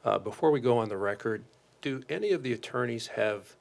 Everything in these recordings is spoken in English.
Before we go on the record, do any of the attorneys have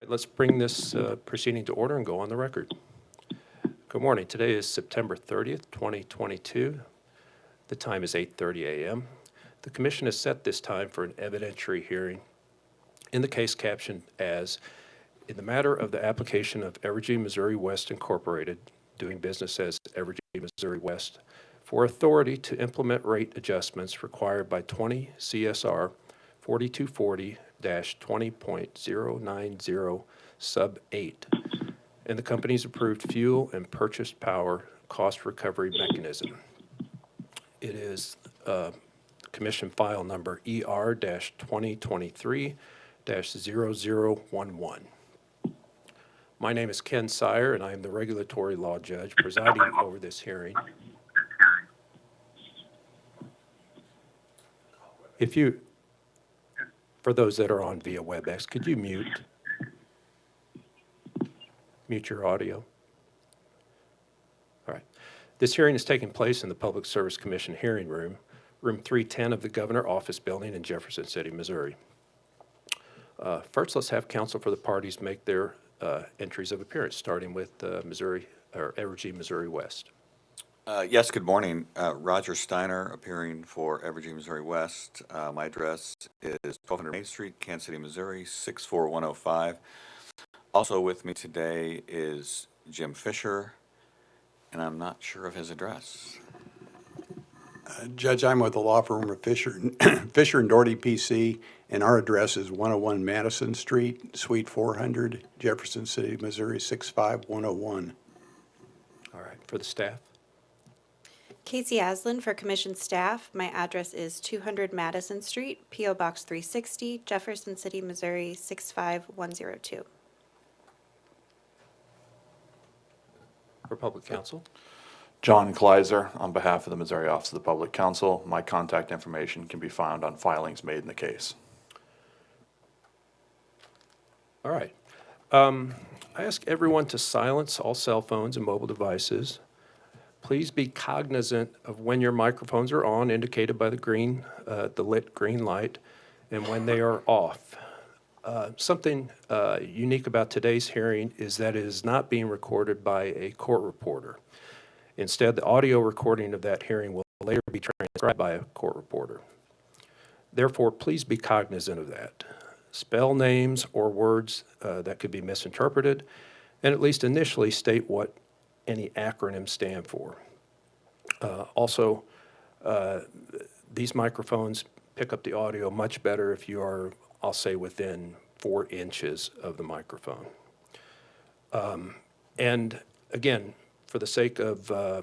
Let's bring this proceeding to order and go on the record. Good morning. Today is September 30th, 2022. The time is 8:30 a.m. The Commission has set this time for an evidentiary hearing in the case captioned as in the matter of the application of Evergy Missouri West Incorporated, doing business as Evergy Missouri West, for authority to implement rate adjustments required by 20 CSR 4240-20.090 sub 8 and the company's approved fuel and purchased power cost recovery mechanism. It is Commission file number ER-2023-0011. My name is Ken Sire, and I am the regulatory law judge presiding over this hearing. If you, for those that are on via WebEx, could you mute your audio? All right. This hearing is taking place in the Public Service Commission hearing room, room 310 of the Governor Office Building in Jefferson City, Missouri. First, let's have counsel for the parties make their entries of appearance, starting with Evergy Missouri West. Yes, good morning. Roger Steiner, appearing for Evergy Missouri West. My address is 1200 Main Street, Kansas City, Missouri, 64105. Also with me today is Jim Fisher, and I'm not sure of his address. Judge, I'm with the law firm of Fisher and Doherty, PC, and our address is 101 Madison Street, Suite 400, Jefferson City, Missouri, 65101. All right. For the staff? Casey Aslin for Commission staff. My address is 200 Madison Street, P.O. Box 360, Jefferson City, Missouri, 65102. For public counsel? John Kleiser, on behalf of the Missouri Office of the Public Counsel. My contact information can be found on filings made in the case. All right. I ask everyone to silence all cell phones and mobile devices. Please be cognizant of when your microphones are on, indicated by the lit green light, and when they are off. Something unique about today's hearing is that it is not being recorded by a court reporter. Instead, the audio recording of that hearing will later be transcribed by a court reporter. Therefore, please be cognizant of that. Spell names or words that could be misinterpreted, and at least initially state what any acronyms stand for. Also, these microphones pick up the audio much better if you are, I'll say, within 4 inches of the microphone. And again, for the sake of a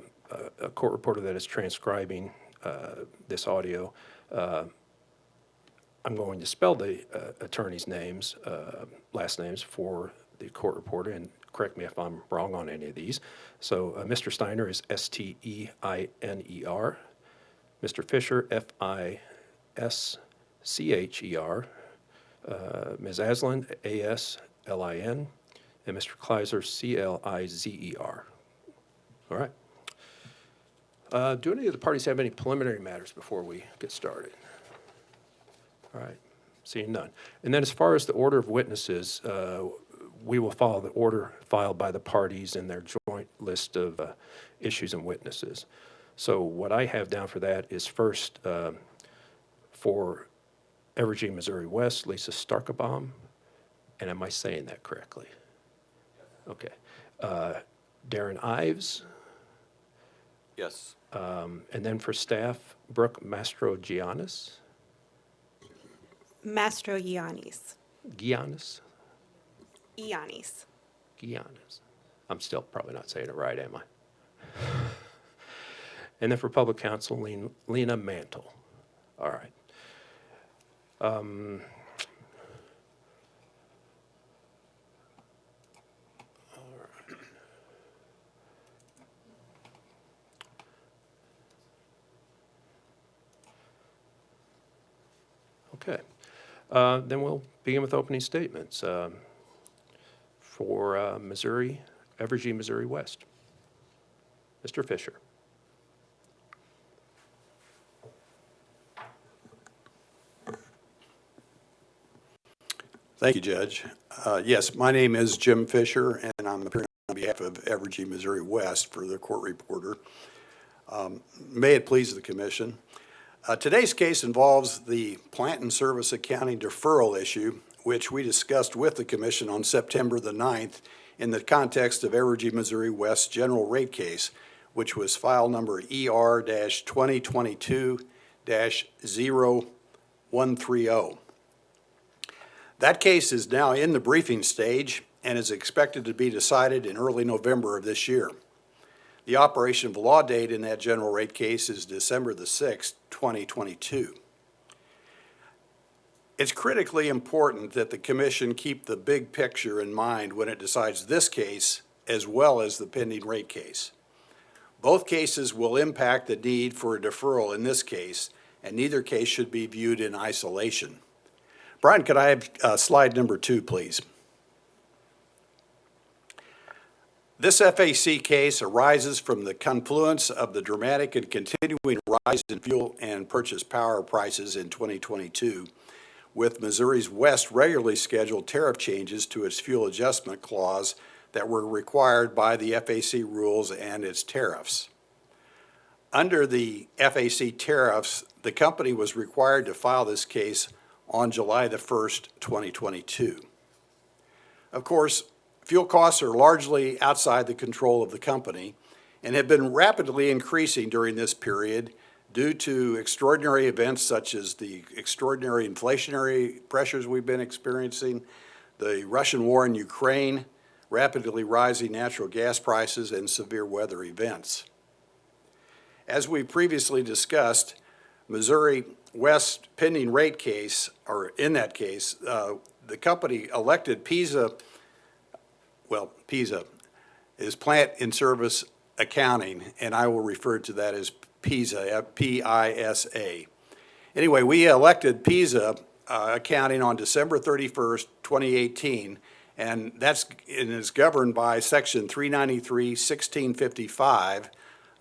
court reporter that is transcribing this audio, I'm going to spell the attorneys' names, last names for the court reporter, and correct me if I'm wrong on any of these. So Mr. Steiner is Steiner. Mr. Fisher, Fischcher. Ms. Aslan, Aslin, and Mr. Kleiser, Klizer. All right. Do any of the parties have any preliminary matters before we get started? All right, seeing none. And then as far as the order of witnesses, we will follow the order filed by the parties in their joint list of issues and witnesses. So what I have down for that is first for Evergy, Missouri West, Lisa Starkebaum. And am I saying that correctly? Okay. Darren Ives. Yes. And then for staff, Brooke Mastrogiannis. Mastrogiannis. Giannis. Giannis. Giannis. I'm still probably not saying it right, am I? And then for public counsel, Lena Mantle. All right. Okay. Then we'll begin with opening statements for Missouri, Evergy, Missouri West. Mr. Fisher. Thank you, Judge. Yes, my name is Jim Fisher, and I'm appearing on behalf of Evergy, Missouri West for the court reporter. May it please the commission. Today's case involves the plant and service accounting deferral issue, which we discussed with the commission on September the 9th in the context of Evergy, Missouri West general rate case, which was file number ER-2022-0011. That case is now in the briefing stage and is expected to be decided in early November of this year. The operation of law date in that general rate case is December the 6th, 2022. It's critically important that the commission keep the big picture in mind when it decides this case as well as the pending rate case. Both cases will impact the need for a deferral in this case, and neither case should be viewed in isolation. Brian, could I have slide number 2, please? This FAC case arises from the confluence of the dramatic and continuing rise in fuel and purchase power prices in 2022, with Missouri's West regularly scheduled tariff changes to its fuel adjustment clause that were required by the FAC rules and its tariffs. Under the FAC tariffs, the company was required to file this case on July the 1st, 2022. Of course, fuel costs are largely outside the control of the company and have been rapidly increasing during this period due to extraordinary events such as the extraordinary inflationary pressures we've been experiencing, the Russian war in Ukraine, rapidly rising natural gas prices, and severe weather events. As we previously discussed, Missouri West pending rate case, or in that case, the company elected PISA is Plant in Service Accounting, and I will refer to that as PISA, P-I-S-A. Anyway, we elected PISA accounting on December 31st, 2018, and is governed by Section 393-1655,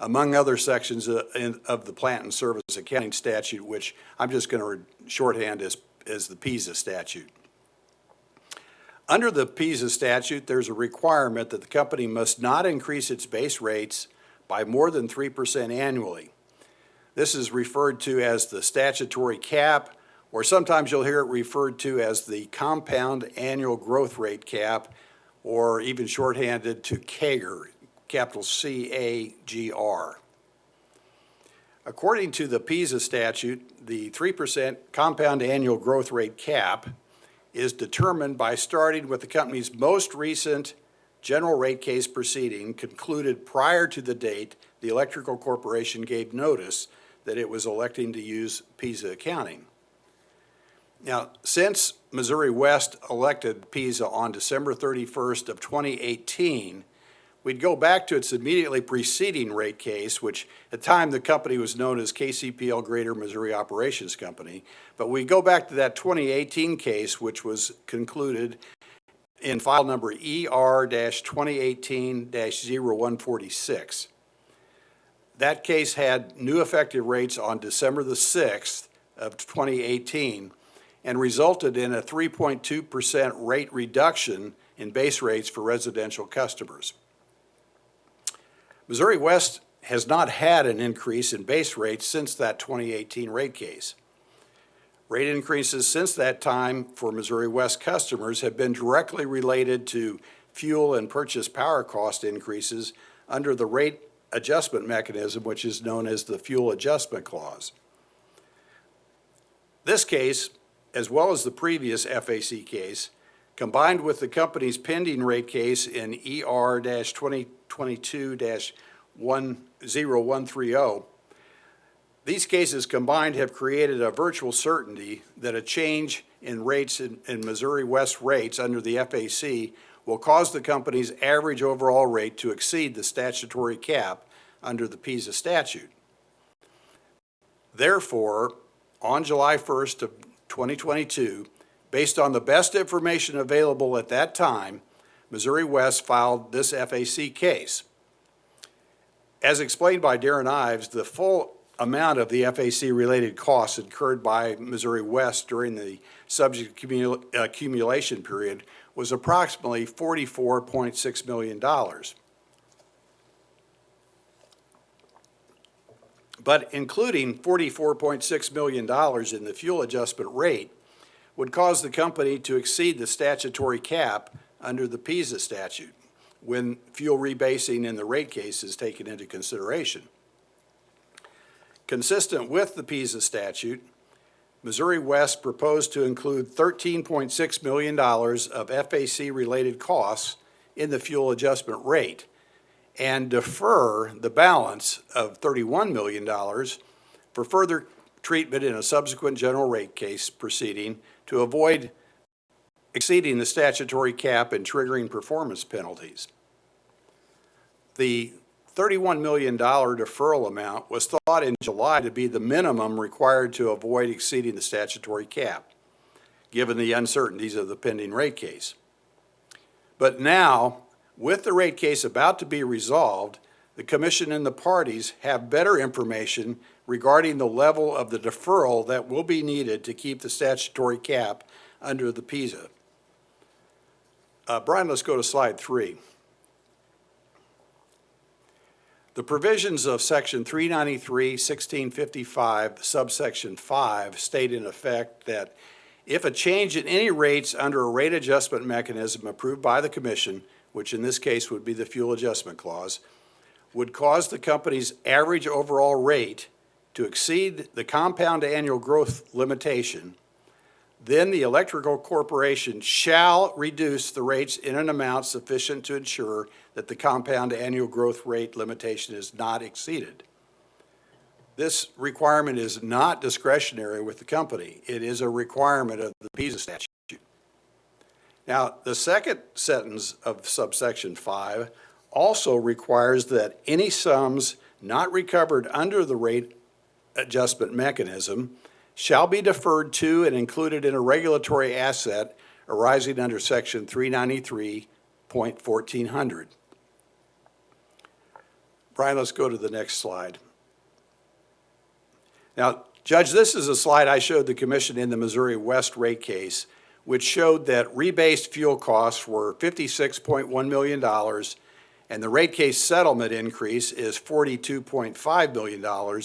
among other sections of the Plant and Service Accounting Statute, which I'm just going to shorthand as the PISA statute. Under the PISA statute, there's a requirement that the company must not increase its base rates by more than 3% annually. This is referred to as the statutory cap, or sometimes you'll hear it referred to as the compound annual growth rate cap, or even shorthanded to CAGR, capital C-A-G-R. According to the PISA statute, the 3% compound annual growth rate cap is determined by starting with the company's most recent general rate case proceeding concluded prior to the date the Electrical Corporation gave notice that it was electing to use PISA accounting. Now, since Missouri West elected PISA on December 31st of 2018, we'd go back to its immediately preceding rate case, which at the time the company was known as KCPL Greater Missouri Operations Company. But we go back to that 2018 case, which was concluded in file number ER-2018-0146. That case had new effective rates on December the 6th of 2018 and resulted in a 3.2% rate reduction in base rates for residential customers. Missouri West has not had an increase in base rates since that 2018 rate case. Rate increases since that time for Missouri West customers have been directly related to fuel and purchase power cost increases under the rate adjustment mechanism, which is known as the Fuel Adjustment Clause. This case, as well as the previous FAC case, combined with the company's pending rate case in ER-2022-0010, these cases combined have created a virtual certainty that a change in rates in Missouri West rates under the FAC will cause the company's average overall rate to exceed the statutory cap under the PISA statute. Therefore, on July 1st of 2022, based on the best information available at that time, Missouri West filed this FAC case. As explained by Darren Ives, the full amount of the FAC-related costs incurred by Missouri West during the subject accumulation period was approximately $44.6 million. But including $44.6 million in the fuel adjustment rate would cause the company to exceed the statutory cap under the PISA statute when fuel rebasing in the rate case is taken into consideration. Consistent with the PISA statute, Missouri West proposed to include $13.6 million of FAC-related costs in the fuel adjustment rate and defer the balance of $31 million for further treatment in a subsequent general rate case proceeding to avoid exceeding the statutory cap and triggering performance penalties. The $31 million deferral amount was thought in July to be the minimum required to avoid exceeding the statutory cap, given the uncertainties of the pending rate case. But now, with the rate case about to be resolved, the Commission and the parties have better information regarding the level of the deferral that will be needed to keep the statutory cap under the PISA. Brian, let's go to slide 3. The provisions of Section 393-1655, subsection 5, state in effect that if a change in any rates under a rate adjustment mechanism approved by the Commission, which in this case would be the Fuel Adjustment Clause, would cause the company's average overall rate to exceed the compound annual growth limitation, then the Electrical Corporation shall reduce the rates in an amount sufficient to ensure that the compound annual growth rate limitation is not exceeded. This requirement is not discretionary with the company. It is a requirement of the PISA statute. Now, the second sentence of subsection 5 also requires that any sums not recovered under the rate adjustment mechanism shall be deferred to and included in a regulatory asset arising under Section 393.1400. Brian, let's go to the next slide. Now, Judge, this is a slide I showed the Commission in the Missouri West rate case, which showed that rebased fuel costs were $56.1 million, and the rate case settlement increase is $42.5 million,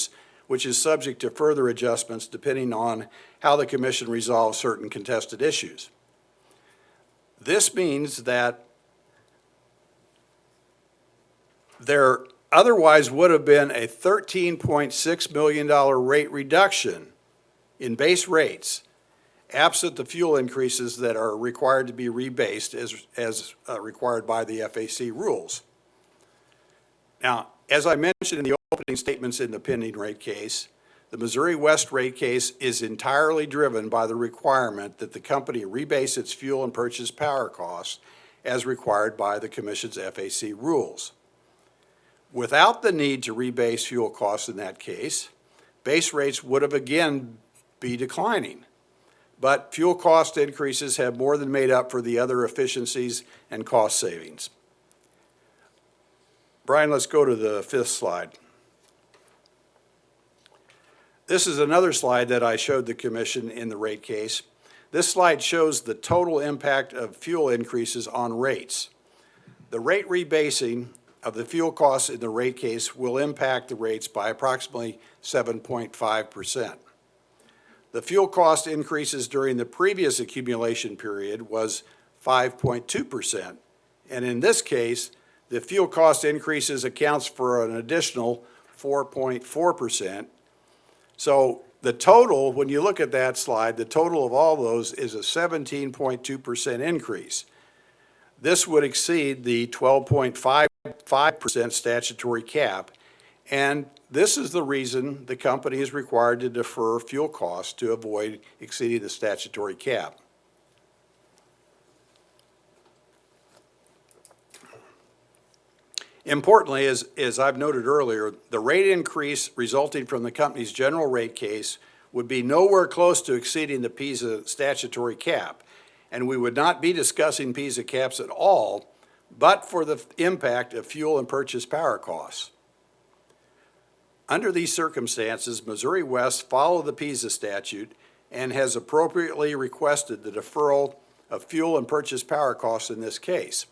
which is subject to further adjustments depending on how the Commission resolves certain contested issues. This means that there otherwise would have been a $13.6 million rate reduction in base rates, absent the fuel increases that are required to be rebased as required by the FAC rules. Now, as I mentioned in the opening statements in the pending rate case, The Missouri West rate case is entirely driven by the requirement that the company rebase its fuel and purchase power costs as required by the Commission's FAC rules. Without the need to rebase fuel costs in that case, base rates would have again be declining. But fuel cost increases have more than made up for the other efficiencies and cost savings. Brian, let's go to the 5th slide. This is another slide that I showed the Commission in the rate case. This slide shows the total impact of fuel increases on rates. The rate rebasing of the fuel costs in the rate case will impact the rates by approximately 7.5%. The fuel cost increases during the previous accumulation period was 5.2%. And in this case, the fuel cost increases accounts for an additional 4.4%. So the total, when you look at that slide, the total of all those is a 17.2% increase. This would exceed the 12.55% statutory cap, and this is the reason the company is required to defer fuel costs to avoid exceeding the statutory cap. Importantly, as I've noted earlier, the rate increase resulting from the company's general rate case would be nowhere close to exceeding the PISA statutory cap, and we would not be discussing PISA caps at all but for the impact of fuel and purchase power costs. Under these circumstances, Missouri West followed the PISA statute and has appropriately requested the deferral of fuel and purchase power costs in this case.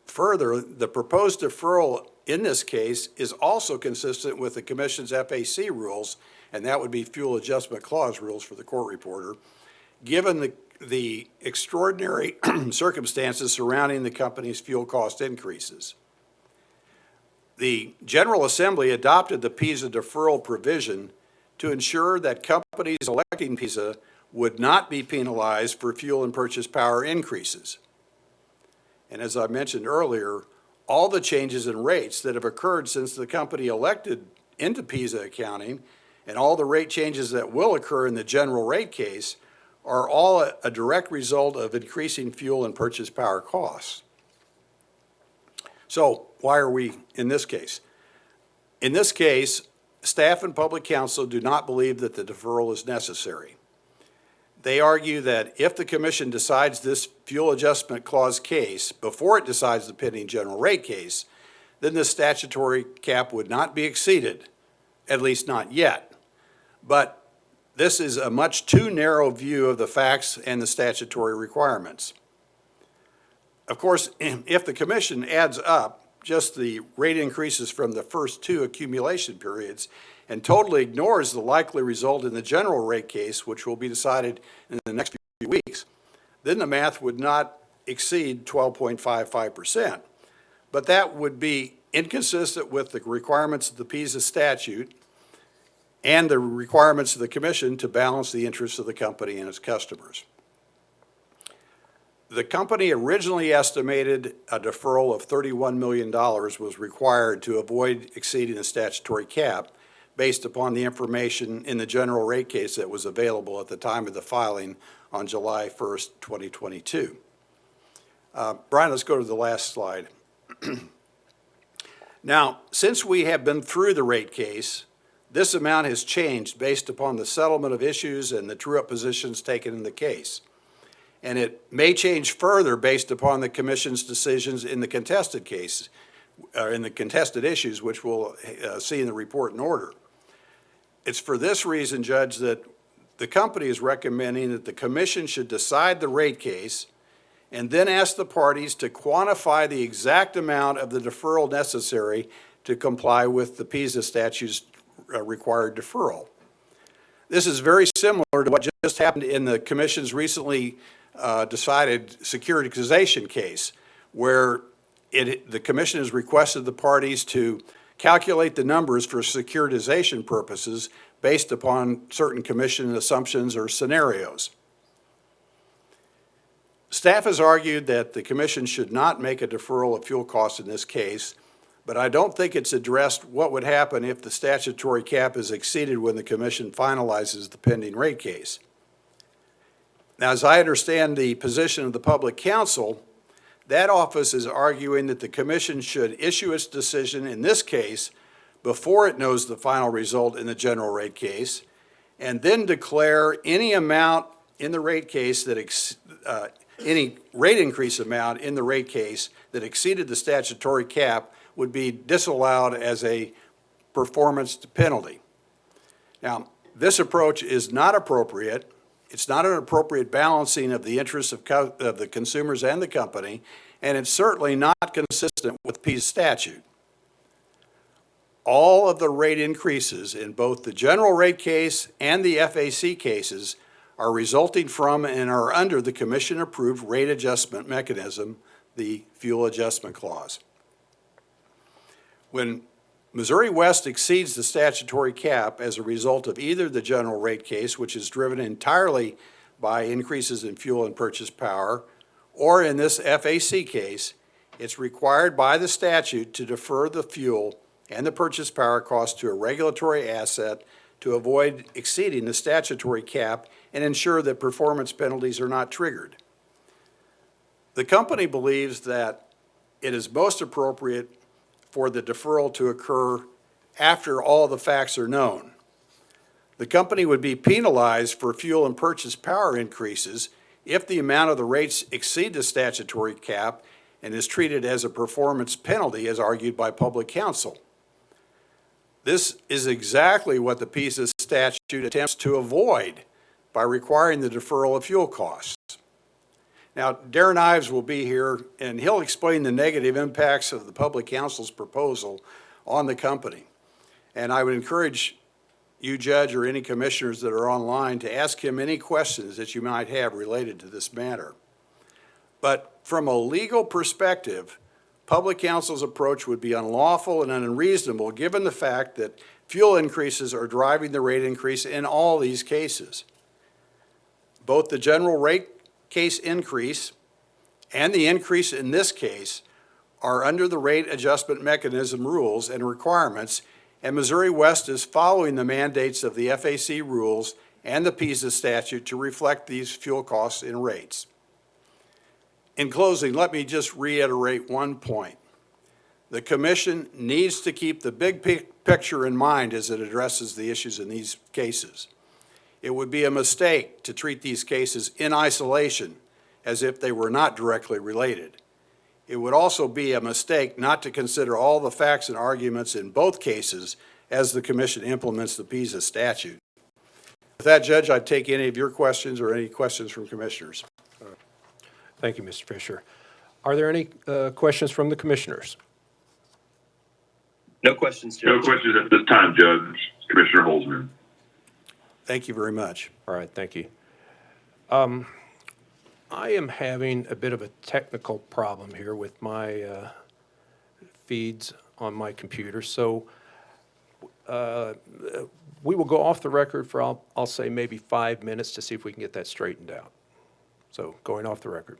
Further, the proposed deferral in this case is also consistent with the Commission's FAC rules, and that would be Fuel Adjustment Clause rules for the court reporter, given the extraordinary circumstances surrounding the company's fuel cost increases. The General Assembly adopted the PISA deferral provision to ensure that companies electing PISA would not be penalized for fuel and purchase power increases. And as I mentioned earlier, all the changes in rates that have occurred since the company elected into PISA accounting and all the rate changes that will occur in the general rate case are all a direct result of increasing fuel and purchase power costs. So why are we in this case? In this case, staff and public counsel do not believe that the deferral is necessary. They argue that if the Commission decides this Fuel Adjustment Clause case before it decides the pending general rate case, then the statutory cap would not be exceeded, at least not yet. But this is a much too narrow view of the facts and the statutory requirements. Of course, if the Commission adds up just the rate increases from the first two accumulation periods and totally ignores the likely result in the general rate case, which will be decided in the next few weeks, then the math would not exceed 12.55%. But that would be inconsistent with the requirements of the PISA statute and the requirements of the Commission to balance the interests of the company and its customers. The company originally estimated a deferral of $31 million was required to avoid exceeding the statutory cap based upon the information in the general rate case that was available at the time of the filing on July 1st, 2022. Brian, let's go to the last slide. Now, since we have been through the rate case, this amount has changed based upon the settlement of issues and the true-up positions taken in the case. And it may change further based upon the Commission's decisions in the contested case, in the contested issues, which we'll see in the report and order. It's for this reason, Judge, that the company is recommending that the Commission should decide the rate case and then ask the parties to quantify the exact amount of the deferral necessary to comply with the PISA statute's required deferral. This is very similar to what just happened in the Commission's recently decided securitization case, where the Commission has requested the parties to calculate the numbers for securitization purposes based upon certain Commission assumptions or scenarios. Staff has argued that the Commission should not make a deferral of fuel costs in this case, but I don't think it's addressed what would happen if the statutory cap is exceeded when the commission finalizes the pending rate case. Now, as I understand the position of the Public Counsel, that office is arguing that the commission should issue its decision in this case before it knows the final result in the general rate case, and then declare any amount in the rate case that any rate increase amount in the rate case that exceeded the statutory cap would be disallowed as a performance penalty. Now, this approach is not appropriate. It's not an appropriate balancing of the interests of the consumers and the company, and it's certainly not consistent with PISA statute. All of the rate increases in both the general rate case and the FAC cases are resulting from and are under the commission-approved rate adjustment mechanism, the fuel adjustment clause. When Missouri West exceeds the statutory cap as a result of either the general rate case, which is driven entirely by increases in fuel and purchase power, or in this FAC case, it's required by the statute to defer the fuel and the purchase power cost to a regulatory asset to avoid exceeding the statutory cap and ensure that performance penalties are not triggered. The company believes that it is most appropriate for the deferral to occur after all the facts are known. The company would be penalized for fuel and purchase power increases if the amount of the rates exceed the statutory cap and is treated as a performance penalty as argued by Public Counsel. This is exactly what the PISA statute attempts to avoid by requiring the deferral of fuel costs. Now, Darren Ives will be here, and he'll explain the negative impacts of the Public Counsel's proposal on the company. And I would encourage you, Judge, or any commissioners that are online to ask him any questions that you might have related to this matter. But from a legal perspective, Public Counsel's approach would be unlawful and unreasonable given the fact that fuel increases are driving the rate increase in all these cases. Both the general rate case increase and the increase in this case are under the rate adjustment mechanism rules and requirements, and Missouri West is following the mandates of the FAC rules and the PISA statute to reflect these fuel costs in rates. In closing, let me just reiterate one point. The Commission needs to keep the big picture in mind as it addresses the issues in these cases. It would be a mistake to treat these cases in isolation as if they were not directly related. It would also be a mistake not to consider all the facts and arguments in both cases as the Commission implements the PISA statute. With that, Judge, I'd take any of your questions or any questions from commissioners. Thank you, Mr. Fisher. Are there any questions from the commissioners? No questions, Judge. No questions at this time, Judge. Commissioner Holzman. Thank you very much. All right, thank you. I am having a bit of a technical problem here with my feeds on my computer, so we will go off the record for, I'll say, maybe 5 minutes to see if we can get that straightened out. So going off the record.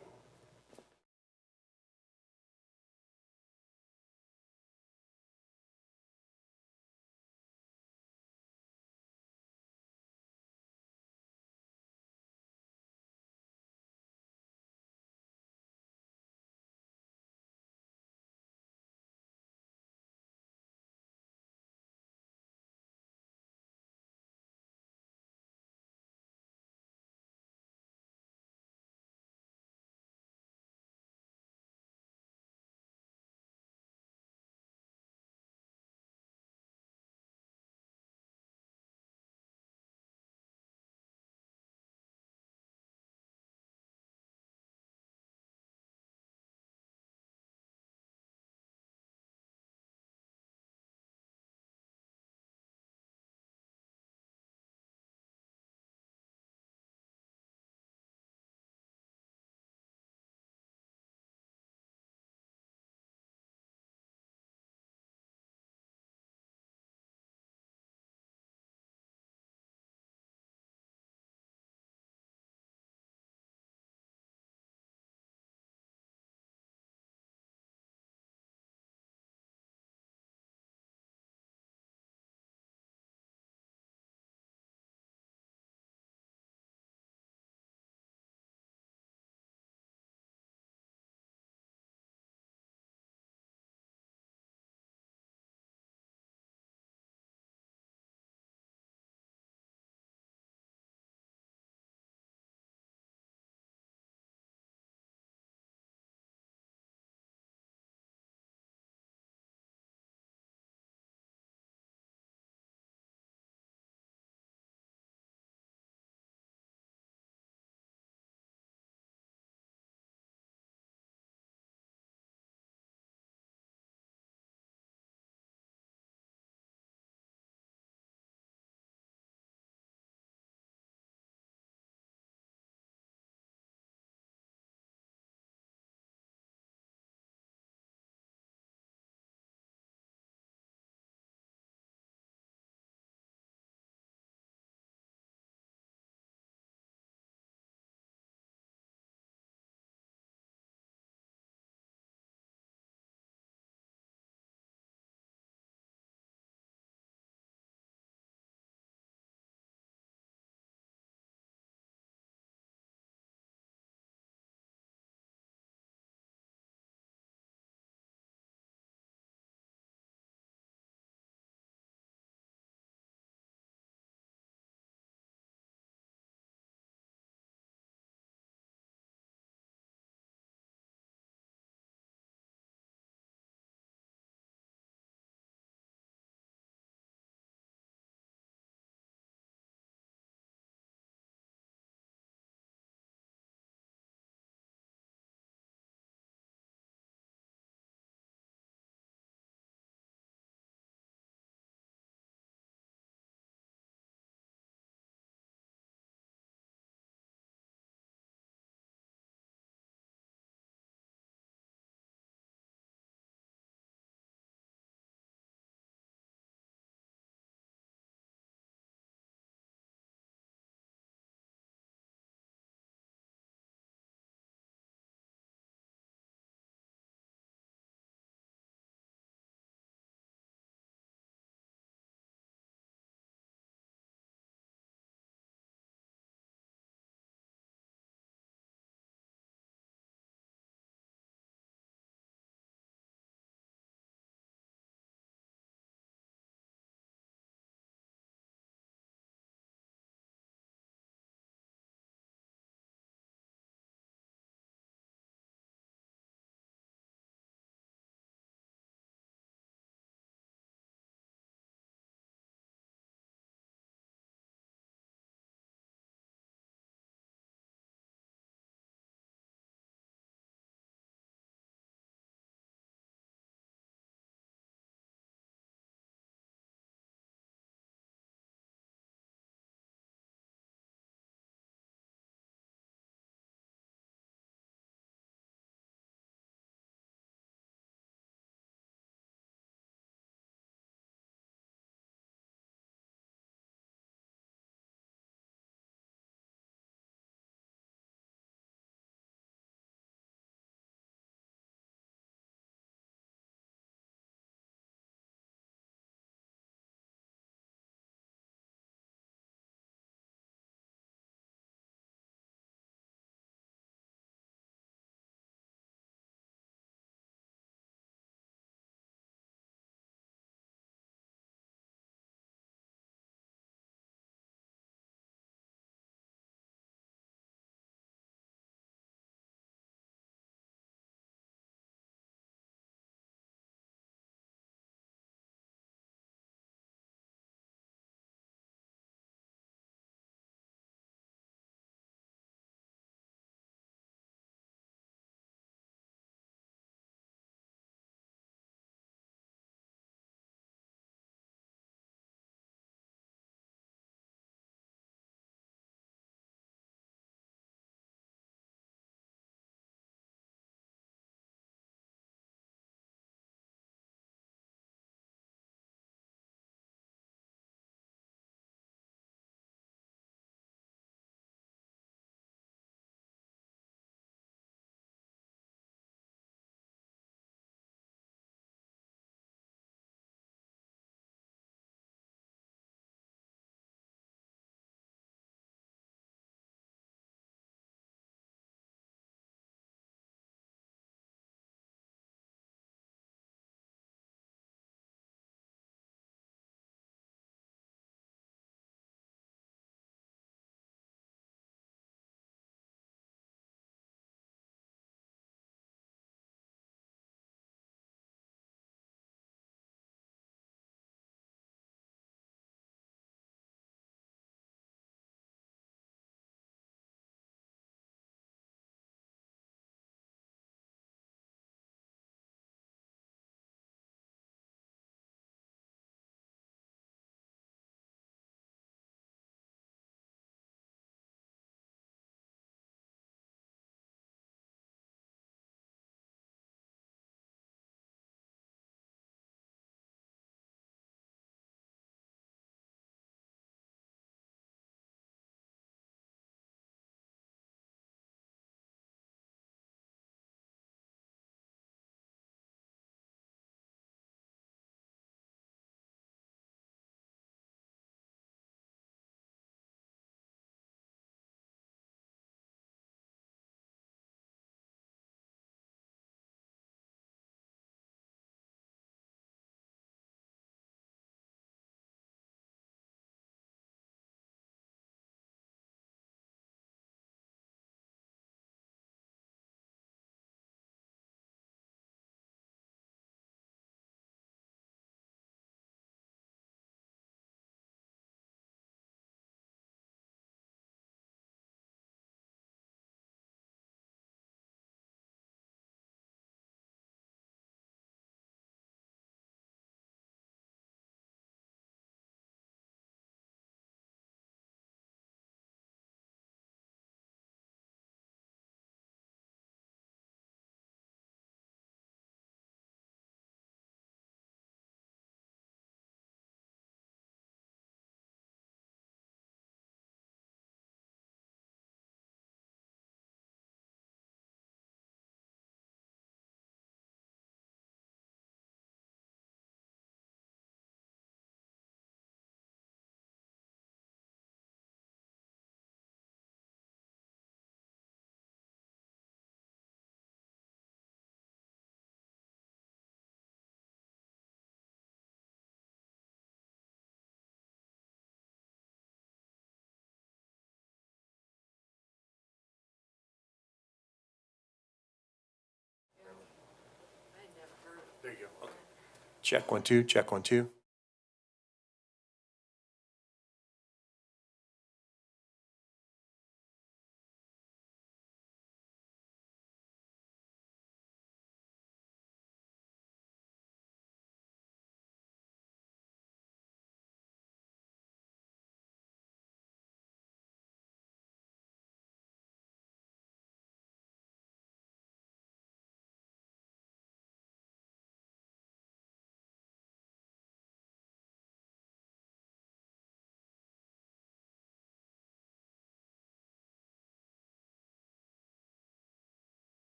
Check 1 2, check 1 2.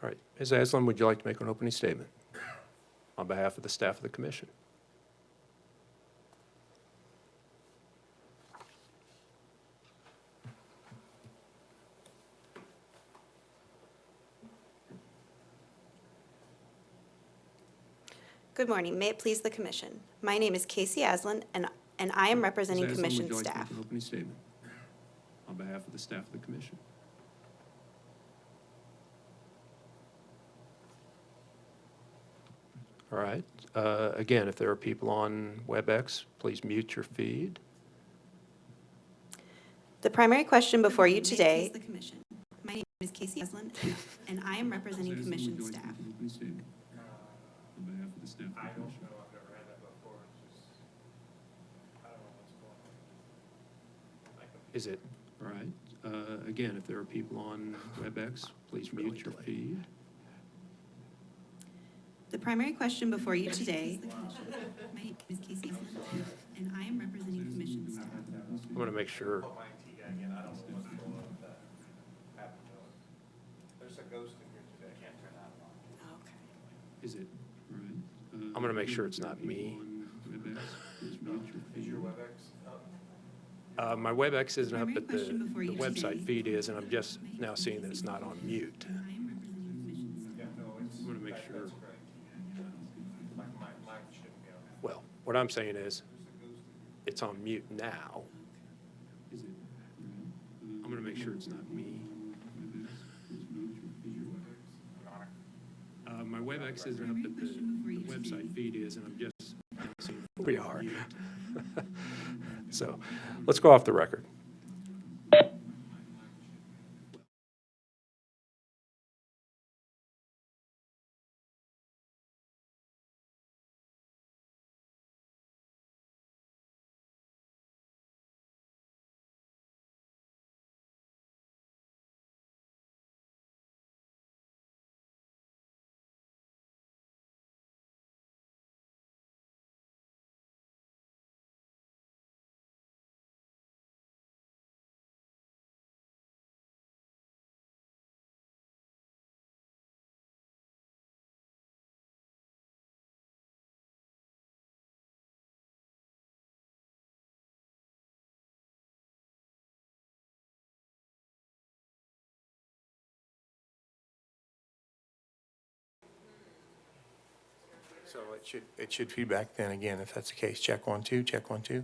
All right, Ms. Aslan, would you like to make an opening statement on behalf of the staff of the commission? Good morning. May it please the commission. My name is Casey Aslan, and I am representing commission staff. Opening statement on behalf of the staff of the commission? All right. Again, if there are people on WebEx, please mute your feed. The primary question before you today. The commission. My name is Casey Aslan, and I am representing commission staff. Please state on behalf of the staff of the commission. I've never had that before. I don't know what's going on. Is it? All right. Again, if there are people on WebEx, please mute your feed. The primary question before you today. My name is Casey Aslan, and I am representing commission staff. I'm going to make sure. Is it? All right. I'm gonna make sure it's not me. On WebEx, please mute your feed. Is your WebEx? My WebEx isn't up, Primary but the question before you website today. feed is, and I'm just now seeing that it's not on mute. I am representing commission staff. I'm going to make sure. Well, what I'm saying is, it's on mute now. Is it? I'm going to make sure it's not me. My WebEx isn't up, but the website feed is, and I'm just now seeing. We are. So, let's go off the record. So it should feedback then again, if that's the case. Check 1, 2, check 1, 2.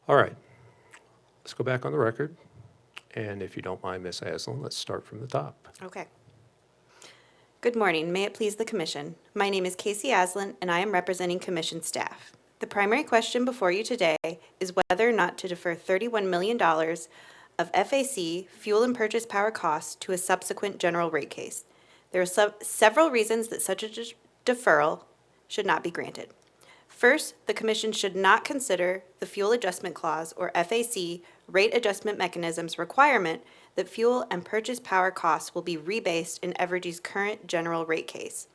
All right. Let's go back on the record. And if you don't mind, Ms. Aslan, let's start from the top. Okay. Good morning. May it please the Commission. My name is Casey Aslan, and I am representing Commission staff. The primary question before you today is whether or not to defer $31 million of FAC fuel and purchase power costs to a subsequent general rate case. There are several reasons that such a deferral should not be granted. First, the Commission should not consider the Fuel Adjustment Clause, or FAC, rate adjustment mechanism's requirement that fuel and purchase power costs will be rebased in Evergy's current general rate case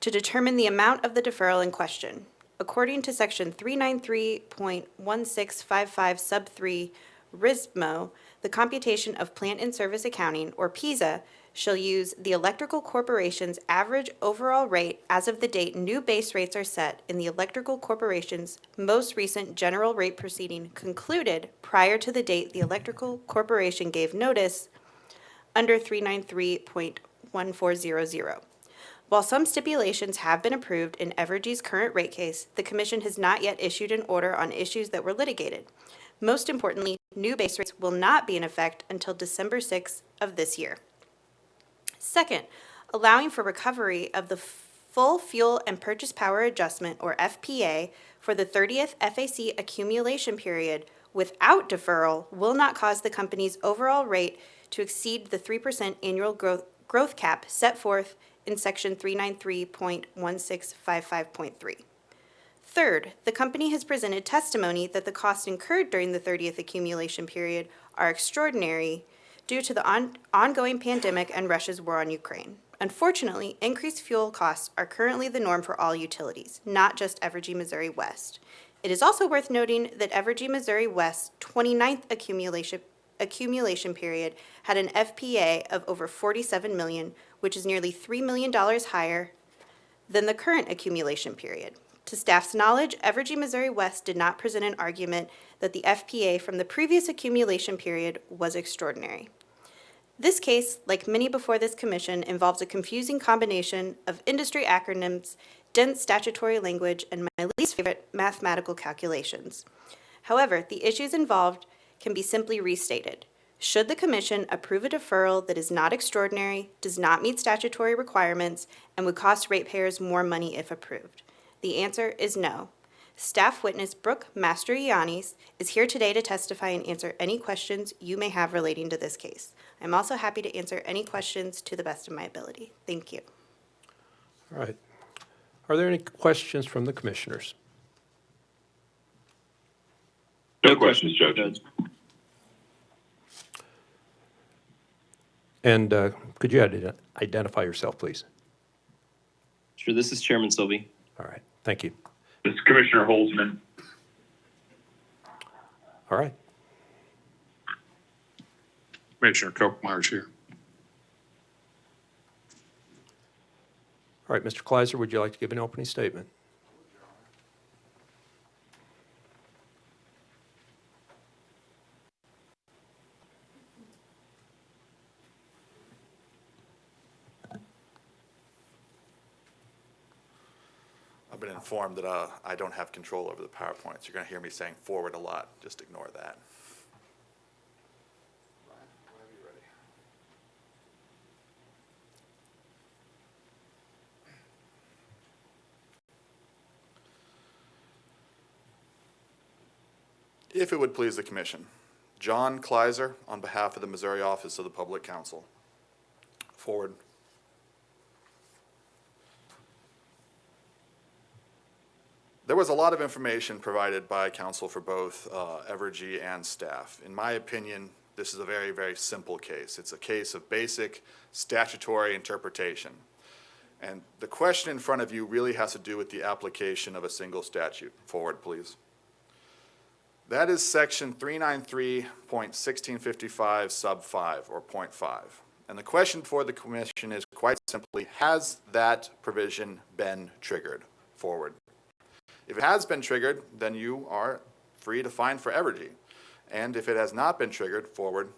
to determine the amount of the deferral in question. According to Section 393.1655 Sub 3 RISMO, the computation of plant in service accounting, or PISA, shall use the Electrical Corporation's average overall rate as of the date new base rates are set in the Electrical Corporation's most recent general rate proceeding concluded prior to the date the Electrical Corporation gave notice under 393.1400. While some stipulations have been approved in Evergy's current rate case, the Commission has not yet issued an order on issues that were litigated. Most importantly, new base rates will not be in effect until December 6th of this year. Second, allowing for recovery of the full fuel and purchase power adjustment, or FPA, for the 30th FAC accumulation period without deferral will not cause the company's overall rate to exceed the 3% annual growth cap set forth in Section 393.1655.3. Third, the company has presented testimony that the costs incurred during the 30th accumulation period are extraordinary due to the ongoing pandemic and Russia's war on Ukraine. Unfortunately, increased fuel costs are currently the norm for all utilities, not just Evergy Missouri West. It is also worth noting that Evergy Missouri West's 29th accumulation period had an FPA of over $47 million, which is nearly $3 million higher than the current accumulation period. To staff's knowledge, Evergy Missouri West did not present an argument that the FPA from the previous accumulation period was extraordinary. This case, like many before this commission, involves a confusing combination of industry acronyms, dense statutory language, and my least favorite, mathematical calculations. However, the issues involved can be simply restated. Should the Commission approve a deferral that is not extraordinary, does not meet statutory requirements, and would cost ratepayers more money if approved? The answer is no. Staff witness Brooke Mastrianis is here today to testify and answer any questions you may have relating to this case. I'm also happy to answer any questions to the best of my ability. Thank you. All right. Are there any questions from the commissioners? No questions, Judge. And could you identify yourself, please? Sure, this is Chairman Sylvie. All right. Thank you. This is Commissioner Holzman. All right. Commissioner Kochmeyer's here. All right, Mr. Kleiser, would you like to give an opening statement? I've been informed that I don't have control over the PowerPoints. You're going to hear me saying forward a lot. Just ignore that. Whenever you're ready. If it would please the Commission, John Kleiser, on behalf of the Missouri Office of the Public Counsel. Forward. There was a lot of information provided by counsel for both Evergy and staff. In my opinion, this is a very, very simple case. It's a case of basic statutory interpretation. And the question in front of you really has to do with the application of a single statute. Forward, please. That is Section 393.1655 sub 5, or point 5. And the question for the Commission is quite simply, has that provision been triggered? Forward. If it has been triggered, then you are free to fine for Evergy. And if it has not been triggered, forward,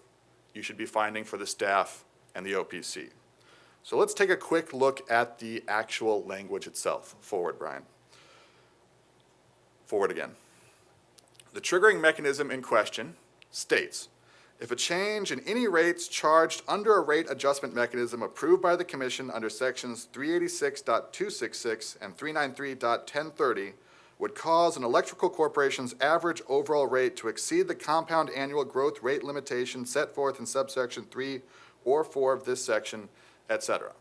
you should be fining for the staff and the OPC. So let's take a quick look at the actual language itself. Forward, Brian. Forward again. The triggering mechanism in question states, if a change in any rates charged under a rate adjustment mechanism approved by the Commission under Sections 386.266 and 393.1030 would cause an electrical corporation's average overall rate to exceed the compound annual growth rate limitation set forth in subsection 3 or 4 of this section, etc.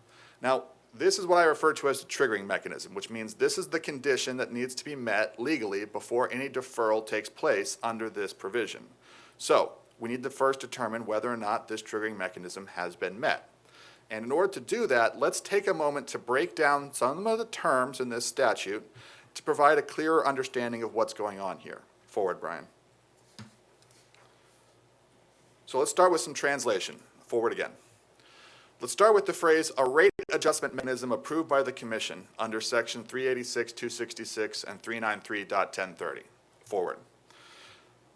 Now, this is what I refer to as the triggering mechanism, which means this is the condition that needs to be met legally before any deferral takes place under this provision. So we need to first determine whether or not this triggering mechanism has been met. And in order to do that, let's take a moment to break down some of the terms in this statute to provide a clearer understanding of what's going on here. Forward, Brian. So let's start with some translation. Forward again. Let's start with the phrase, a rate adjustment mechanism approved by the Commission under Section 386, 266, and 393.1030. Forward.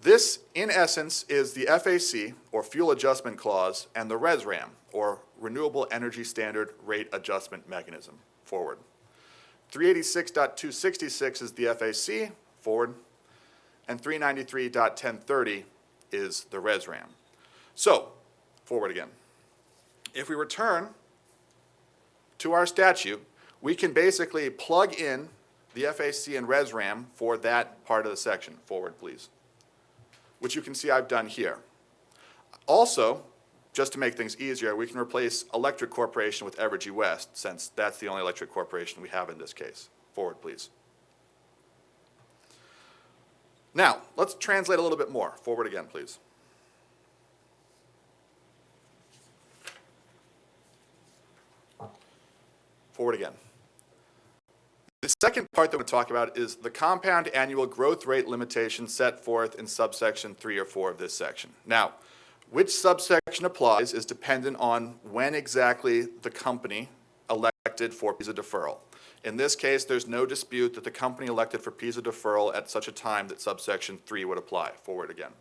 This, in essence, is the FAC, or Fuel Adjustment Clause, and the RESRAM, or Renewable Energy Standard Rate Adjustment Mechanism. Forward. 386.266 is the FAC. Forward. And 393.1030 is the RESRAM. So, forward again. If we return to our statute, we can basically plug in the FAC and RESRAM for that part of the section. Forward, please. Which you can see I've done here. Also, just to make things easier, we can replace Electric Corporation with Evergy West, since that's the only electric corporation we have in this case. Forward, please. Now, let's translate a little bit more. Forward again, please. Forward again. The second part that we're going to talk about is the compound annual growth rate limitation set forth in subsection 3 or 4 of this section. Now, which subsection applies is dependent on when exactly the company elected for PISA deferral. In this case, there's no dispute that the company elected for PISA deferral at such a time that subsection 3 would apply. Forward again.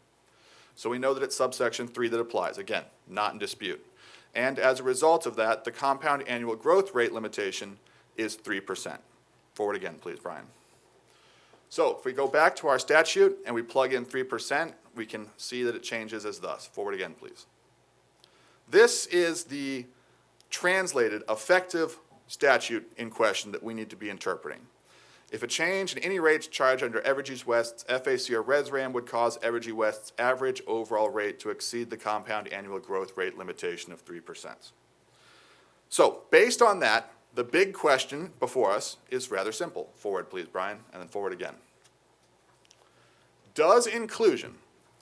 So we know that it's subsection 3 that applies. Again, not in dispute. And as a result of that, the compound annual growth rate limitation is 3%. Forward again, please, Brian. So if we go back to our statute and we plug in 3%, we can see that it changes as thus. Forward again, please. This is the translated effective statute in question that we need to be interpreting. If a change in any rates charged under Evergy West's FAC or RESRAM would cause Evergy West's average overall rate to exceed the compound annual growth rate limitation of 3%. So based on that, the big question before us is rather simple. Forward, please, Brian, and then forward again. Does inclusion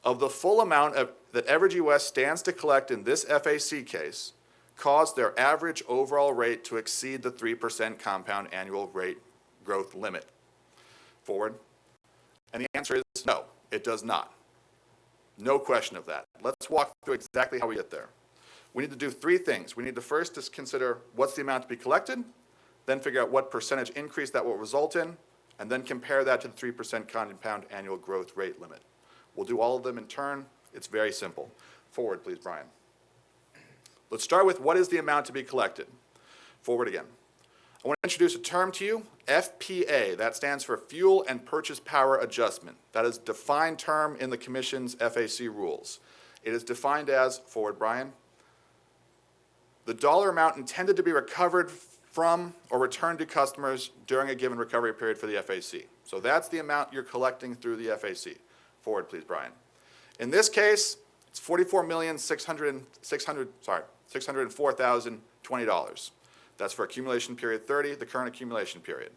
of the full amount that Evergy West stands to collect in this FAC case cause their average overall rate to exceed the 3% compound annual rate growth limit? Forward. And the answer is no, it does not. No question of that. Let's walk through exactly how we get there. We need to do 3 things. We need to first just consider what's the amount to be collected, then figure out what percentage increase that will result in, and then compare that to the 3% compound annual growth rate limit. We'll do all of them in turn. It's very simple. Forward, please, Brian. Let's start with what is the amount to be collected. Forward again. I want to introduce a term to you, FPA. That stands for Fuel and Purchase Power Adjustment. That is a defined term in the Commission's FAC rules. It is defined as, forward, Brian, the dollar amount intended to be recovered from or returned to customers during a given recovery period for the FAC. So that's the amount you're collecting through the FAC. Forward, please, Brian. In this case, it's $44,604,020. That's for accumulation period 30, the current accumulation period.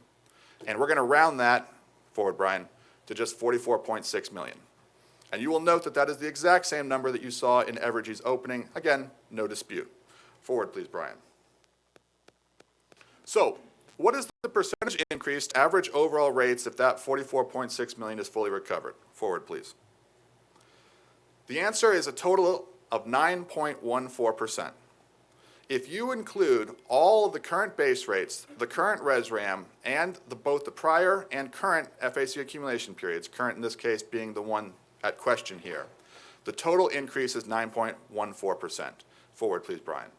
And we're going to round that, forward, Brian, to just $44.6 million. And you will note that that is the exact same number that you saw in Evergy's opening. Again, no dispute. Forward, please, Brian. So, what is the percentage increased average overall rates if that $44.6 million is fully recovered? Forward, please. The answer is a total of 9.14%. If you include all of the current base rates, the current RESRAM, and both the prior and current FAC accumulation periods, current in this case being the one at question here, the total increase is 9.14%. Forward, please, Brian.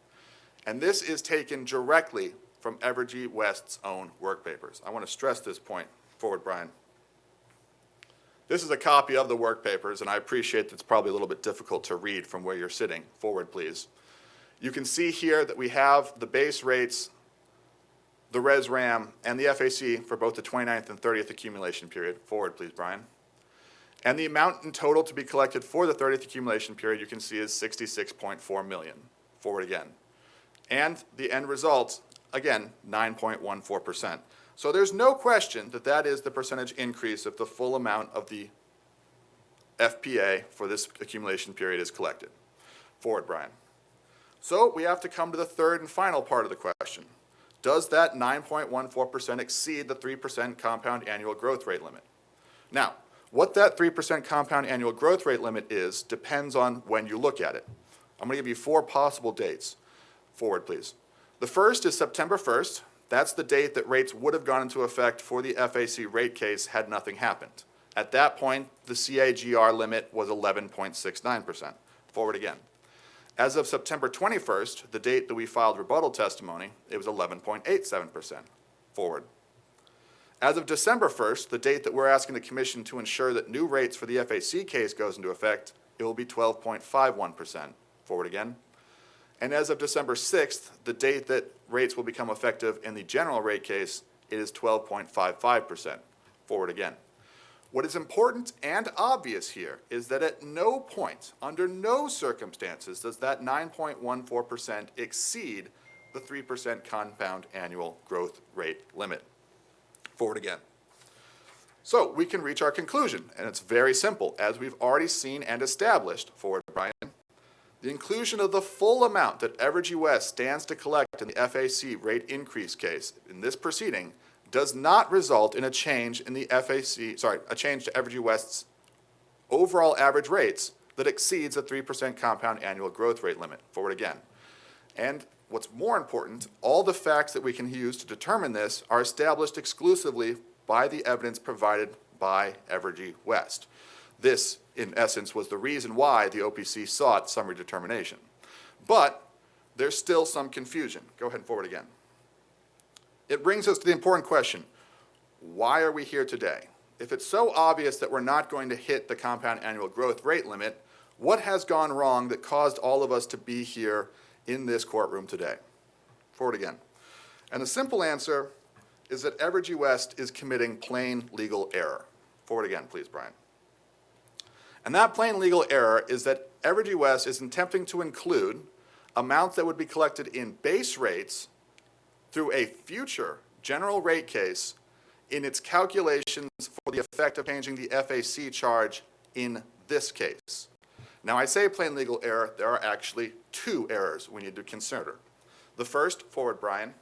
And this is taken directly from Evergy West's own work papers. I want to stress this point. Forward, Brian. This is a copy of the work papers, and I appreciate that it's probably a little bit difficult to read from where you're sitting. Forward, please. You can see here that we have the base rates, the RESRAM, and the FAC for both the 29th and 30th accumulation period. Forward, please, Brian. And the amount in total to be collected for the 30th accumulation period, you can see, is $66.4 million. Forward again. And the end result again, 9.14%. So there's no question that that is the percentage increase if the full amount of the FPA for this accumulation period is collected. Forward, Brian. So we have to come to the third and final part of the question. Does that 9.14% exceed the 3% compound annual growth rate limit? Now, what that 3% compound annual growth rate limit is depends on when you look at it. I'm going to give you 4 possible dates. Forward, please. The first is September 1st. That's the date that rates would have gone into effect for the FAC rate case had nothing happened. At that point, the CAGR limit was 11.69%. Forward again. As of September 21st, the date that we filed rebuttal testimony, it was 11.87%. Forward. As of December 1st, the date that we're asking the Commission to ensure that new rates for the FAC case goes into effect, it will be 12.51%. Forward again. And as of December 6th, the date that rates will become effective in the general rate case, it is 12.55%. Forward again. What is important and obvious here is that at no point, under no circumstances, does that 9.14% exceed the 3% compound annual growth rate limit. Forward again. So we can reach our conclusion, and it's very simple. As we've already seen and established, forward, Brian, the inclusion of the full amount that Evergy West stands to collect in the FAC rate increase case in this proceeding does not result in a change in the a change to Evergy West's overall average rates that exceeds a 3% compound annual growth rate limit. Forward again. And what's more important, all the facts that we can use to determine this are established exclusively by the evidence provided by Evergy West. This, in essence, was the reason why the OPC sought summary determination. But there's still some confusion. Go ahead and forward again. It brings us to the important question, why are we here today? If it's so obvious that we're not going to hit the compound annual growth rate limit, what has gone wrong that caused all of us to be here in this courtroom today? Forward again. And the simple answer is that Evergy West is committing plain legal error. Forward again, please, Brian. And that plain legal error is that Evergy West is attempting to include amounts that would be collected in base rates through a future general rate case in its calculations for the effect of changing the FAC charge in this case. Now, I say plain legal error, there are actually 2 errors we need to consider. The first, forward, Brian,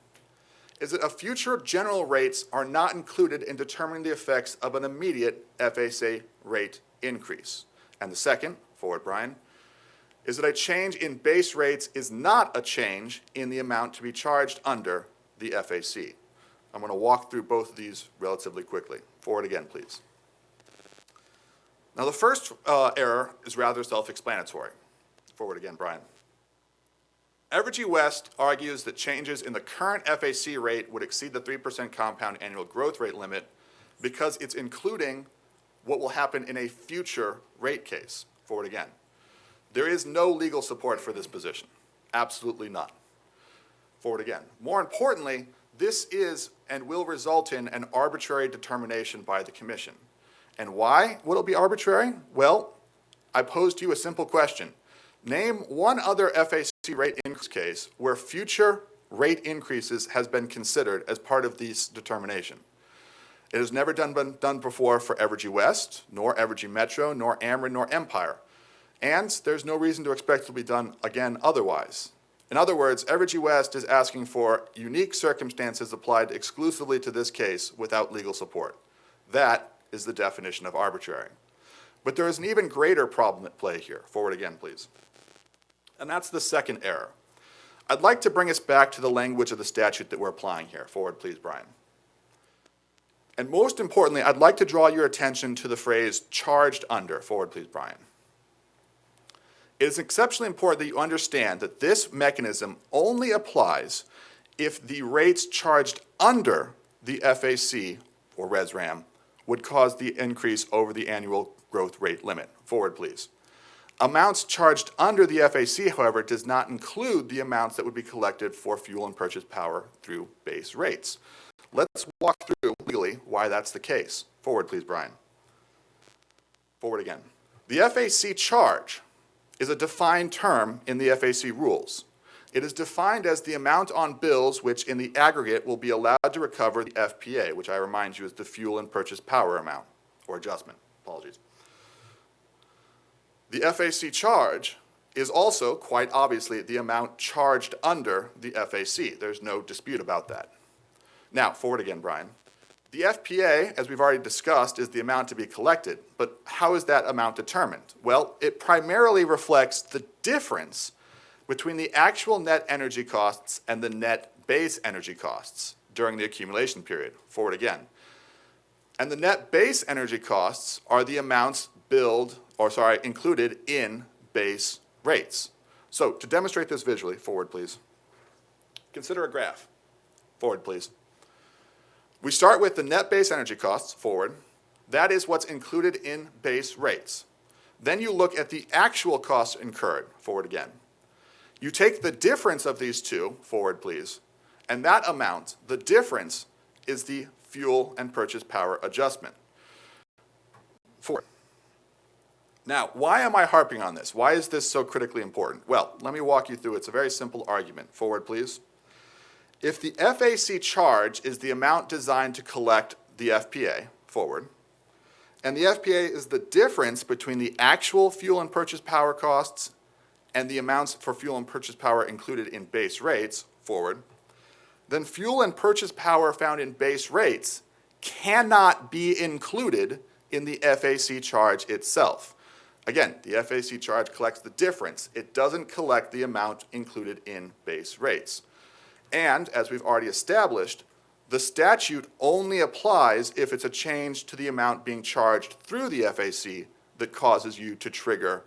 is that a future general rates are not included in determining the effects of an immediate FAC rate increase. And the second, forward, Brian, is that a change in base rates is not a change in the amount to be charged under the FAC. I'm going to walk through both of these relatively quickly. Forward again, please. Now, the first error is rather self-explanatory. Forward again, Brian. Evergy West argues that changes in the current FAC rate would exceed the 3% compound annual growth rate limit because it's including what will happen in a future rate case. Forward again. There is no legal support for this position. Absolutely none. Forward again. More importantly, this is and will result in an arbitrary determination by the Commission. And why will it be arbitrary? Well, I posed to you a simple question. Name one other FAC rate increase case where future rate increases has been considered as part of this determination. It has never been done before for Evergy West, nor Evergy Metro, nor Ameren, nor Empire. And there's no reason to expect it to be done again otherwise. In other words, Evergy West is asking for unique circumstances applied exclusively to this case without legal support. That is the definition of arbitrary. But there is an even greater problem at play here. Forward again, please. And that's the second error. I'd like to bring us back to the language of the statute that we're applying here. Forward, please, Brian. And most importantly, I'd like to draw your attention to the phrase charged under. Forward, please, Brian. It is exceptionally important that you understand that this mechanism only applies if the rates charged under the FAC, or RESRAM, would cause the increase over the annual growth rate limit. Forward, please. Amounts charged under the FAC, however, does not include the amounts that would be collected for fuel and purchase power through base rates. Let's walk through legally why that's the case. Forward, please, Brian. Forward again. The FAC charge is a defined term in the FAC rules. It is defined as the amount on bills which in the aggregate will be allowed to recover the FPA, which I remind you is the fuel and purchase power amount, or adjustment, apologies. The FAC charge is also, quite obviously, the amount charged under the FAC. There's no dispute about that. Now, forward again, Brian. The FPA, as we've already discussed, is the amount to be collected, but how is that amount determined? Well, it primarily reflects the difference between the actual net energy costs and the net base energy costs during the accumulation period. Forward again. And the net base energy costs are the amounts included in base rates. So to demonstrate this visually, forward please. Consider a graph. Forward please. We start with the net base energy costs, forward. That is what's included in base rates. Then you look at the actual costs incurred, forward again. You take the difference of these two, forward please, and that amount, the difference, is the fuel and purchase power adjustment. Forward. Now, why am I harping on this? Why is this so critically important? Well, let me walk you through. It's a very simple argument. Forward, please. If the FAC charge is the amount designed to collect the FPA, forward, and the FPA is the difference between the actual fuel and purchase power costs and the amounts for fuel and purchase power included in base rates, forward, then fuel and purchase power found in base rates cannot be included in the FAC charge itself. Again, the FAC charge collects the difference. It doesn't collect the amount included in base rates. And, as we've already established, the statute only applies if it's a change to the amount being charged through the FAC that causes you to trigger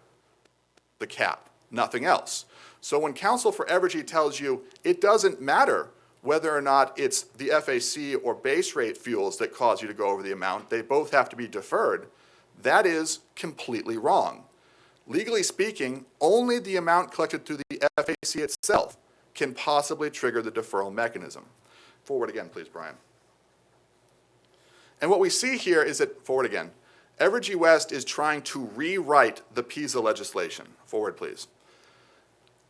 the cap, nothing else. So when counsel for Evergy tells you it doesn't matter whether or not it's the FAC or base rate fuels that cause you to go over the amount, they both have to be deferred, that is completely wrong. Legally speaking, only the amount collected through the FAC itself can possibly trigger the deferral mechanism. Forward again, please, Brian. And what we see here is that, forward again, Evergy West is trying to rewrite the PISA legislation. Forward, please.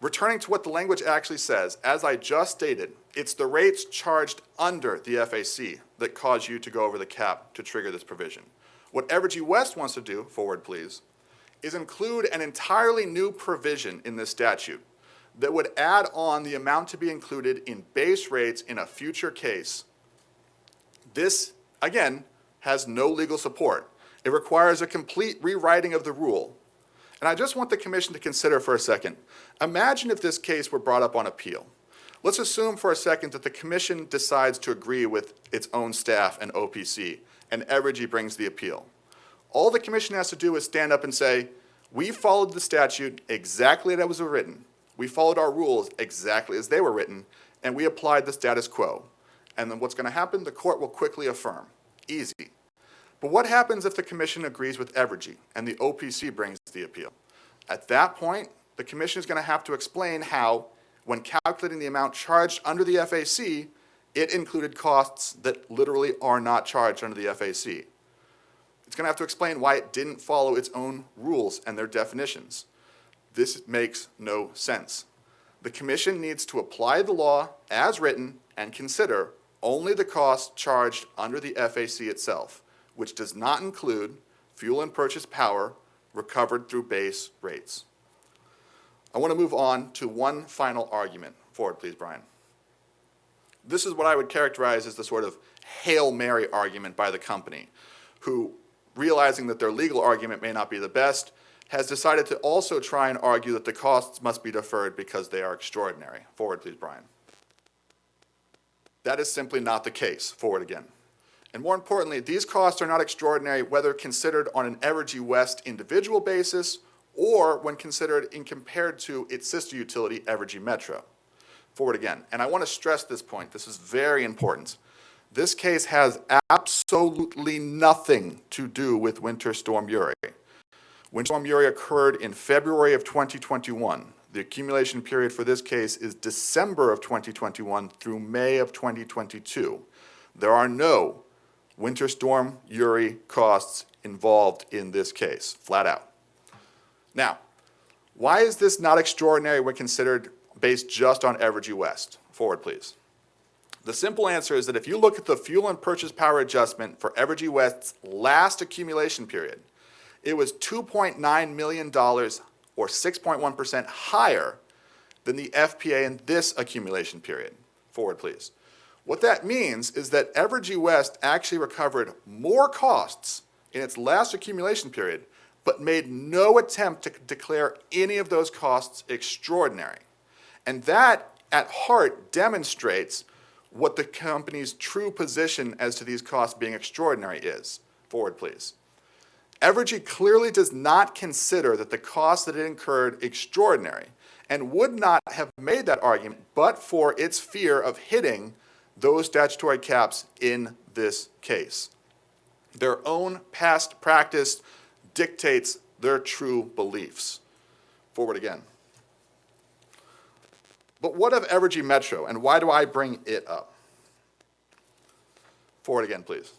Returning to what the language actually says, as I just stated, it's the rates charged under the FAC that cause you to go over the cap to trigger this provision. What Evergy West wants to do, forward please, is include an entirely new provision in this statute that would add on the amount to be included in base rates in a future case. This, again, has no legal support. It requires a complete rewriting of the rule. And I just want the commission to consider for a second. Imagine if this case were brought up on appeal. Let's assume for a second that the commission decides to agree with its own staff and OPC, and Evergy brings the appeal. All the commission has to do is stand up and say, we followed the statute exactly as it was written. We followed our rules exactly as they were written, and we applied the status quo. And then what's going to happen? The court will quickly affirm. Easy. But what happens if the commission agrees with Evergy and the OPC brings the appeal? At that point, the commission is going to have to explain how, when calculating the amount charged under the FAC, it included costs that literally are not charged under the FAC. It's going to have to explain why it didn't follow its own rules and their definitions. This makes no sense. The commission needs to apply the law as written and consider only the costs charged under the FAC itself, which does not include fuel and purchase power recovered through base rates. I want to move on to one final argument. Forward, please, Brian. This is what I would characterize as the sort of Hail Mary argument by the company, who, realizing that their legal argument may not be the best, has decided to also try and argue that the costs must be deferred because they are extraordinary. Forward, please, Brian. That is simply not the case. Forward again. And more importantly, these costs are not extraordinary whether considered on an Evergy West individual basis or when considered in compared to its sister utility, Evergy Metro. Forward again. And I want to stress this point. This is very important. This case has absolutely nothing to do with Winter Storm Uri. Winter Storm Uri occurred in February of 2021. The accumulation period for this case is December of 2021 through May of 2022. There are no Winter Storm Uri costs involved in this case, flat out. Now, why is this not extraordinary when considered based just on Evergy West. Forward, please. The simple answer is that if you look at the fuel and purchase power adjustment for Evergy West's last accumulation period, it was $2.9 million, or 6.1% higher than the FPA in this accumulation period. Forward, please. What that means is that Evergy West actually recovered more costs in its last accumulation period, but made no attempt to declare any of those costs extraordinary. And that, at heart, demonstrates what the company's true position as to these costs being extraordinary is. Forward, please. Evergy clearly does not consider that the costs that it incurred extraordinary, and would not have made that argument but for its fear of hitting those statutory caps in this case. Their own past practice dictates their true beliefs. Forward again. But what of Evergy Metro, and why do I bring it up? Forward again, please.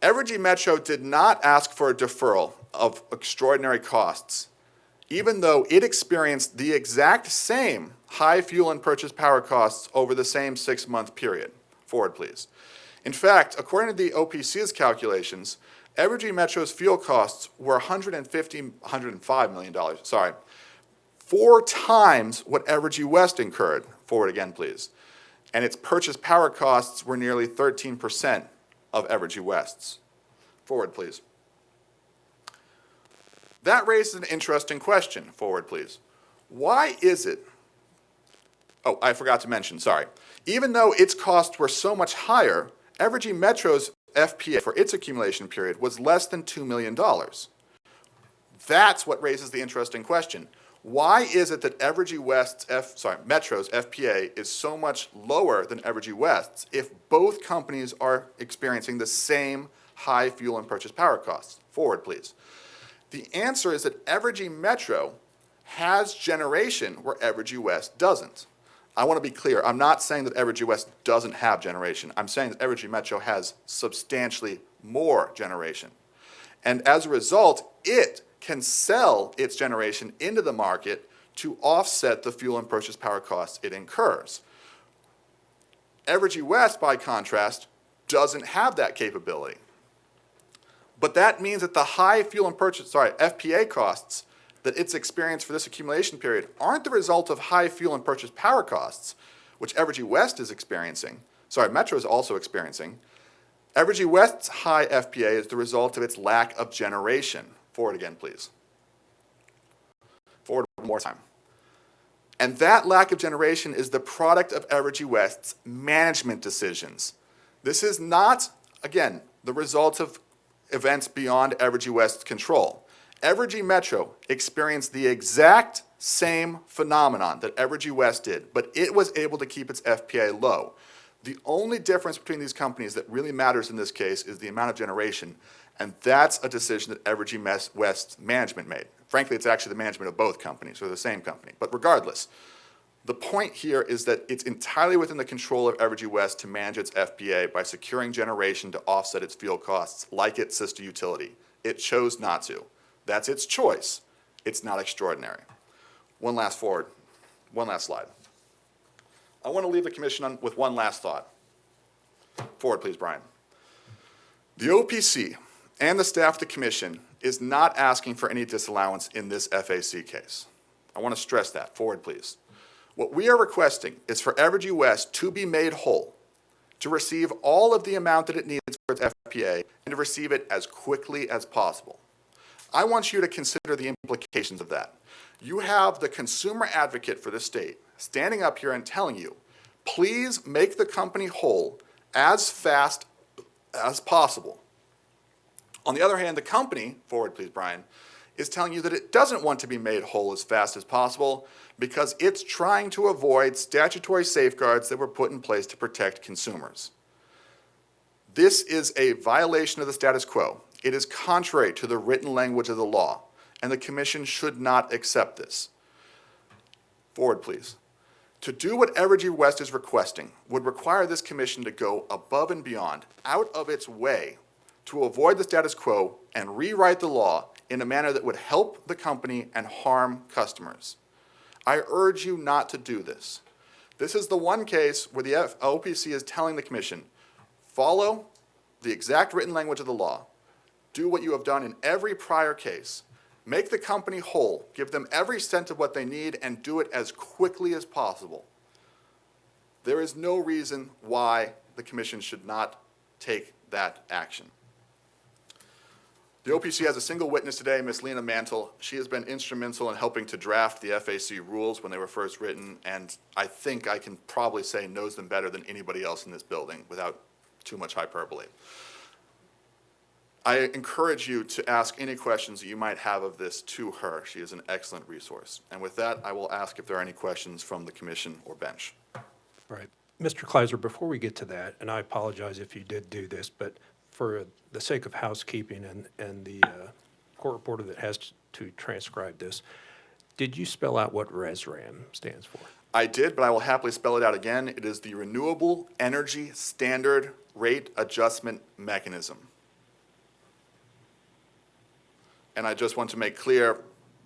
Evergy Metro did not ask for a deferral of extraordinary costs, even though it experienced the exact same high fuel and purchase power costs over the same 6-month period. Forward, please. In fact, according to the OPC's calculations, Evergy Metro's fuel costs were $105 million, sorry, 4 times what Evergy West incurred. Forward again, please. And its purchase power costs were nearly 13% of Evergy West's. Forward, please. That raises an interesting question. Forward, please. Why is it, oh, I forgot to mention, sorry. Even though its costs were so much higher, Evergy Metro's FPA for its accumulation period was less than $2 million. That's what raises the interesting question. Why is it that Evergy Metro's FPA is so much lower than Evergy West's if both companies are experiencing the same high fuel and purchase power costs? Forward, please. The answer is that Evergy Metro has generation where Evergy West doesn't. I want to be clear. I'm not saying that Evergy West doesn't have generation. I'm saying that Evergy Metro has substantially more generation. And as a result, it can sell its generation into the market to offset the fuel and purchase power costs it incurs. Evergy West, by contrast, doesn't have that capability. But that means that the high fuel and purchase, FPA costs that it's experienced for this accumulation period aren't the result of high fuel and purchase power costs, which Evergy West is experiencing. Metro is also experiencing. Evergy West's high FPA is the result of its lack of generation. Forward again, please. Forward one more time. And that lack of generation is the product of Evergy West's management decisions. This is not, again, the result of events beyond Evergy West's control. Evergy Metro experienced the exact same phenomenon that Evergy West did, but it was able to keep its FPA low. The only difference between these companies that really matters in this case is the amount of generation, and that's a decision that Evergy West's management made. Frankly, it's actually the management of both companies, or the same company. But regardless, the point here is that it's entirely within the control of Evergy West to manage its FPA by securing generation to offset its fuel costs, like its sister utility. It chose not to. That's its choice. It's not extraordinary. One last slide. I want to leave the commission with one last thought. Forward, please, Brian. The OPC and the staff of the commission is not asking for any disallowance in this FAC case. I want to stress that. Forward, please. What we are requesting is for Evergy West to be made whole, to receive all of the amount that it needs for its FPA, and to receive it as quickly as possible. I want you to consider the implications of that. You have the consumer advocate for the state standing up here and telling you, please make the company whole as fast as possible. On the other hand, the company, forward please, Brian, is telling you that it doesn't want to be made whole as fast as possible because it's trying to avoid statutory safeguards that were put in place to protect consumers. This is a violation of the status quo. It is contrary to the written language of the law, and the commission should not accept this. Forward, please. To do what Evergy West is requesting would require this commission to go above and beyond, out of its way, to avoid the status quo and rewrite the law in a manner that would help the company and harm customers. I urge you not to do this. This is the one case where the OPC is telling the commission, follow the exact written language of the law. Do what you have done in every prior case. Make the company whole. Give them every cent of what they need and do it as quickly as possible. There is no reason why the commission should not take that action. The OPC has a single witness today, Ms. Lena Mantle. She has been instrumental in helping to draft the FAC rules when they were first written, and I think I can probably say knows them better than anybody else in this building without too much hyperbole. I encourage you to ask any questions that you might have of this to her. She is an excellent resource. And with that, I will ask if there are any questions from the commission or bench. Right. Mr. Kleiser, before we get to that, and I apologize if you did do this, but for the sake of housekeeping and the court reporter that has to transcribe this, did you spell out what RESRAM stands for? I did, but I will happily spell it out again. It is the Renewable Energy Standard Rate Adjustment Mechanism. And I just want to make clear,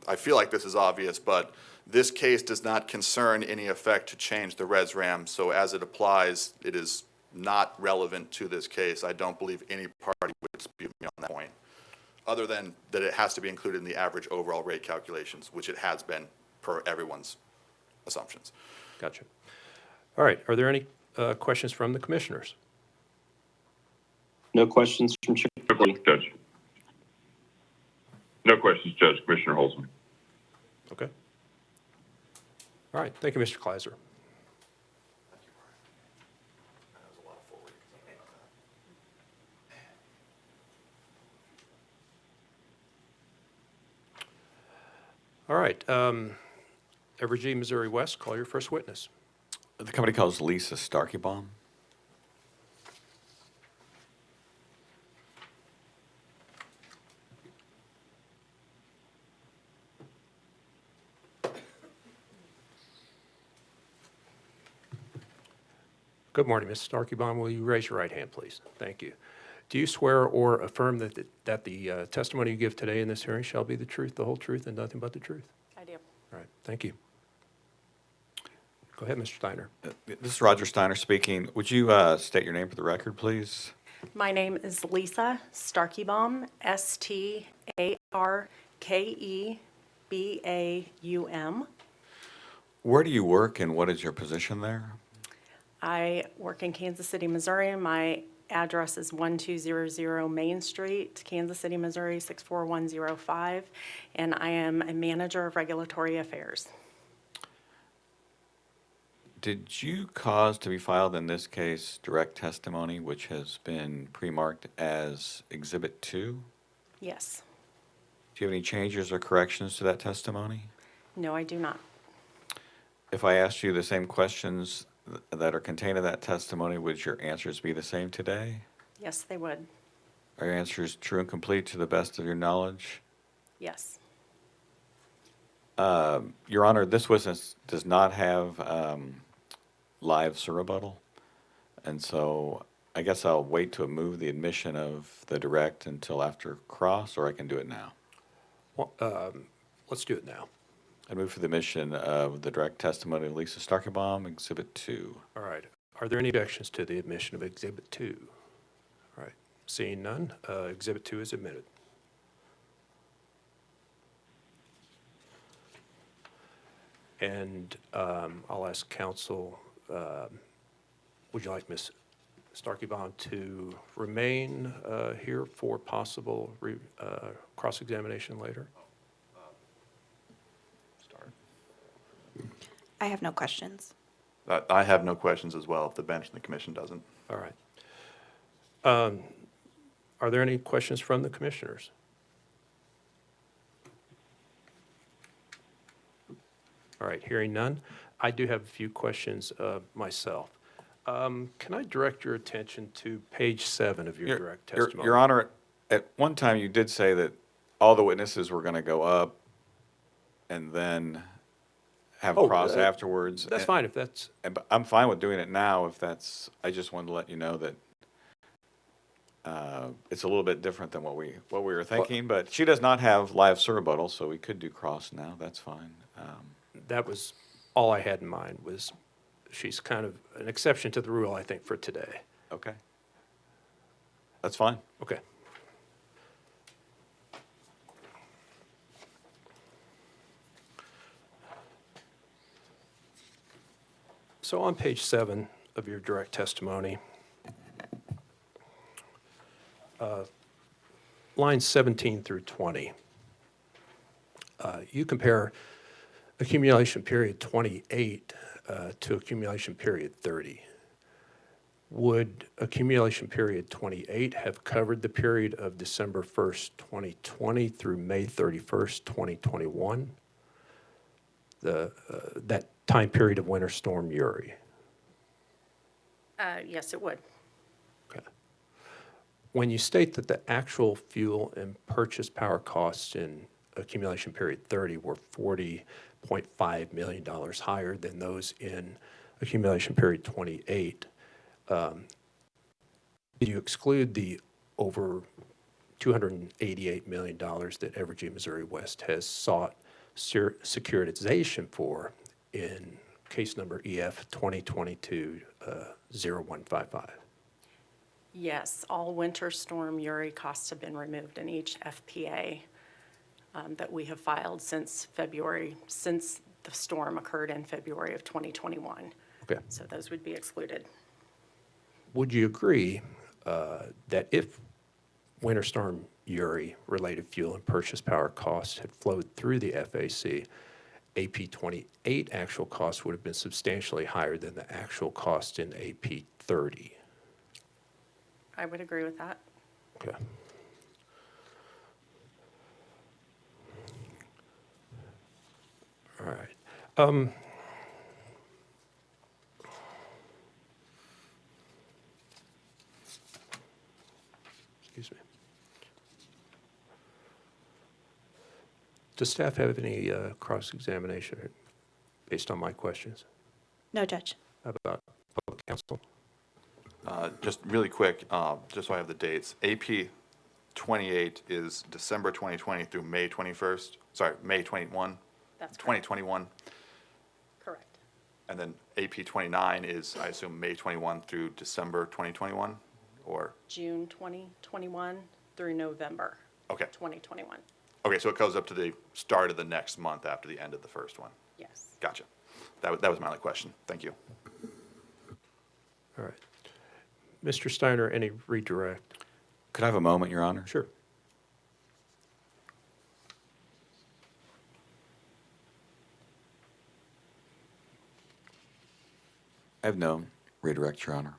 I feel like this is obvious, but this case does not concern any effect to change the RESRAM, so as it applies, it is not relevant to this case. I don't believe any party would dispute me on that point, other than that it has to be included in the average overall rate calculations, which it has been per everyone's assumptions. Gotcha. All right. Are there any questions from the commissioners? No questions from Chair. No questions, Judge. No questions, Judge. Commissioner Holzman. Okay. All right. Thank you, Mr. Kleiser. All right. Evergy, Missouri West, call your first witness. The company calls Lisa Starkeybaum. Good morning, Ms. Starkeybaum. Will you raise your right hand, please? Thank you. Do you swear or affirm that the testimony you give today in this hearing shall be the truth, the whole truth, and nothing but the truth? I do. All right. Thank you. Go ahead, Mr. Steiner. This is Roger Steiner speaking. Would you state your name for the record, please? My name is Lisa Starkeybaum, Starkebaum. Where do you work and what is your position there? I work in Kansas City, Missouri. My address is 1200 Main Street, Kansas City, Missouri, 64105, and I am a manager of regulatory affairs. Did you cause to be filed in this case direct testimony, which has been pre-marked as Exhibit 2? Yes. Do you have any changes or corrections to that testimony? No, I do not. If I asked you the same questions that are contained in that testimony, would your answers be the same today? Yes, they would. Are your answers true and complete to the best of your knowledge? Yes. Your Honor, this witness does not have live surrebuttal, and so I guess I'll wait to move the admission of the direct until after cross, or I can do it now. Well, let's do it now. I move for the admission of the direct testimony of Lisa Starkeybaum, Exhibit 2. All right. Are there any objections to the admission of Exhibit 2? All right. Seeing none, Exhibit 2 is admitted. And I'll ask counsel, would you like Ms. Starkeybaum to remain here for possible cross-examination later? I have no questions. I have no questions as well, if the bench and the commission doesn't. All right. Are there any questions from the commissioners? All right, hearing none. I do have a few questions myself. Can I direct your attention to page 7 of your direct testimony? Your Honor, at one time you did say that all the witnesses were going to go up and then have cross afterwards. That's fine if that's... But I'm fine with doing it now if that's, I just wanted to let you know that it's a little bit different than what we were thinking, but she does not have live surrebuttal, so we could do cross now, that's fine. that was all I had in mind, was she's kind of an exception to the rule, I think, for today. Okay. That's fine. Okay. So on page 7 of your direct testimony, lines 17 through 20, you compare accumulation period 28 to accumulation period 30. Would accumulation period 28 have covered the period of December 1st, 2020 through May 31st, 2021? That time period of Winter Storm Uri? Yes, it would. Okay. When you state that the actual fuel and purchase power costs in accumulation period 30 were $40.5 million higher than those in accumulation period 28, did you exclude the over $288 million that Evergy Missouri West has sought securitization for in case number EF-2023-0155? Yes, all Winter Storm Uri costs have been removed in each FPA that we have filed since February, since the storm occurred in February of 2021. Okay. So those would be excluded. Would you agree that if Winter Storm Uri related fuel and purchase power costs had flowed through the FAC, AP 28 actual costs would have been substantially higher than the actual cost in AP 30? I would agree with that. Okay. All right. Excuse me. Does staff have any cross-examination based on my questions? No, Judge. How about public counsel? Just really quick, just so I have the dates. AP 28 is December 2020 through May 21st, sorry, May 21, That's correct. 2021. Correct. And then AP 29 is, I assume, May 21 through December 2021, or? June 2021 through November Okay. 2021. Okay, so it goes up to the start of the next month after the end of the first one. Yes. Gotcha. That was my only question. Thank you. All right. Mr. Steiner, any redirect? Could I have a moment, Your Honor? Sure. I have no redirect, Your Honor.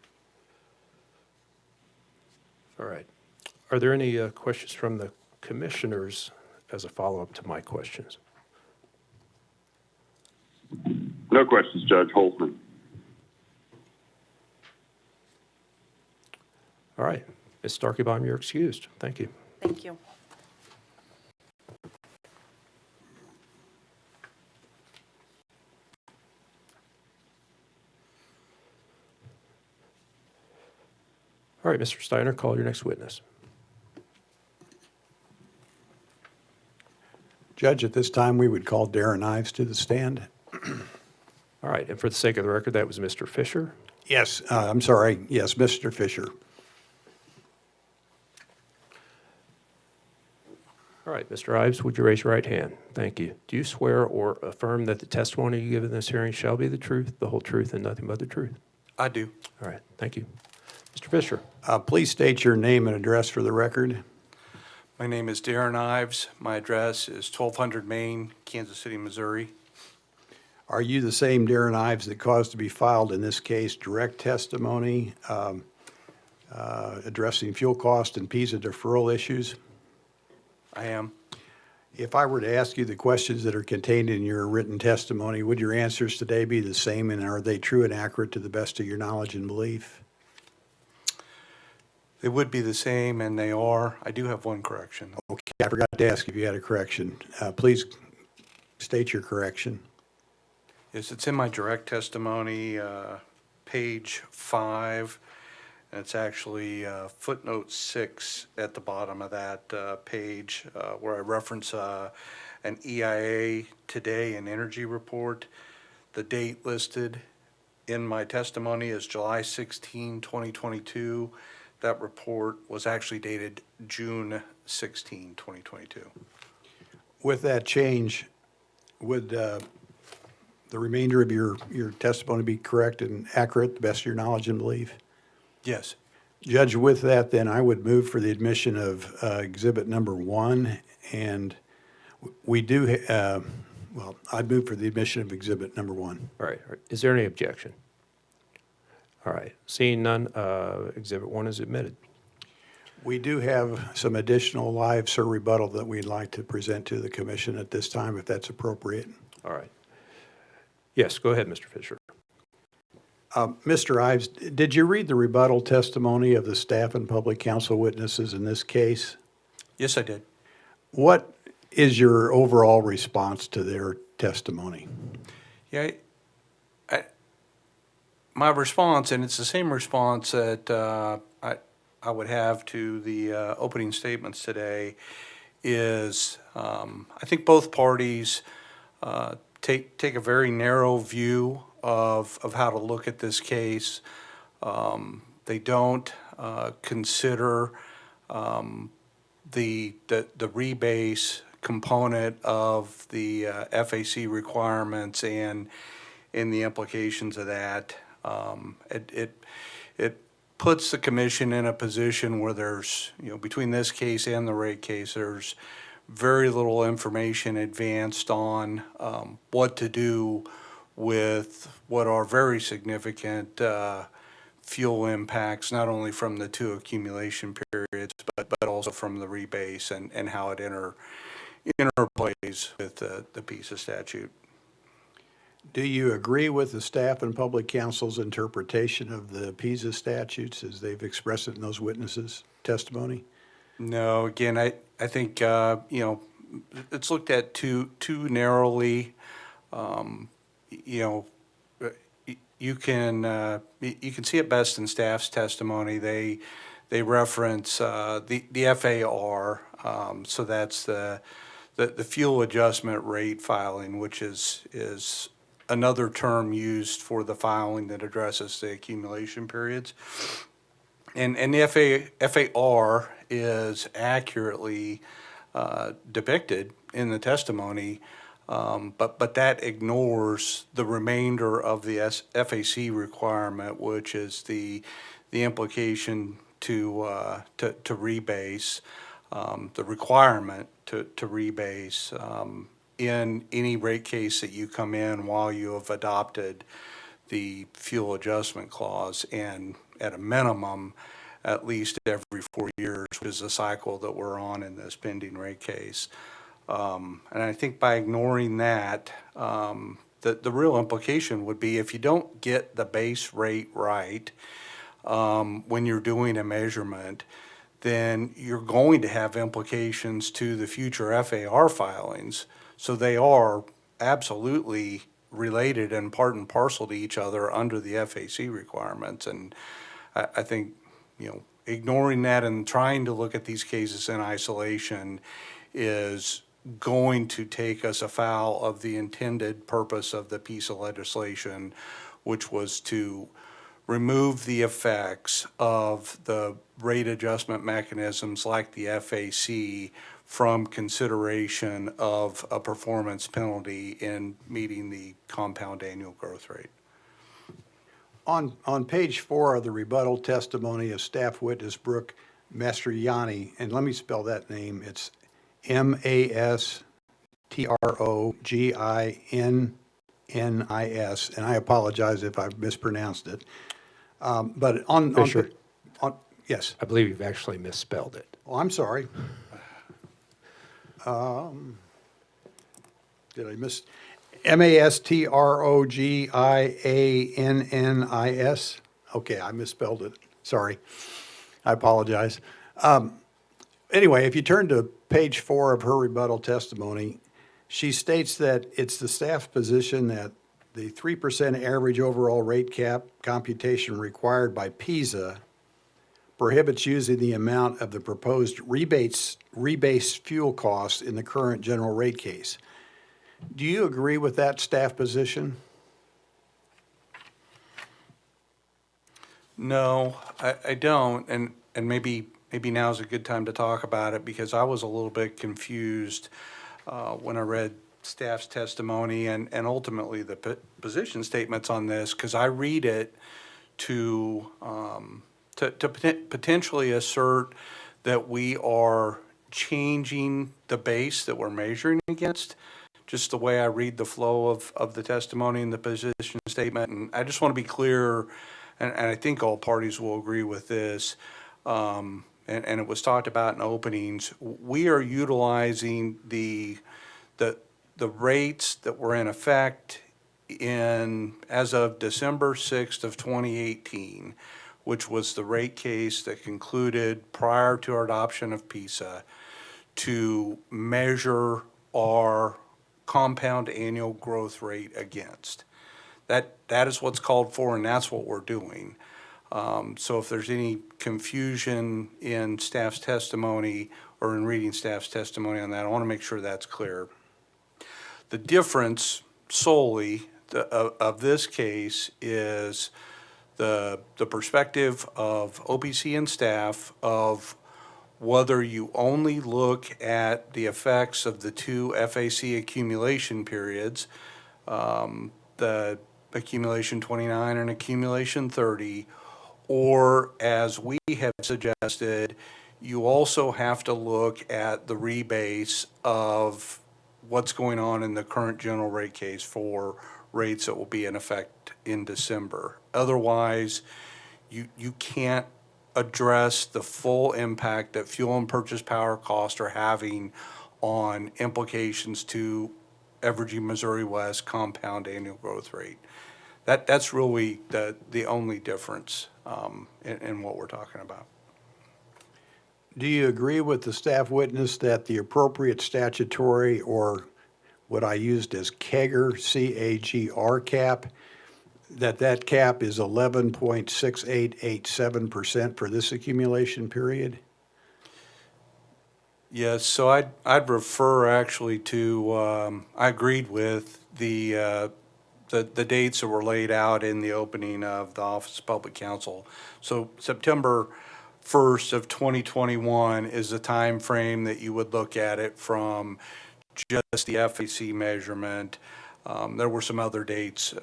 All right. Are there any questions from the commissioners as a follow-up to my questions? No questions, Judge Holzman. All right. Ms. Starkeybaum, you're excused. Thank you. Thank you. All right, Mr. Steiner, call your next witness. Judge, at this time, we would call Darren Ives to the stand. All right, and for the sake of the record, that was Mr. Fisher. Yes, I'm sorry. Yes, Mr. Fisher. All right, Mr. Ives, would you raise your right hand? Thank you. Do you swear or affirm that the testimony you give in this hearing shall be the truth, the whole truth, and nothing but the truth? I do. All right, thank you. Mr. Fisher. Please state your name and address for the record. My name is Darren Ives. My address is 1200 Main, Kansas City, Missouri. Are you the same Darren Ives that caused to be filed in this case direct testimony addressing fuel cost and PISA deferral issues? I am. If I were to ask you the questions that are contained in your written testimony, would your answers today be the same, and are they true and accurate to the best of your knowledge and belief? They would be the same, and they are. I do have one correction. Okay, I forgot to ask if you had a correction. Please state your correction. Yes, it's in my direct testimony, page 5, and it's actually footnote 6 at the bottom of that page, where I reference an EIA Today and Energy report. The date listed in my testimony is July 16, 2022. That report was actually dated June 16, 2022. With that change, would the remainder of your testimony be correct and accurate, the best of your knowledge and belief? Yes. Judge, with that, then I would move for the admission of Exhibit Number 1, and we do, well, I'd move for the admission of Exhibit Number 1. All right. Is there any objection? All right. Seeing none, Exhibit 1 is admitted. We do have some additional live, sir, rebuttal that we'd like to present to the commission at this time, if that's appropriate. All right. Yes, go ahead, Mr. Fisher. Mr. Ives, did you read the rebuttal testimony of the staff and public counsel witnesses in this case? Yes, I did. What is your overall response to their testimony? Yeah, my response, and it's the same response that I would have to the opening statements today, is I think both parties take a very narrow view of how to look at this case. They don't consider the rebase component of the FAC requirements and the implications of that. It puts the commission in a position where there's, between this case and the rate case, there's very little information advanced on what to do with what are very significant fuel impacts, not only from the two accumulation periods, but also from the rebase and how it interplays with the PISA statute. Do you agree with the staff and public counsel's interpretation of the PISA statutes as they've expressed it in those witnesses' testimony? No, again, I think, it's looked at too narrowly. You can see it best in staff's testimony. They reference the FAR, so that's the fuel adjustment rate filing, which is another term used for the filing that addresses the accumulation periods. And the FAR is accurately depicted in the testimony, but that ignores the remainder of the FAC requirement, which is the implication to rebase, the requirement to rebase in any rate case that you come in while you have adopted the fuel adjustment clause, and at a minimum, at least every 4 years, which is the cycle that we're on in this pending rate case. And I think by ignoring that, the real implication would be if you don't get the base rate right when you're doing a measurement, then you're going to have implications to the future FAR filings. So they are absolutely related and part and parcel to each other under the FAC requirements. And I think, ignoring that and trying to look at these cases in isolation is going to take us afoul of the intended purpose of the piece of legislation, which was to remove the effects of the rate adjustment mechanisms like the FAC from consideration of a performance penalty in meeting the compound annual growth rate. On page 4 of the rebuttal testimony of staff witness Brooke Mastriani, and let me spell that name, it's Mastroginis, and I apologize if I've mispronounced it. But on Fisher. Yes. I believe you've actually misspelled it. Oh, I'm sorry. Did I miss? Mastrogiannis. Okay, I misspelled it. Sorry. I apologize. Anyway, if you turn to page 4 of her rebuttal testimony, she states that it's the staff's position that the 3% average overall rate cap computation required by PISA prohibits using the amount of the proposed rebased fuel costs in the current general rate case. Do you agree with that staff position? No, I don't, and maybe now's a good time to talk about it, because I was a little bit confused when I read staff's testimony and ultimately the position statements on this, because I read it to potentially assert that we are changing the base that we're measuring against, just the way I read the flow of the testimony and the position statement. And I just want to be clear, and I think all parties will agree with this, and it was talked about in openings, we are utilizing the rates that were in effect as of December 6th of 2018, which was the rate case that concluded prior to our adoption of PISA, to measure our compound annual growth rate against. That is what's called for, and that's what we're doing. So if there's any confusion in staff's testimony or in reading staff's testimony on that, I want to make sure that's clear. The difference solely of this case is the perspective of OPC and staff of whether you only look at the effects of the two FAC accumulation periods, the accumulation 29 and accumulation 30, or as we have suggested, you also have to look at the rebase of what's going on in the current general rate case for rates that will be in effect in December. Otherwise, you can't address the full impact that fuel and purchase power costs are having on implications to Evergy, Missouri West compound annual growth rate. That's really the only difference in what we're talking about. Do you agree with the staff witness that the appropriate statutory, or what I used as CAGR, C-A-G-R cap, that cap is 11.6887% for this accumulation period? Yes, so I'd refer actually to, I agreed with the dates that were laid out in the opening of the Office of Public Counsel. So September 1st of 2021 is the time frame that you would look at it from, just the FAC measurement. There were some other dates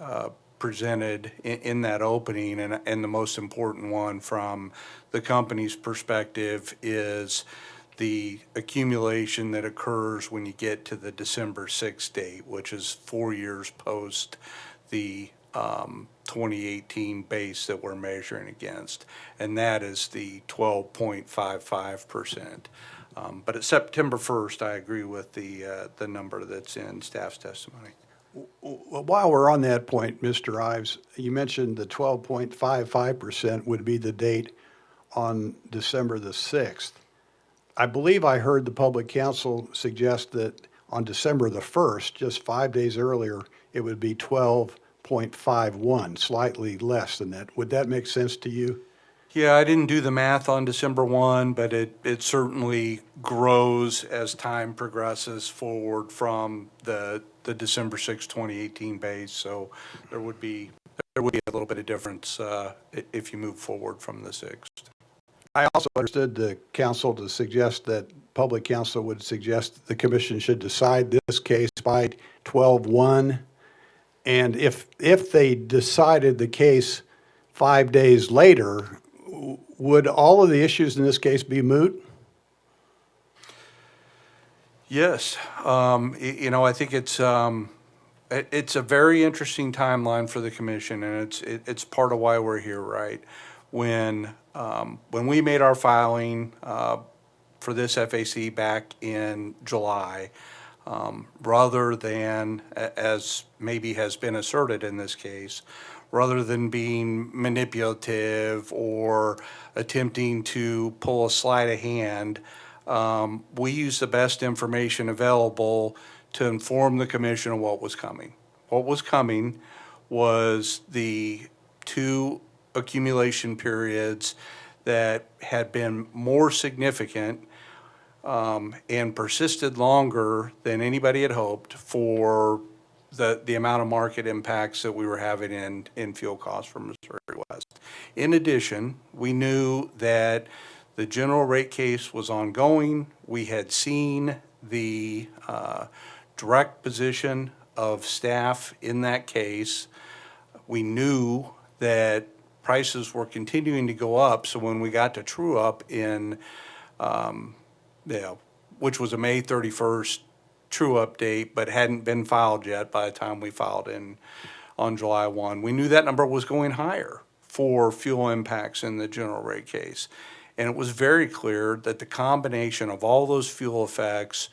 presented in that opening, and the most important one from the company's perspective is the accumulation that occurs when you get to the December 6th date, which is 4 years post the 2018 base that we're measuring against, and that is the 12.55%. But at September 1st, I agree with the number that's in staff's testimony. Well, while we're on that point, Mr. Ives, you mentioned the 12.55% would be the date on December the 6th. I believe I heard the public counsel suggest that on December the 1st, just 5 days earlier, it would be 12.51, slightly less than that. Would that make sense to you? Yeah, I didn't do the math on December 1, but it certainly grows as time progresses forward from the December 6, 2018 base. So there would be a little bit of difference if you move forward from the 6th. I also understood the counsel to suggest that public counsel would suggest the commission should decide this case by 12/1. And if they decided the case 5 days later, would all of the issues in this case be moot? Yes, I think it's a very interesting timeline for the commission, and it's part of why we're here, right? When we made our filing for this FAC back in July, rather than, as maybe has been asserted in this case, rather than being manipulative or attempting to pull a sleight of hand, we used the best information available to inform the commission of what was coming. What was coming was the two accumulation periods that had been more significant and persisted longer than anybody had hoped for the amount of market impacts that we were having in fuel costs for Missouri West. In addition, we knew that the general rate case was ongoing. We had seen the direct position of staff in that case. We knew that prices were continuing to go up, so when we got to true up in which was a May 31st true up date, but hadn't been filed yet by the time we filed on July 1. We knew that number was going higher for fuel impacts in the general rate case. And it was very clear that the combination of all those fuel effects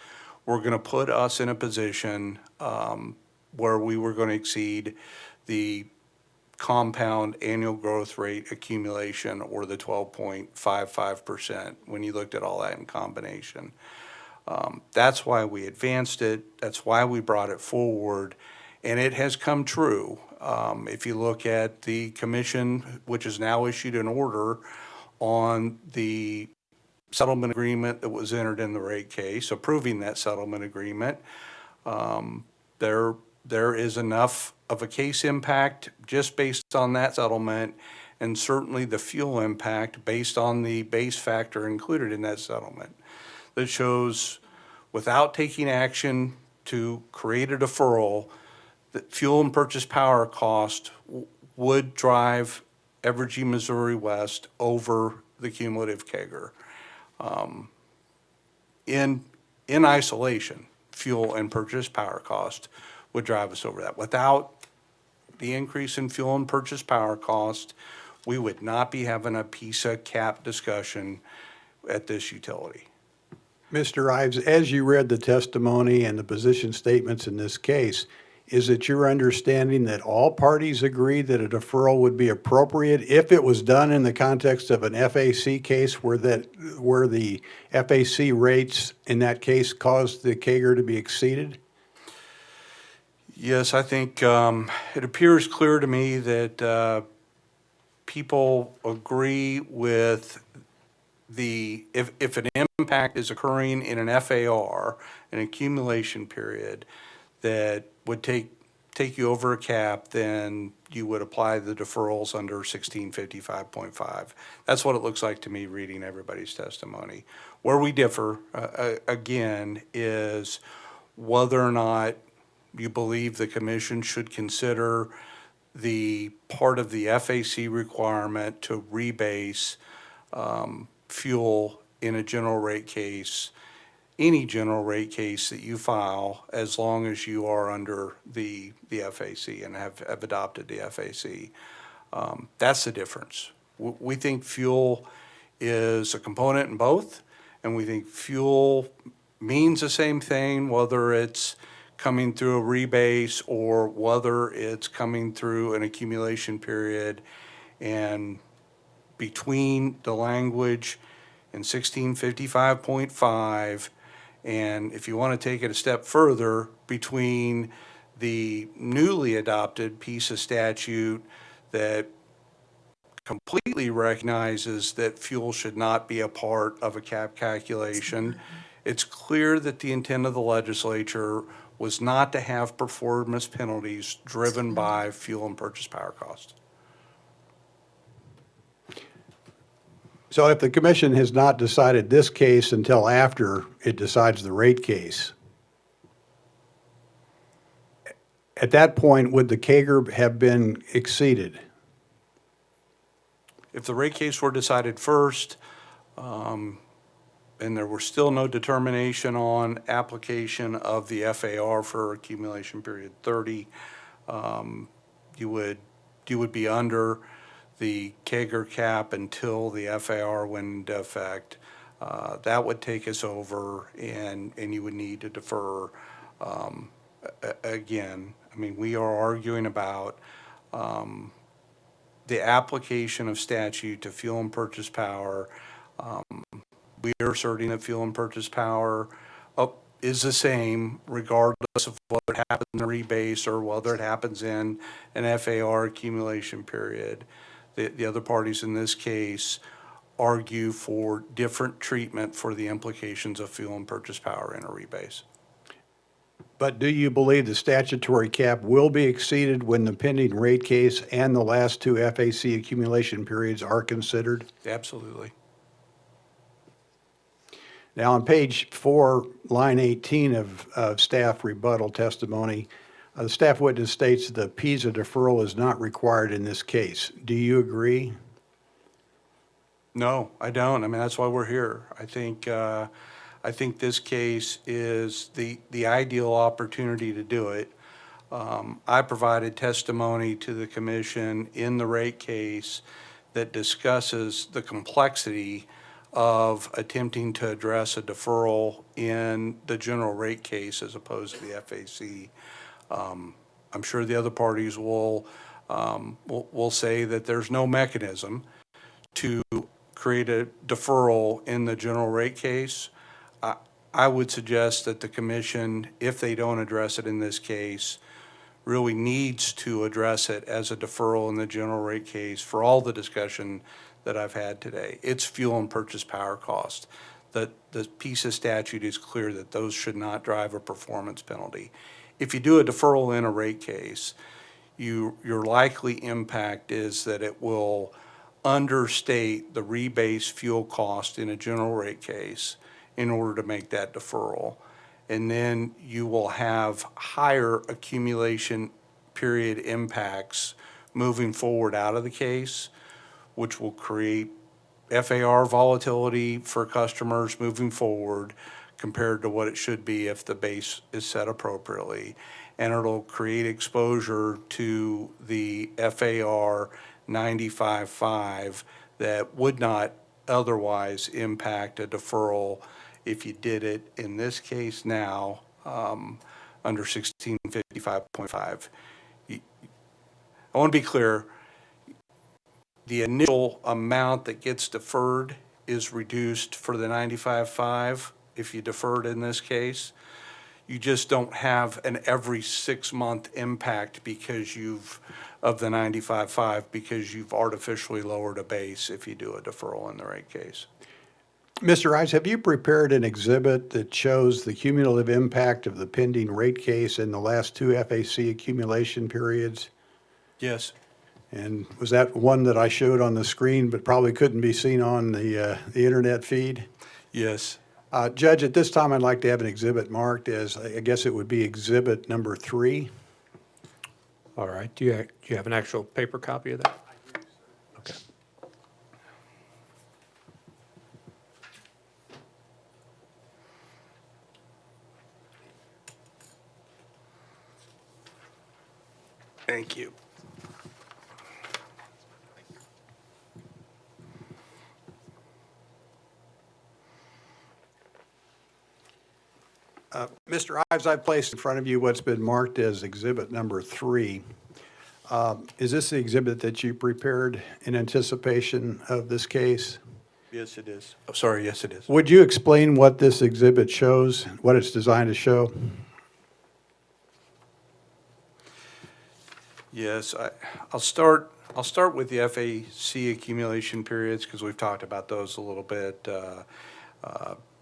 were going to put us in a position where we were going to exceed the compound annual growth rate accumulation, or the 12.55%, when you looked at all that in combination. That's why we advanced it. That's why we brought it forward, and it has come true. If you look at the commission, which has now issued an order on the settlement agreement that was entered in the rate case, approving that settlement agreement, there is enough of a case impact just based on that settlement, and certainly the fuel impact based on the base factor included in that settlement, that shows, without taking action to create a deferral, that fuel and purchase power cost would drive Evergy, Missouri West over the cumulative CAGR. In isolation, fuel and purchase power cost would drive us over that. Without the increase in fuel and purchase power cost, we would not be having a PISA cap discussion at this utility. Mr. Ives, as you read the testimony and the position statements in this case, is it your understanding that all parties agree that a deferral would be appropriate if it was done in the context of an FAC case where the FAC rates in that case caused the CAGR to be exceeded? Yes, I think it appears clear to me that people agree with if an impact is occurring in an FAR, an accumulation period, that would take you over a cap, then you would apply the deferrals under 1655.5. That's what it looks like to me reading everybody's testimony. Where we differ, again, is whether or not you believe the commission should consider the part of the FAC requirement to rebase fuel in a general rate case, any general rate case that you file, as long as you are under the FAC and have adopted the FAC. That's the difference. We think fuel is a component in both, and we think fuel means the same thing, whether it's coming through a rebase or whether it's coming through an accumulation period. And between the language in 1655.5, and if you want to take it a step further, between the newly adopted piece of statute that completely recognizes that fuel should not be a part of a cap calculation, it's clear that the intent of the legislature was not to have performance penalties driven by fuel and purchase power cost. So if the commission has not decided this case until after it decides the rate case, at that point, would the CAGR have been exceeded? If the rate case were decided first, and there were still no determination on application of the FAR for accumulation period 30, you would be under the CAGR cap until the FAR went into effect. That would take us over, and you would need to defer. Again, I mean, we are arguing about the application of statute to fuel and purchase power. We are asserting that fuel and purchase power is the same regardless of whether it happens in a rebase or whether it happens in an FAR accumulation period. The other parties in this case argue for different treatment for the implications of fuel and purchase power in a rebase. But do you believe the statutory cap will be exceeded when the pending rate case and the last two FAC accumulation periods are considered? Absolutely. Now, on page 4, line 18 of staff rebuttal testimony, the staff witness states the PISA deferral is not required in this case. Do you agree? No, I don't. I mean, that's why we're here. I think this case is the ideal opportunity to do it. I provided testimony to the commission in the rate case that discusses the complexity of attempting to address a deferral in the general rate case as opposed to the FAC. I'm sure the other parties will say that there's no mechanism to create a deferral in the general rate case. I would suggest that the commission, if they don't address it in this case, really needs to address it as a deferral in the general rate case for all the discussion that I've had today. It's fuel and purchase power cost. The PISA statute is clear that those should not drive a performance penalty. If you do a deferral in a rate case, your likely impact is that it will understate the rebase fuel cost in a general rate case in order to make that deferral. And then you will have higher accumulation period impacts moving forward out of the case, which will create FAR volatility for customers moving forward compared to what it should be if the base is set appropriately. And it'll create exposure to the FAR 95.5 that would not otherwise impact a deferral if you did it in this case now under 1655.5. I want to be clear, the initial amount that gets deferred is reduced for the 95.5 if you deferred in this case. You just don't have an every 6-month impact because of the 95.5 because you've artificially lowered a base if you do a deferral in the rate case. Mr. Ives, have you prepared an exhibit that shows the cumulative impact of the pending rate case in the last two FAC accumulation periods? Yes. And was that one that I showed on the screen but probably couldn't be seen on the internet feed? Yes. Judge, at this time, I'd like to have an exhibit marked as, I guess it would be exhibit number 3. All right. Do you have an actual paper copy of that? Okay. Thank you. Mr. Ives, I've placed in front of you what's been marked as exhibit number 3. Is this the exhibit that you prepared in anticipation of this case? Yes, it is. Oh, sorry, yes, it is. Would you explain what this exhibit shows, what it's designed to show? Yes, I'll start with the FAC accumulation periods because we've talked about those a little bit.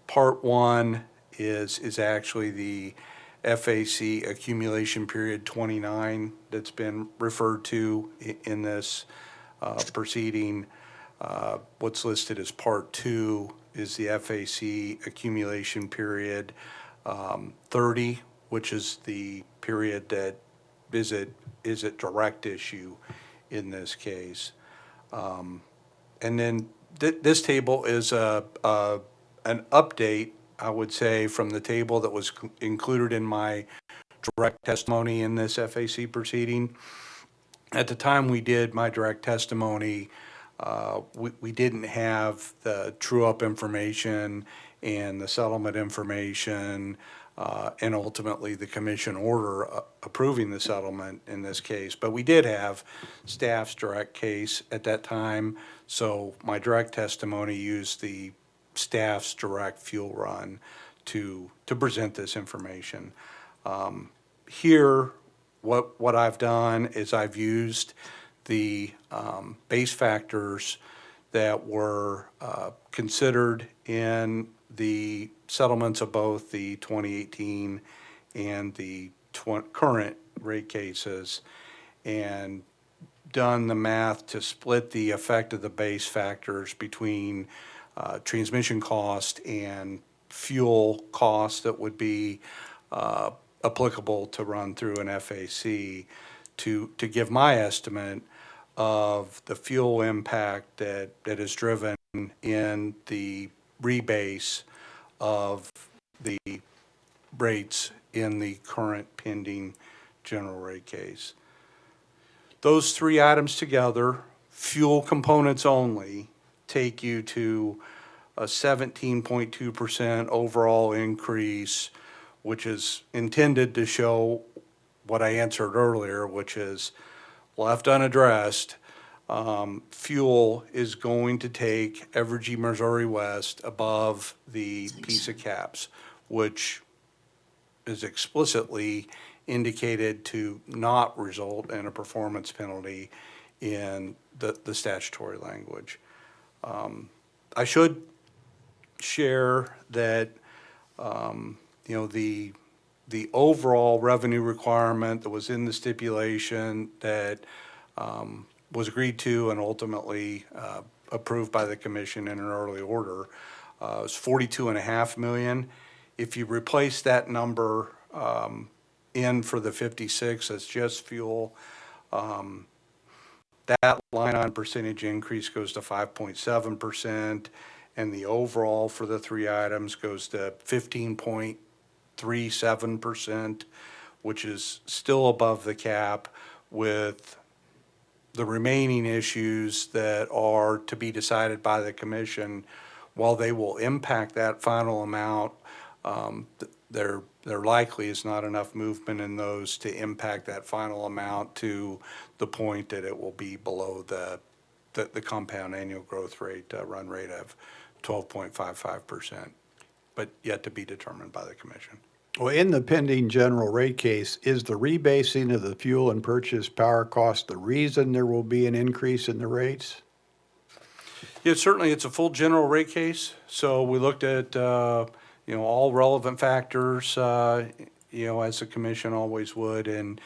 Part 1 is actually the FAC accumulation period 29 that's been referred to in this proceeding. What's listed as Part 2 is the FAC accumulation period 30, which is the period that is it direct issue in this case. And then this table is an update, I would say, from the table that was included in my direct testimony in this FAC proceeding. At the time we did my direct testimony, we didn't have the true-up information and the settlement information and ultimately the commission order approving the settlement in this case. But we did have staff's direct case at that time, so my direct testimony used the staff's direct fuel run to present this information. Here, what I've done is I've used the base factors that were considered in the settlements of both the 2018 and the current rate cases, and done the math to split the effect of the base factors between transmission cost and fuel cost that would be applicable to run through an FAC to give my estimate of the fuel impact that is driven in the rebase of the rates in the current pending general rate case. Those three items together, fuel components only, take you to a 17.2% overall increase, which is intended to show what I answered earlier, which is left unaddressed. Fuel is going to take Evergy, Missouri West above the PISA caps, which is explicitly indicated to not result in a performance penalty in the statutory language. I should share that, the overall revenue requirement that was in the stipulation that was agreed to and ultimately approved by the commission in an early order was $42.5 million. If you replace that number in for the 56 as just fuel, that line on percentage increase goes to 5.7%, and the overall for the three items goes to 15.37%, which is still above the cap, with the remaining issues that are to be decided by the commission. While they will impact that final amount, there likely is not enough movement in those to impact that final amount to the point that it will be below the compound annual growth rate run rate of 12.55%, but yet to be determined by the commission. Well, in the pending general rate case, is the rebasing of the fuel and purchase power cost the reason there will be an increase in the rates? Yeah, certainly it's a full general rate case, so we looked at, all relevant factors, as the commission always would in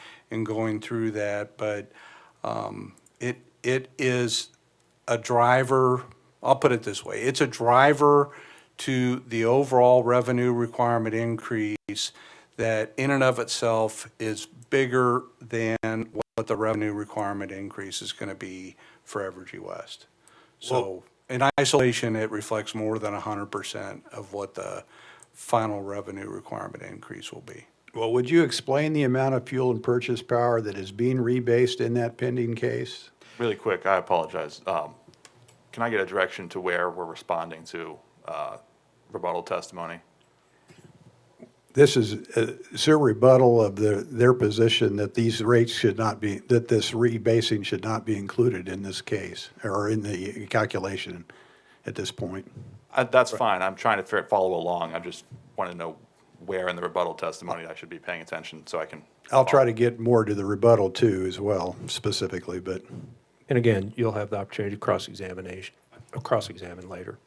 going through that, but it is a driver, I'll put it this way, it's a driver to the overall revenue requirement increase that in and of itself is bigger than what the revenue requirement increase is going to be for Evergy West. So in isolation, it reflects more than 100% of what the final revenue requirement increase will be. Well, would you explain the amount of fuel and purchase power that is being rebased in that pending case? Really quick, I apologize. Can I get a direction to where we're responding to rebuttal testimony? This is a rebuttal of their position that these rates should not be, that this rebasing should not be included in this case or in the calculation at this point. That's fine. I'm trying to follow along. I just want to know where in the rebuttal testimony I should be paying attention so I can. I'll try to get more to the rebuttal too as well, specifically, but. And again, you'll have the opportunity to cross-examine later.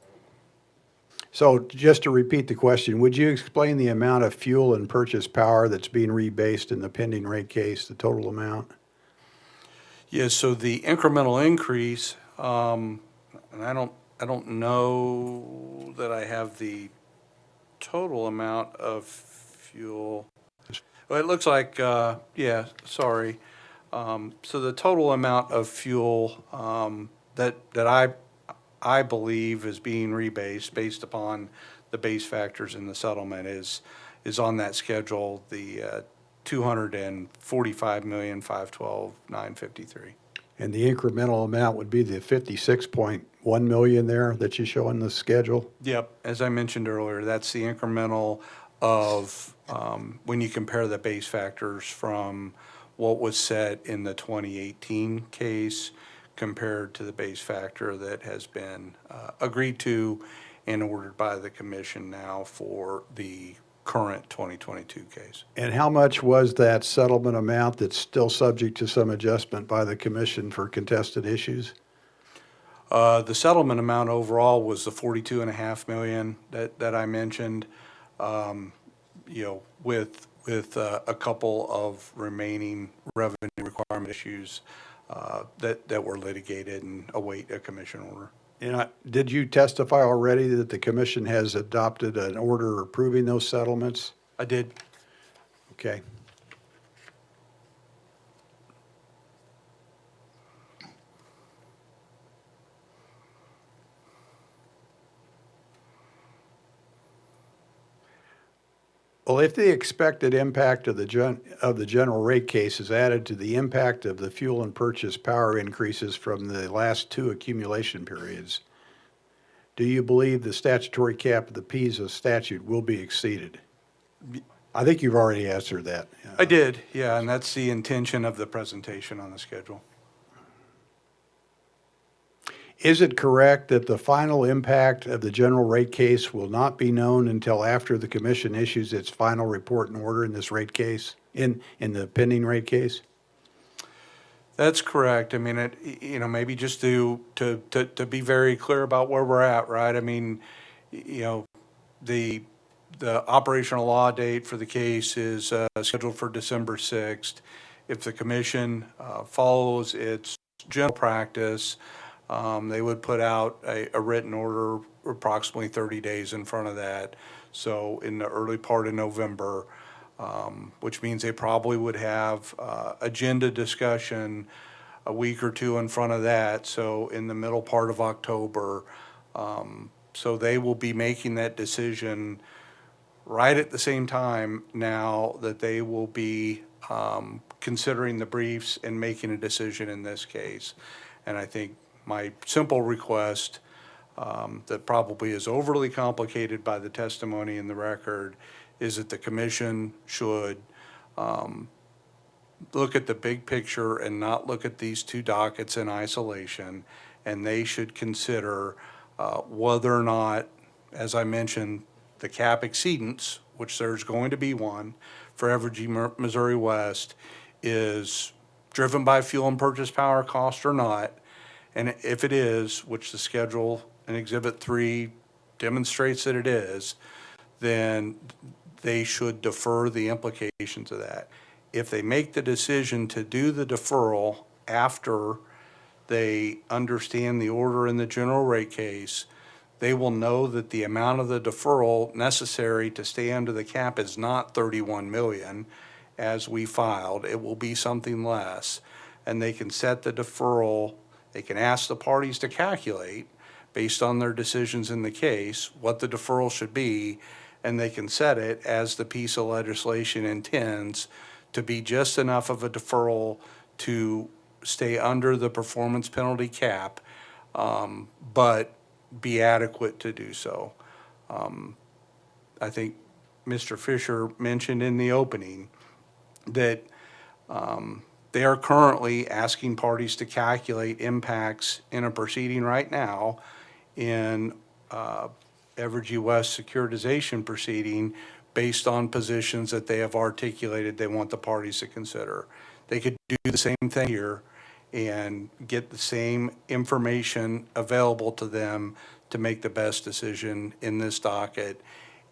So just to repeat the question, would you explain the amount of fuel and purchase power that's being rebased in the pending rate case, the total amount? Yeah, so the incremental increase, and I don't know that I have the total amount of fuel. Well, it looks like, So the total amount of fuel that I believe is being rebased based upon the base factors in the settlement is on that schedule, the $245,512,953. And the incremental amount would be the 56.1 million there that you show on the schedule? Yep, as I mentioned earlier, that's the incremental of when you compare the base factors from what was set in the 2018 case compared to the base factor that has been agreed to and ordered by the commission now for the current 2022 case. And how much was that settlement amount that's still subject to some adjustment by the commission for contested issues? The settlement amount overall was the 42.5 million that I mentioned, with a couple of remaining revenue requirement issues that were litigated and await a commission order. And did you testify already that the commission has adopted an order approving those settlements? I did. Okay. Well, if the expected impact of the general rate case is added to the impact of the fuel and purchase power increases from the last two accumulation periods, do you believe the statutory cap of the PISA statute will be exceeded? I think you've already answered that. I did, yeah, and that's the intention of the presentation on the schedule. Is it correct that the final impact of the general rate case will not be known until after the commission issues its final report and order in this rate case, in the pending rate case? That's correct. I mean, maybe just to be very clear about where we're at, right? I mean, the operational law date for the case is scheduled for December 6th. If the commission follows its general practice, they would put out a written order approximately 30 days in front of that. So in the early part of November, which means they probably would have agenda discussion a week or two in front of that. So in the middle part of October, so they will be making that decision right at the same time now that they will be considering the briefs and making a decision in this case. And I think my simple request, that probably is overly complicated by the testimony in the record, is that the commission should look at the big picture and not look at these two dockets in isolation, and they should consider whether or not, as I mentioned, the cap exceedance, which there's going to be one for Evergy, Missouri West, is driven by fuel and purchase power cost or not. And if it is, which the schedule in Exhibit 3 demonstrates that it is, then they should defer the implications of that. If they make the decision to do the deferral after they understand the order in the general rate case, they will know that the amount of the deferral necessary to stay under the cap is not 31 million as we filed. It will be something less. And they can set the deferral. They can ask the parties to calculate, based on their decisions in the case, what the deferral should be, and they can set it as the piece of legislation intends to be just enough of a deferral to stay under the performance penalty cap, but be adequate to do so. I think Mr. Fisher mentioned in the opening that they are currently asking parties to calculate impacts in a proceeding right now in Evergy West securitization proceeding based on positions that they have articulated they want the parties to consider. They could do the same thing here and get the same information available to them to make the best decision in this docket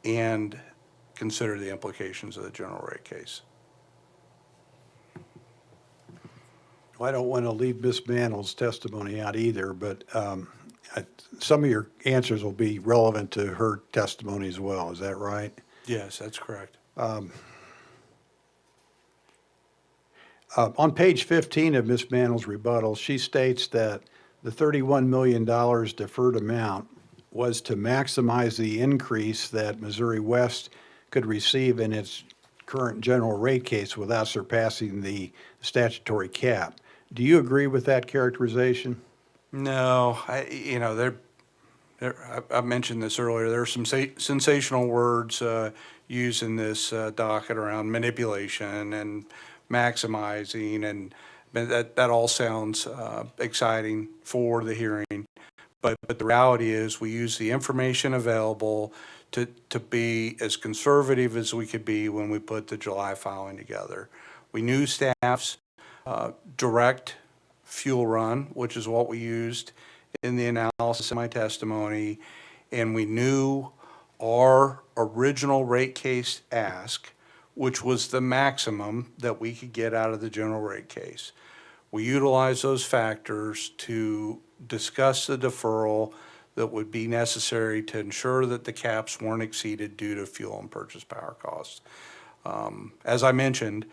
and consider the implications of the general rate case. Well, I don't want to leave Ms. Mandel's testimony out either, but some of your answers will be relevant to her testimony as well. Is that right? Yes, that's correct. On page 15 of Ms. Mandel's rebuttal, she states that the $31 million deferred amount was to maximize the increase that Missouri West could receive in its current general rate case without surpassing the statutory cap. Do you agree with that characterization? No, I mentioned this earlier. There are some sensational words used in this docket around manipulation and maximizing, and that all sounds exciting for the hearing. But the reality is we use the information available to be as conservative as we could be when we put the July filing together. We knew staff's direct fuel run, which is what we used in the analysis of my testimony, and we knew our original rate case ask, which was the maximum that we could get out of the general rate case. We utilized those factors to discuss the deferral that would be necessary to ensure that the caps weren't exceeded due to fuel and purchase power costs. As I mentioned,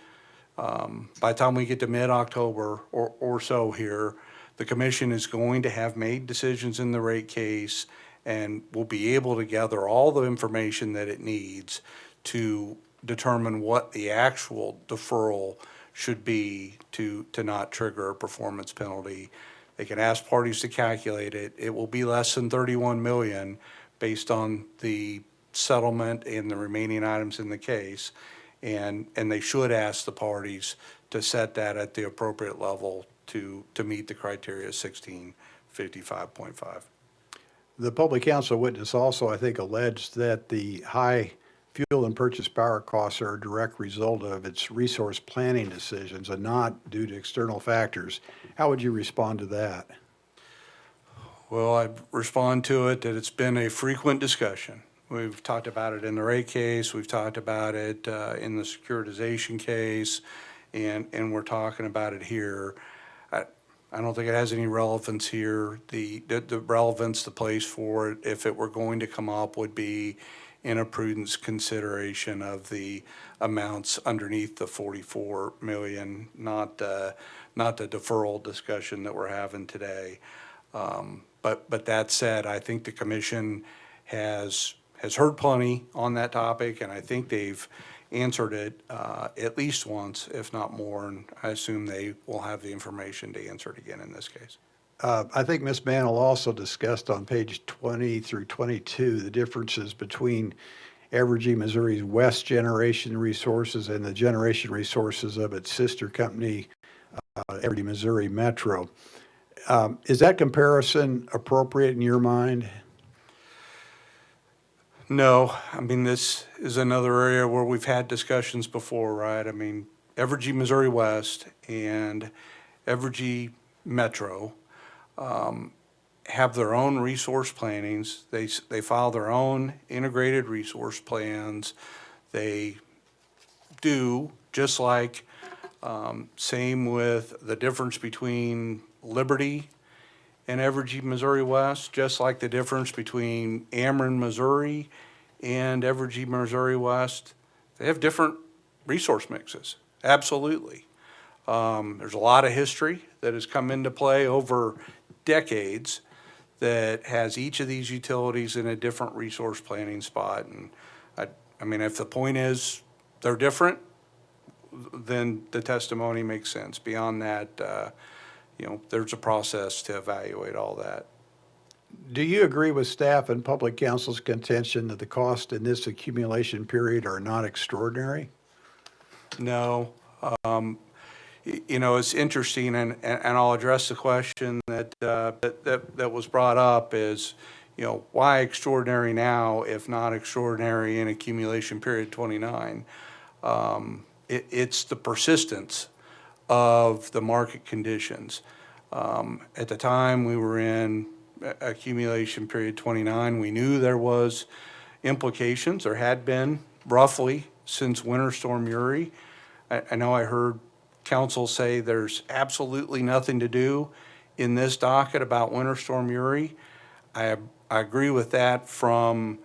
by the time we get to mid-October or so here, the commission is going to have made decisions in the rate case and will be able to gather all the information that it needs to determine what the actual deferral should be to not trigger a performance penalty. They can ask parties to calculate it. It will be less than 31 million based on the settlement and the remaining items in the case. And they should ask the parties to set that at the appropriate level to meet the criteria 1655.5. The public counsel witness also, I think, alleged that the high fuel and purchase power costs are a direct result of its resource planning decisions and not due to external factors. How would you respond to that? Well, I'd respond to it that it's been a frequent discussion. We've talked about it in the rate case, we've talked about it in the securitization case, and we're talking about it here. I don't think it has any relevance here. The relevance, the place for it, if it were going to come up, would be in a prudence consideration of the amounts underneath the 44 million, not the deferral discussion that we're having today. But that said, I think the commission has heard plenty on that topic, and I think they've answered it at least once, if not more, and I assume they will have the information to answer it again in this case. I think Ms. Mantle also discussed on page 20 through 22 the differences between Evergy, Missouri's West generation resources and the generation resources of its sister company, Evergy, Missouri Metro. Is that comparison appropriate in your mind? No, I mean, this is another area where we've had discussions before, right? I mean, Evergy, Missouri West and Evergy Metro have their own resource plannings. They file their own integrated resource plans. They do, just like, same with the difference between Liberty and Evergy, Missouri West, just like the difference between Ameren, Missouri and Evergy, Missouri West. They have different resource mixes, absolutely. There's a lot of history that has come into play over decades that has each of these utilities in a different resource planning spot. And I mean, if the point is they're different, then the testimony makes sense. Beyond that, there's a process to evaluate all that. Do you agree with staff and public counsel's contention that the cost in this accumulation period are not extraordinary? No. It's interesting, and I'll address the question that was brought up is, why extraordinary now if not extraordinary in accumulation period 29? It's the persistence of the market conditions. At the time we were in accumulation period 29, we knew there was implications, or had been roughly since Winter Storm Uri. I know I heard counsel say there's absolutely nothing to do in this docket about Winter Storm Uri. I agree with that from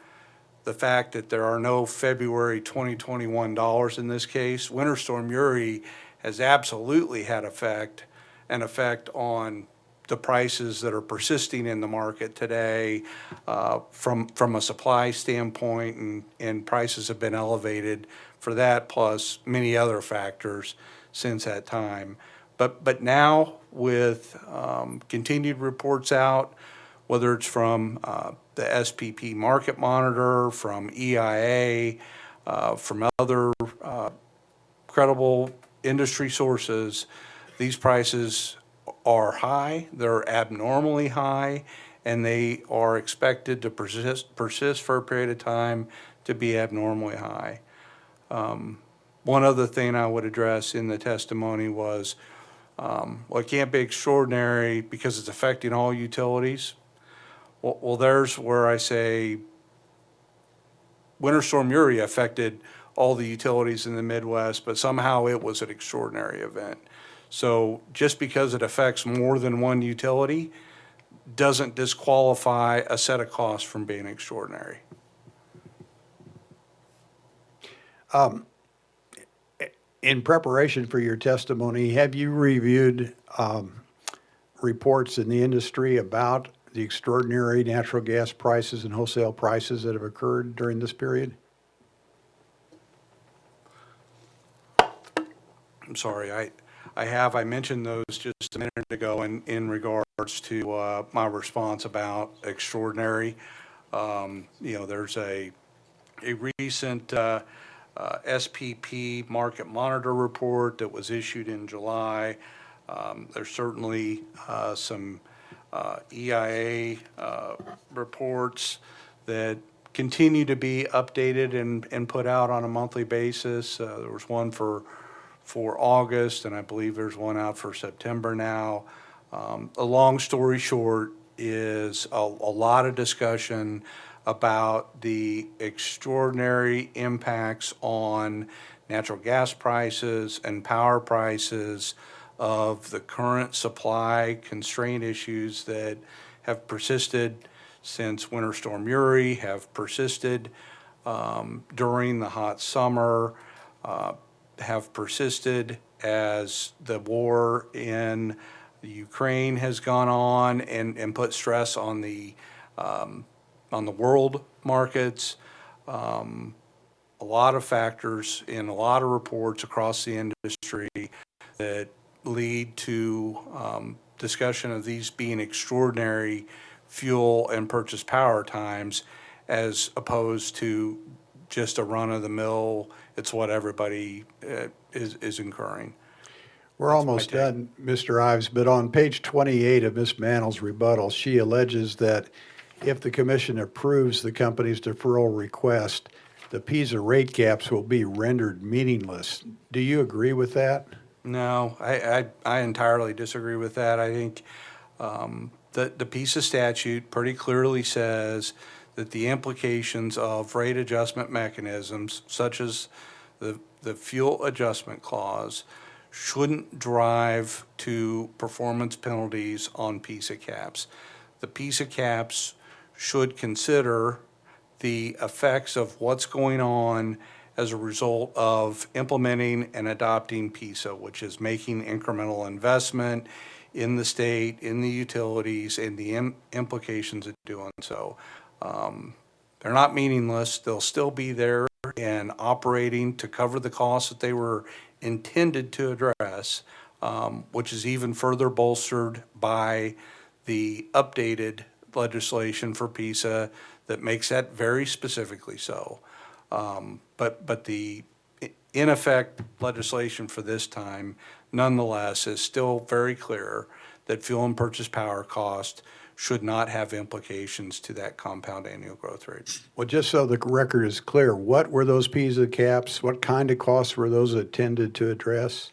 the fact that there are no February 2021 dollars in this case. Winter Storm Uri has absolutely had an effect on the prices that are persisting in the market today from a supply standpoint, and prices have been elevated for that, plus many other factors since that time. But now with continued reports out, whether it's from the SPP Market Monitor, from EIA, from other credible industry sources, these prices are high, they're abnormally high, and they are expected to persist for a period of time to be abnormally high. One other thing I would address in the testimony was Well, it can't be extraordinary because it's affecting all utilities. Well, there's where I say Winter Storm Uri affected all the utilities in the Midwest, but somehow it was an extraordinary event. So just because it affects more than one utility doesn't disqualify a set of costs from being extraordinary. In preparation for your testimony, have you reviewed reports in the industry about the extraordinary natural gas prices and wholesale prices that have occurred during this period? I'm sorry, I mentioned those just a minute ago in regards to my response about extraordinary. There's a recent SPP Market Monitor report that was issued in July. There's certainly some EIA reports that continue to be updated and put out on a monthly basis. There was one for August, and I believe there's one out for September now. A long story short is a lot of discussion about the extraordinary impacts on natural gas prices and power prices of the current supply constraint issues that have persisted since Winter Storm Uri, have persisted during the hot summer, have persisted as the war in Ukraine has gone on and put stress on the world markets. A lot of factors in a lot of reports across the industry that lead to discussion of these being extraordinary fuel and purchase power times as opposed to just a run-of-the-mill, it's what everybody is incurring. We're almost done, Mr. Ives, but on page 28 of Ms. Mannel's rebuttal, she alleges that if the commission approves the company's deferral request, the PISA rate caps will be rendered meaningless. Do you agree with that? No, I entirely disagree with that. I think the PISA statute pretty clearly says that the implications of rate adjustment mechanisms, such as the fuel adjustment clause, shouldn't drive to performance penalties on PISA caps. The PISA caps should consider the effects of what's going on as a result of implementing and adopting PISA, which is making incremental investment in the state, in the utilities, and the implications of doing so. They're not meaningless. They'll still be there and operating to cover the costs that they were intended to address, which is even further bolstered by the updated legislation for PISA that makes that very specifically so. But the in effect legislation for this time, nonetheless, is still very clear that fuel and purchase power cost should not have implications to that compound annual growth rate. Well, just so the record is clear, what were those PISA caps? What kind of costs were those intended to address?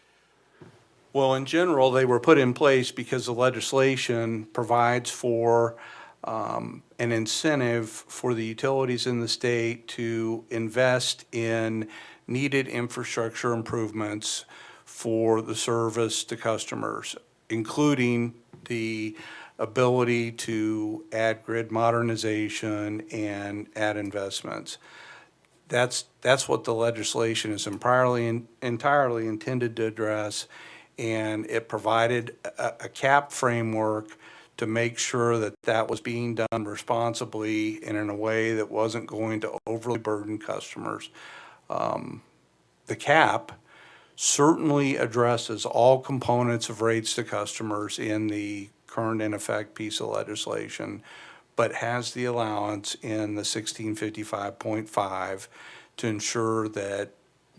Well, in general, they were put in place because the legislation provides for an incentive for the utilities in the state to invest in needed infrastructure improvements for the service to customers, including the ability to add grid modernization and add investments. That's what the legislation is entirely intended to address, and it provided a cap framework to make sure that that was being done responsibly and in a way that wasn't going to overly burden customers. The cap certainly addresses all components of rates to customers in the current in effect PISA legislation, but has the allowance in the 1655.5 to ensure that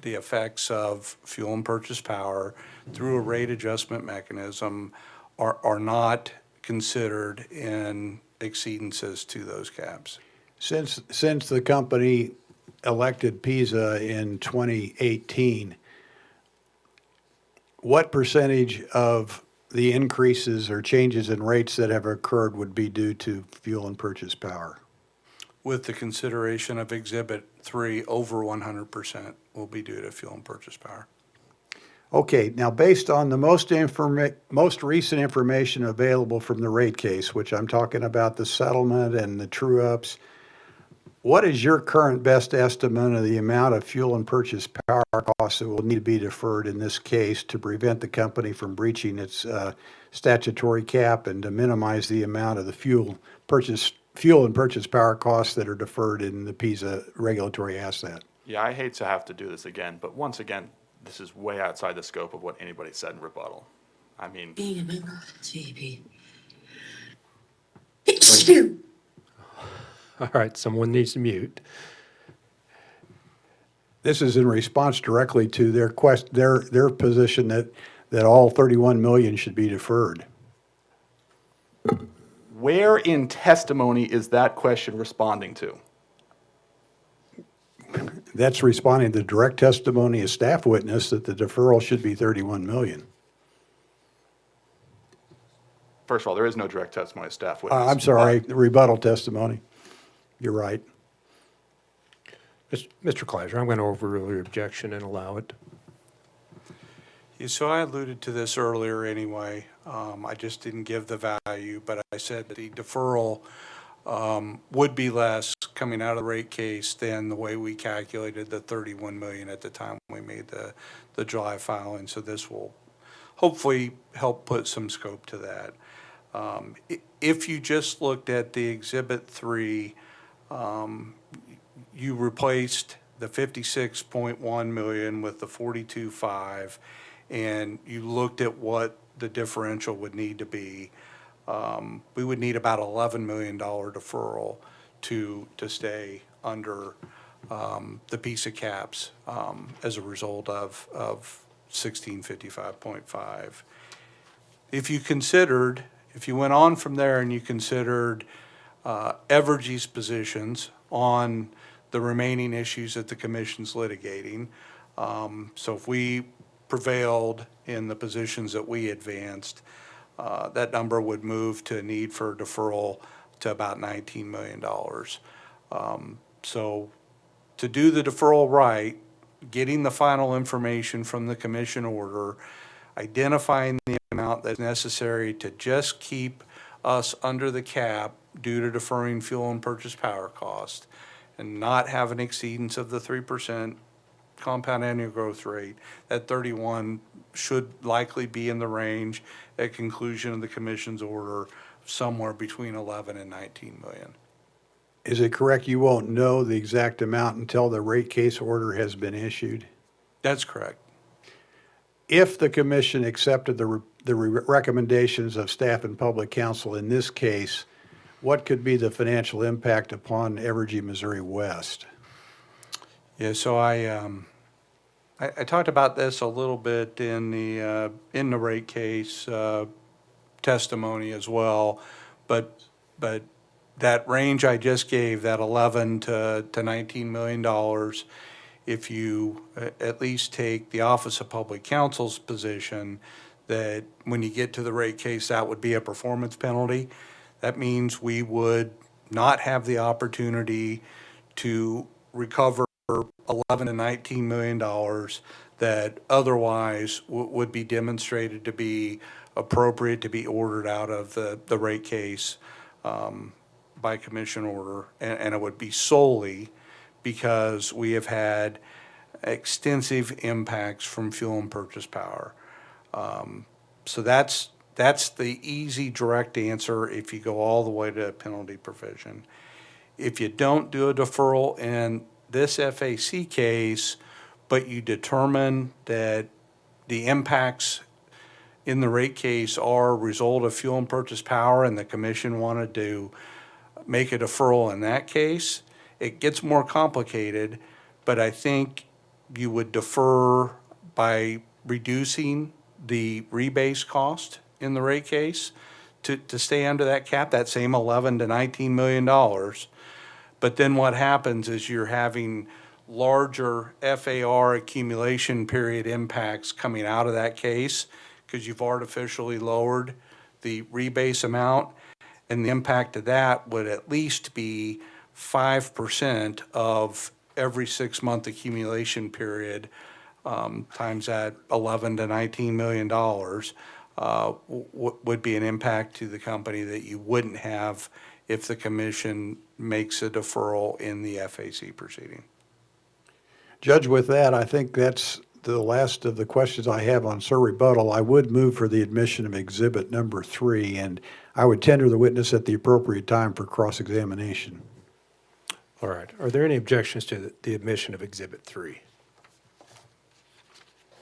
the effects of fuel and purchase power through a rate adjustment mechanism are not considered in exceedances to those caps. Since the company elected PISA in 2018, what percentage of the increases or changes in rates that have occurred would be due to fuel and purchase power? With the consideration of Exhibit 3, over 100% will be due to fuel and purchase power. Okay, now based on the most recent information available from the rate case, which I'm talking about the settlement and the true-ups, what is your current best estimate of the amount of fuel and purchase power costs that will need to be deferred in this case to prevent the company from breaching its statutory cap and to minimize the amount of the fuel and purchase power costs that are deferred in the PISA regulatory asset? Yeah, I hate to have to do this again, but once again, this is way outside the scope of what anybody said in rebuttal. I mean, Being a member of the TAP. All right, someone needs to mute. This is in response directly to their their position that all 31 million should be deferred. where in testimony is that question responding to? That's responding to direct testimony of staff witness that the deferral should be 31 million. First of all, there is no direct testimony of staff witness. I'm sorry, the rebuttal testimony. You're right. Mr. Kleiser, I'm going to overrule your objection and allow it. Yeah, so I alluded to this earlier anyway. I just didn't give the value, but I said the deferral would be less coming out of the rate case than the way we calculated the 31 million at the time we made the July filing. So this will hopefully help put some scope to that. If you just looked at the Exhibit 3, you replaced the 56.1 million with the 42.5, and you looked at what the differential would need to be. We would need about $11 million deferral to stay under the PISA caps as a result of 1655.5. If you went on from there and you considered Evergy's positions on the remaining issues that the commission's litigating, so if we prevailed in the positions that we advanced, that number would move to a need for deferral to about $19 million. So to do the deferral right, getting the final information from the commission order, identifying the amount that's necessary to just keep us under the cap due to deferring fuel and purchase power cost, and not have an exceedance of the 3% compound annual growth rate, that 31 should likely be in the range at conclusion of the commission's order, somewhere between 11 and 19 million. Is it correct you won't know the exact amount until the rate case order has been issued? That's correct. If the commission accepted the recommendations of staff and public counsel in this case, what could be the financial impact upon Evergy Missouri West? Yeah, so I talked about this a little bit in the rate case testimony as well, but that range I just gave, that 11 to $19 million, if you at least take the Office of Public Counsel's position that when you get to the rate case, that would be a performance penalty. That means we would not have the opportunity to recover 11 to $19 million that otherwise would be demonstrated to be appropriate to be ordered out of the rate case by commission order. And it would be solely because we have had extensive impacts from fuel and purchase power. So that's the easy, direct answer if you go all the way to penalty provision. If you don't do a deferral in this FAC case, but you determine that the impacts in the rate case are a result of fuel and purchase power and the commission wanted to make a deferral in that case, it gets more complicated, but I think you would defer by reducing the rebase cost in the rate case to stay under that cap, that same 11 to $19 million. But then what happens is you're having larger FAR accumulation period impacts coming out of that case because you've artificially lowered the rebase amount. And the impact of that would at least be 5% of every 6-month accumulation period times that 11 to 19 million dollars would be an impact to the company that you wouldn't have if the commission makes a deferral in the FAC proceeding. Judge, with that, I think that's the last of the questions I have on Sir rebuttal. I would move for the admission of Exhibit Number 3, and I would tender the witness at the appropriate time for cross-examination. All right. Are there any objections to the admission of Exhibit 3?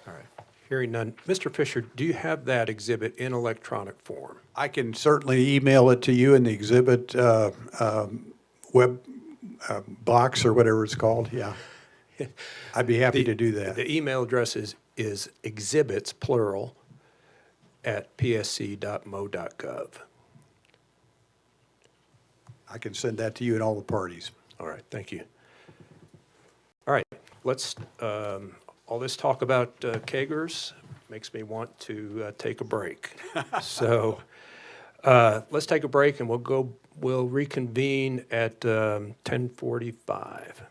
All right. Hearing none. Mr. Fisher, do you have that exhibit in electronic form? I can certainly email it to you in the exhibit web box or whatever it's called, yeah. I'd be happy to do that. The email address is exhibits, plural, @psc.mo.gov. I can send that to you and all the parties. All right, thank you. All right, let's, all this talk about Kegers makes me want to take a break. So let's take a break and we'll reconvene at 10:45.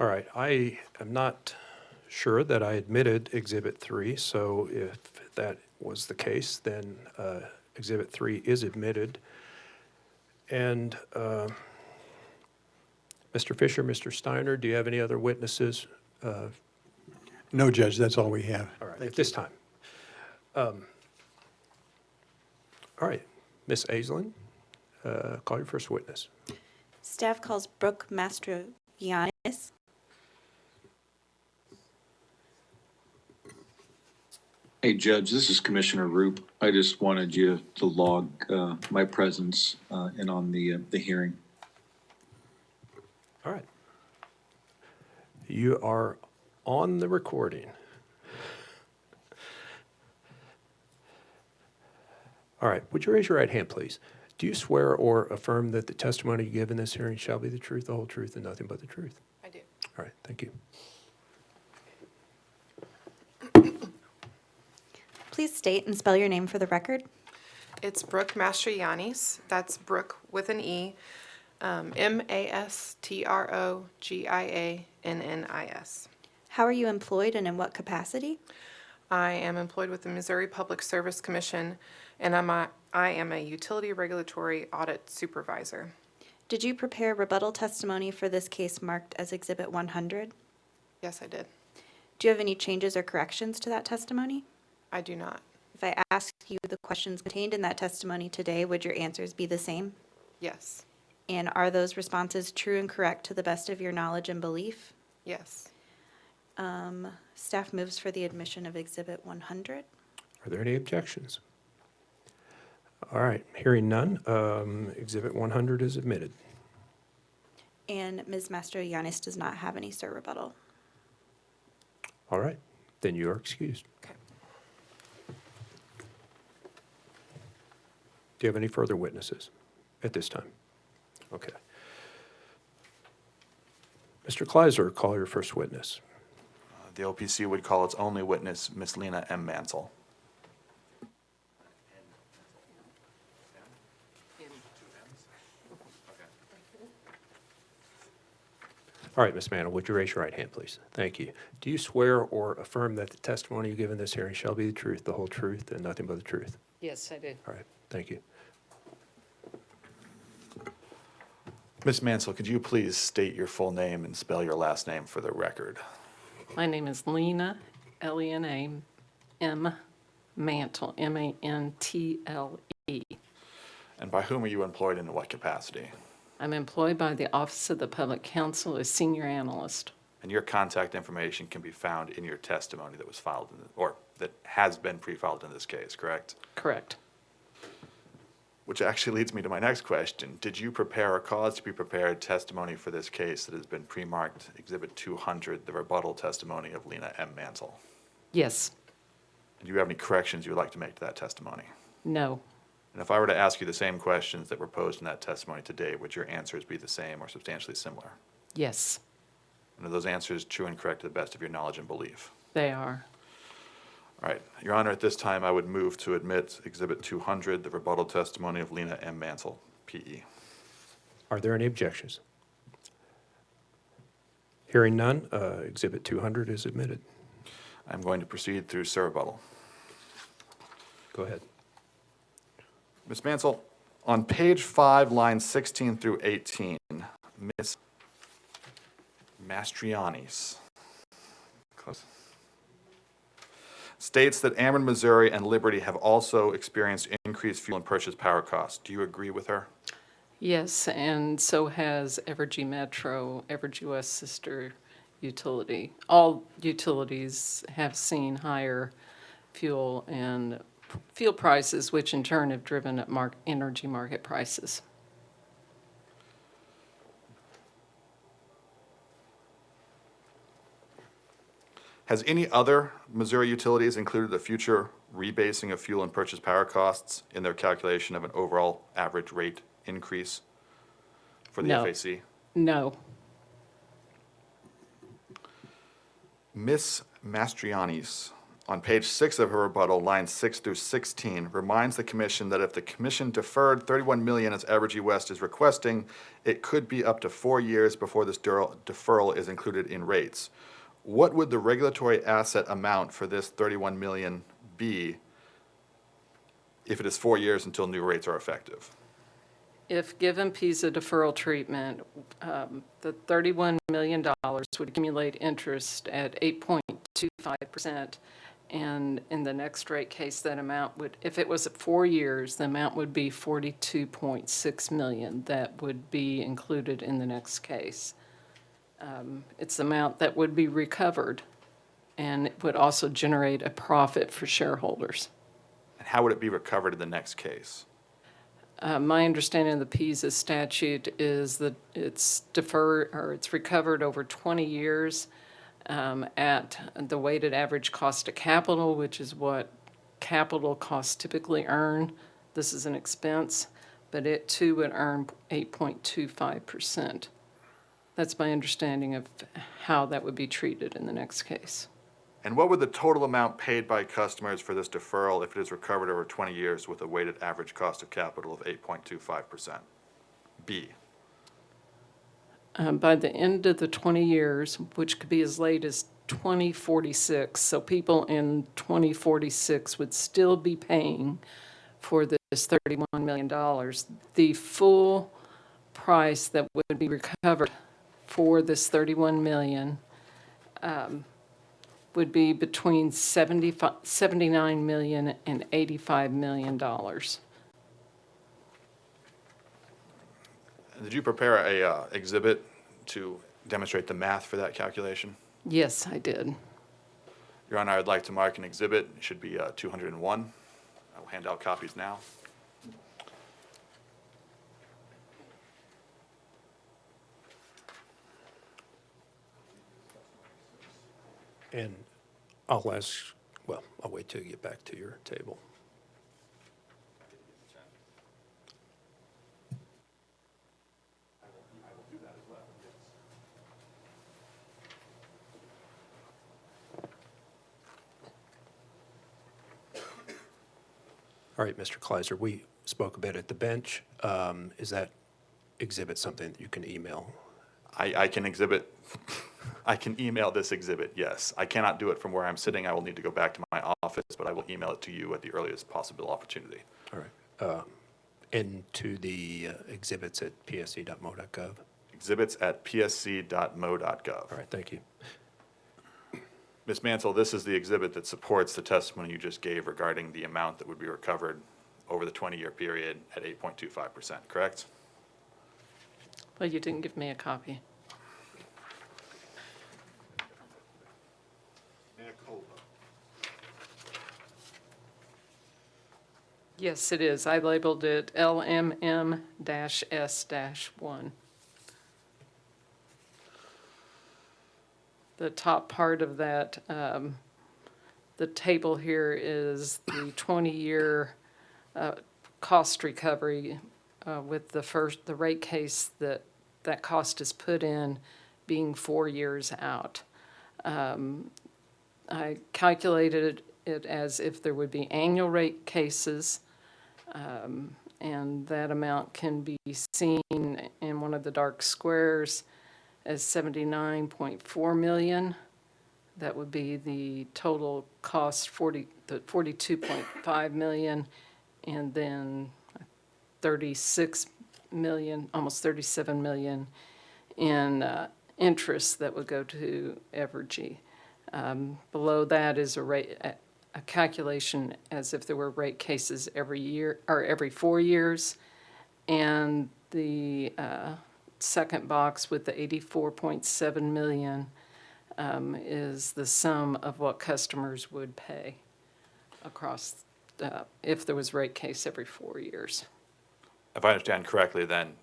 All right, I am not sure that I admitted Exhibit 3, so if that was the case, then Exhibit 3 is admitted. And Mr. Fisher, Mr. Steiner, do you have any other witnesses? No, Judge, that's all we have. All right, at this time. All right, Ms. Aislinn, call your first witness. Staff calls Brooke Mastrogiannis. Hey, Judge, this is Commissioner Roop. I just wanted you to log my presence in on the hearing. All right. You are on the recording. All right, would you raise your right hand, please? Do you swear or affirm that the testimony you give in this hearing shall be the truth, the whole truth, and nothing but the truth? I do. All right, thank you. Please state and spell your name for the record. It's Brooke Mastrogiannis. That's Brooke with an E. Mastrogiannis. How are you employed and in what capacity? I am employed with the Missouri Public Service Commission, and I am a utility regulatory audit supervisor. Did you prepare rebuttal testimony for this case marked as Exhibit 100? Yes, I did. Do you have any changes or corrections to that testimony? I do not. If I asked you the questions contained in that testimony today, would your answers be the same? Yes. And are those responses true and correct to the best of your knowledge and belief? Yes. Staff moves for the admission of Exhibit 100. Are there any objections? All right, hearing none, Exhibit 100 is admitted. And Ms. Mastrogiannis does not have any sir rebuttal. All right, then you are excused. Okay. Do you have any further witnesses at this time? Okay. Mr. Kleiser, call your first witness. The OPC would call its only witness, Ms. Lena M. Mansell. All right, Ms. Mantle, would you raise your right hand, please? Thank you. Do you swear or affirm that the testimony you give in this hearing shall be the truth, the whole truth, and nothing but the truth? Yes, I do. All right, thank you. Ms. Mansell, could you please state your full name and spell your last name for the record? My name is Lena, Lena M. Mantle, Mantle. And by whom are you employed and in what capacity? I'm employed by the Office of the Public Counsel as senior analyst. And your contact information can be found in your testimony that was filed, or that has been pre-filed in this case, correct? Correct. Which actually leads me to my next question. Did you prepare or cause to be prepared testimony for this case that has been pre-marked Exhibit 200, the rebuttal testimony of Lena M. Mansell? Yes. And do you have any corrections you would like to make to that testimony? No. And if I were to ask you the same questions that were posed in that testimony today, would your answers be the same or substantially similar? Yes. And are those answers true and correct to the best of your knowledge and belief? They are. All right. Your Honor, at this time, I would move to admit Exhibit 200, the rebuttal testimony of Lena M. Mansell, P.E. Are there any objections? Hearing none, Exhibit 200 is admitted. I'm going to proceed through sir rebuttal. Go ahead. Ms. Mansell, on page 5, lines 16 through 18, Ms. Mastrogiannis states that Ameren, Missouri, and Liberty have also experienced increased fuel and purchase power costs. Do you agree with her? Yes, and so has Evergy Metro, Evergy West sister utility. All utilities have seen higher fuel prices, which in turn have driven up energy market prices. Has any other Missouri utilities included a future rebasing of fuel and purchase power costs in their calculation of an overall average rate increase for the No. FAC? No. Ms. Mastrogiannis on page 6 of her rebuttal, lines 6 through 16, reminds the commission that if the commission deferred $31 million as Evergy West is requesting, it could be up to 4 years before this deferral is included in rates. What would the regulatory asset amount for this $31 million be if it is 4 years until new rates are effective? If given PISA deferral treatment, the $31 million would accumulate interest at 8.25%. And in the next rate case, that amount would, if it was at 4 years, the amount would be $42.6 million that would be included in the next case. It's the amount that would be recovered, and it would also generate a profit for shareholders. And how would it be recovered in the next case? My understanding of the PISA statute is that it's deferred, or it's recovered over 20 years at the weighted average cost of capital, which is what capital costs typically earn. This is an expense, but it too would earn 8.25%. That's my understanding of how that would be treated in the next case. And what would the total amount paid by customers for this deferral if it is recovered over 20 years with a weighted average cost of capital of 8.25%? B. By the end of the 20 years, which could be as late as 2046, so people in 2046 would still be paying for this $31 million. The full price that would be recovered for this $31 million would be between $79 million and $85 million. Did you prepare a exhibit to demonstrate the math for that calculation? Yes, I did. Your Honor, I'd like to mark an exhibit. It should be 201. I will hand out copies now. And I'll ask, well, I'll wait till you get back to your table. All right, Mr. Kleiser, we spoke a bit at the bench. Is that exhibit something that you can email? I can exhibit, I can email this exhibit, yes. I cannot do it from where I'm sitting. I will need to go back to my office, but I will email it to you at the earliest possible opportunity. All right. And to the exhibits at psc.mo.gov? Exhibits at psc.mo.gov. All right, thank you. Ms. Mansell, this is the exhibit that supports the testimony you just gave regarding the amount that would be recovered over the 20-year period at 8.25%, correct? Well, you didn't give me a copy. Yes, it is. I labeled it LMM-S-1. The top part of that, the table here is the 20-year cost recovery with the rate case that cost is put in being 4 years out. I calculated it as if there would be annual rate cases, and that amount can be seen in one of the dark squares as $79.4 million. That would be the total cost, the $42.5 million, and then 36 million, almost 37 million in interest that would go to Evergy. Below that is a calculation as if there were rate cases every year or every 4 years, and the second box with the 84.7 million is the sum of what customers would pay across if there was rate case every 4 years. If I understand correctly, then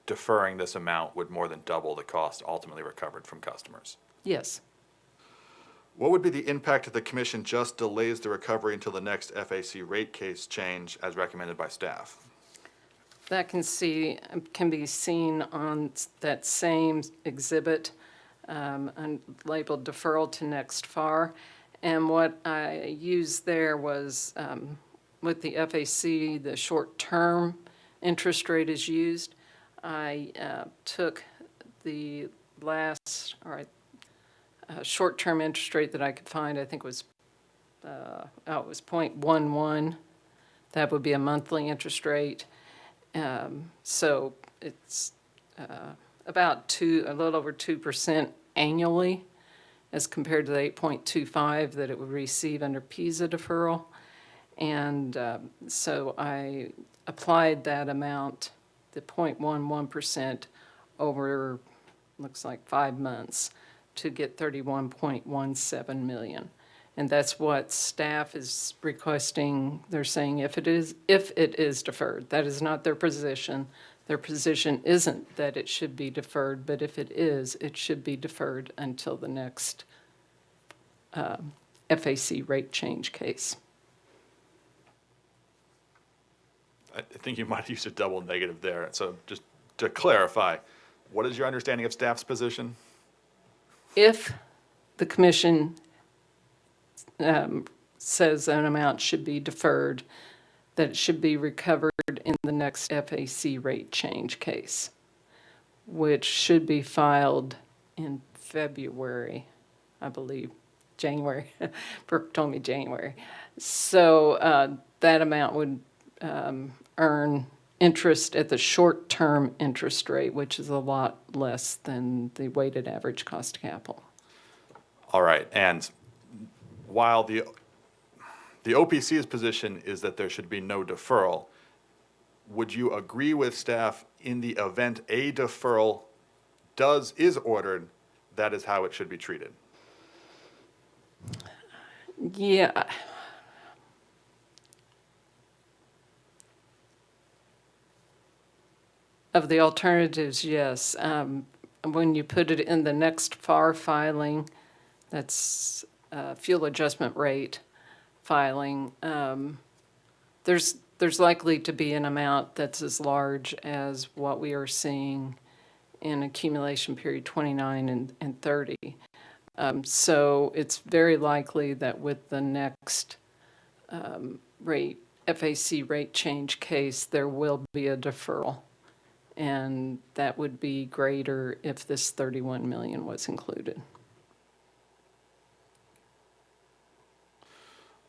deferring this amount would more than double the cost ultimately recovered from customers. Yes. What would be the impact if the commission just delays the recovery until the next FAC rate case change as recommended by staff? That can be seen on that same exhibit and labeled deferral to next FAR. And what I used there was, with the FAC, the short-term interest rate is used. I took the last, short-term interest rate that I could find, I think was, it was 0.11. That would be a monthly interest rate. So it's about a little over 2% annually, as compared to the 8.25 that it would receive under PISA deferral. And so I applied that amount, the 0.11%, over, looks like 5 months, to get 31.17 million. And that's what staff is requesting. They're saying if it is deferred. That is not their position. Their position isn't that it should be deferred, but if it is, it should be deferred until the next FAC rate change case. I think you might have used a double negative there. So just to clarify, what is your understanding of staff's position? If the commission says an amount should be deferred, that it should be recovered in the next FAC rate change case, which should be filed in February, I believe, January. Brooke told me January. So that amount would earn interest at the short-term interest rate, which is a lot less than the weighted average cost of capital. All right, and while the OPC's position is that there should be no deferral, would you agree with staff in the event a deferral is ordered, that is how it should be treated? Yeah. Of the alternatives, yes. When you put it in the next FAR filing, that's fuel adjustment rate filing, there's likely to be an amount that's as large as what we are seeing in accumulation period 29 and 30. So it's very likely that with the next FAC rate change case, there will be a deferral. And that would be greater if this 31 million was included.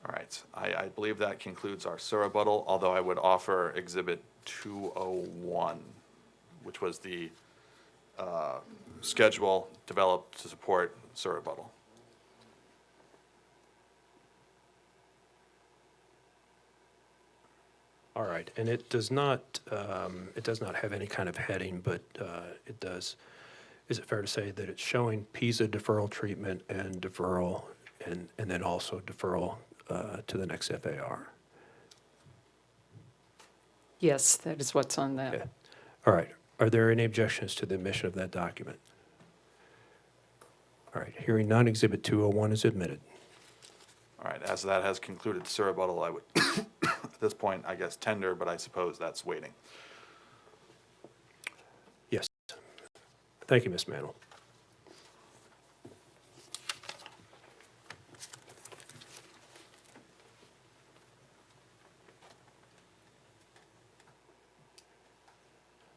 All right, I believe that concludes our surrebuttal, although I would offer Exhibit 201, which was the schedule developed to support surrebuttal. All right, and it does not have any kind of heading, but it does. Is it fair to say that it's showing PISA deferral treatment and deferral, and then also deferral to the next FAR? Yes, that is what's on that. Okay. All right. Are there any objections to the admission of that document? All right. Hearing none, Exhibit 201 is admitted. All right, as that has concluded surrebuttal, I would, at this point, I guess, tender, but I suppose that's waiting. Yes. Thank you, Ms. Mantle.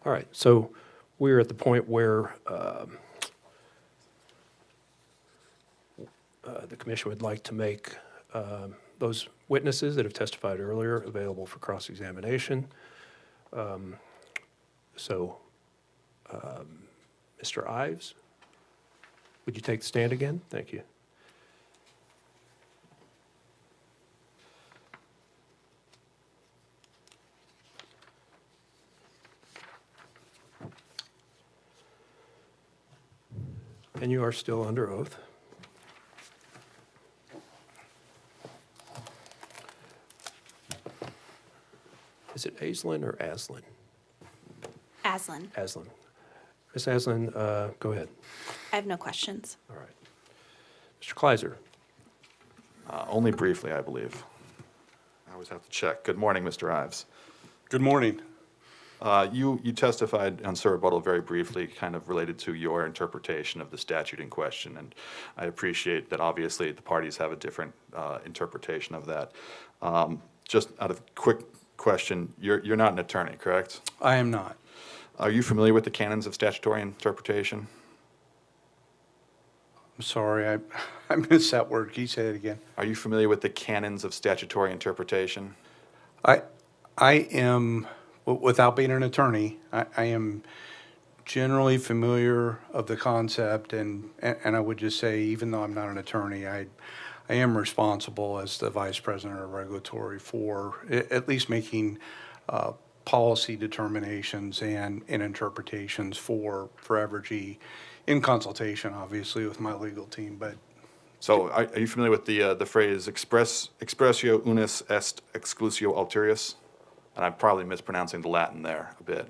All right, so we're at the point where the commission would like to make those witnesses that have testified earlier available for cross-examination. Mr. Ives, would you take the stand again? Thank you. And you are still under oath. Is it Aislinn or Aslin? Aslin. Aslin. Ms. Aslin, go ahead. I have no questions. All right. Mr. Kleiser. Only briefly, I believe. I always have to check. Good morning, Mr. Ives. Good morning. You testified on Sir rebuttal very briefly, kind of related to your interpretation of the statute in question, and I appreciate that obviously the parties have a different interpretation of that. Just out of quick question, you're not an attorney, correct? I am not. Are you familiar with the canons of statutory interpretation? I'm sorry, I missed that word. Can you say it again? Are you familiar with the canons of statutory interpretation? I am, without being an attorney, I am generally familiar of the concept, and I would just say, even though I'm not an attorney, I am responsible as the Vice President of Regulatory for at least making policy determinations and interpretations for Evergy, in consultation, obviously, with my legal team. But So are you familiar with the phrase expressio unis est exclusio ulterius? And I'm probably mispronouncing the Latin there a bit.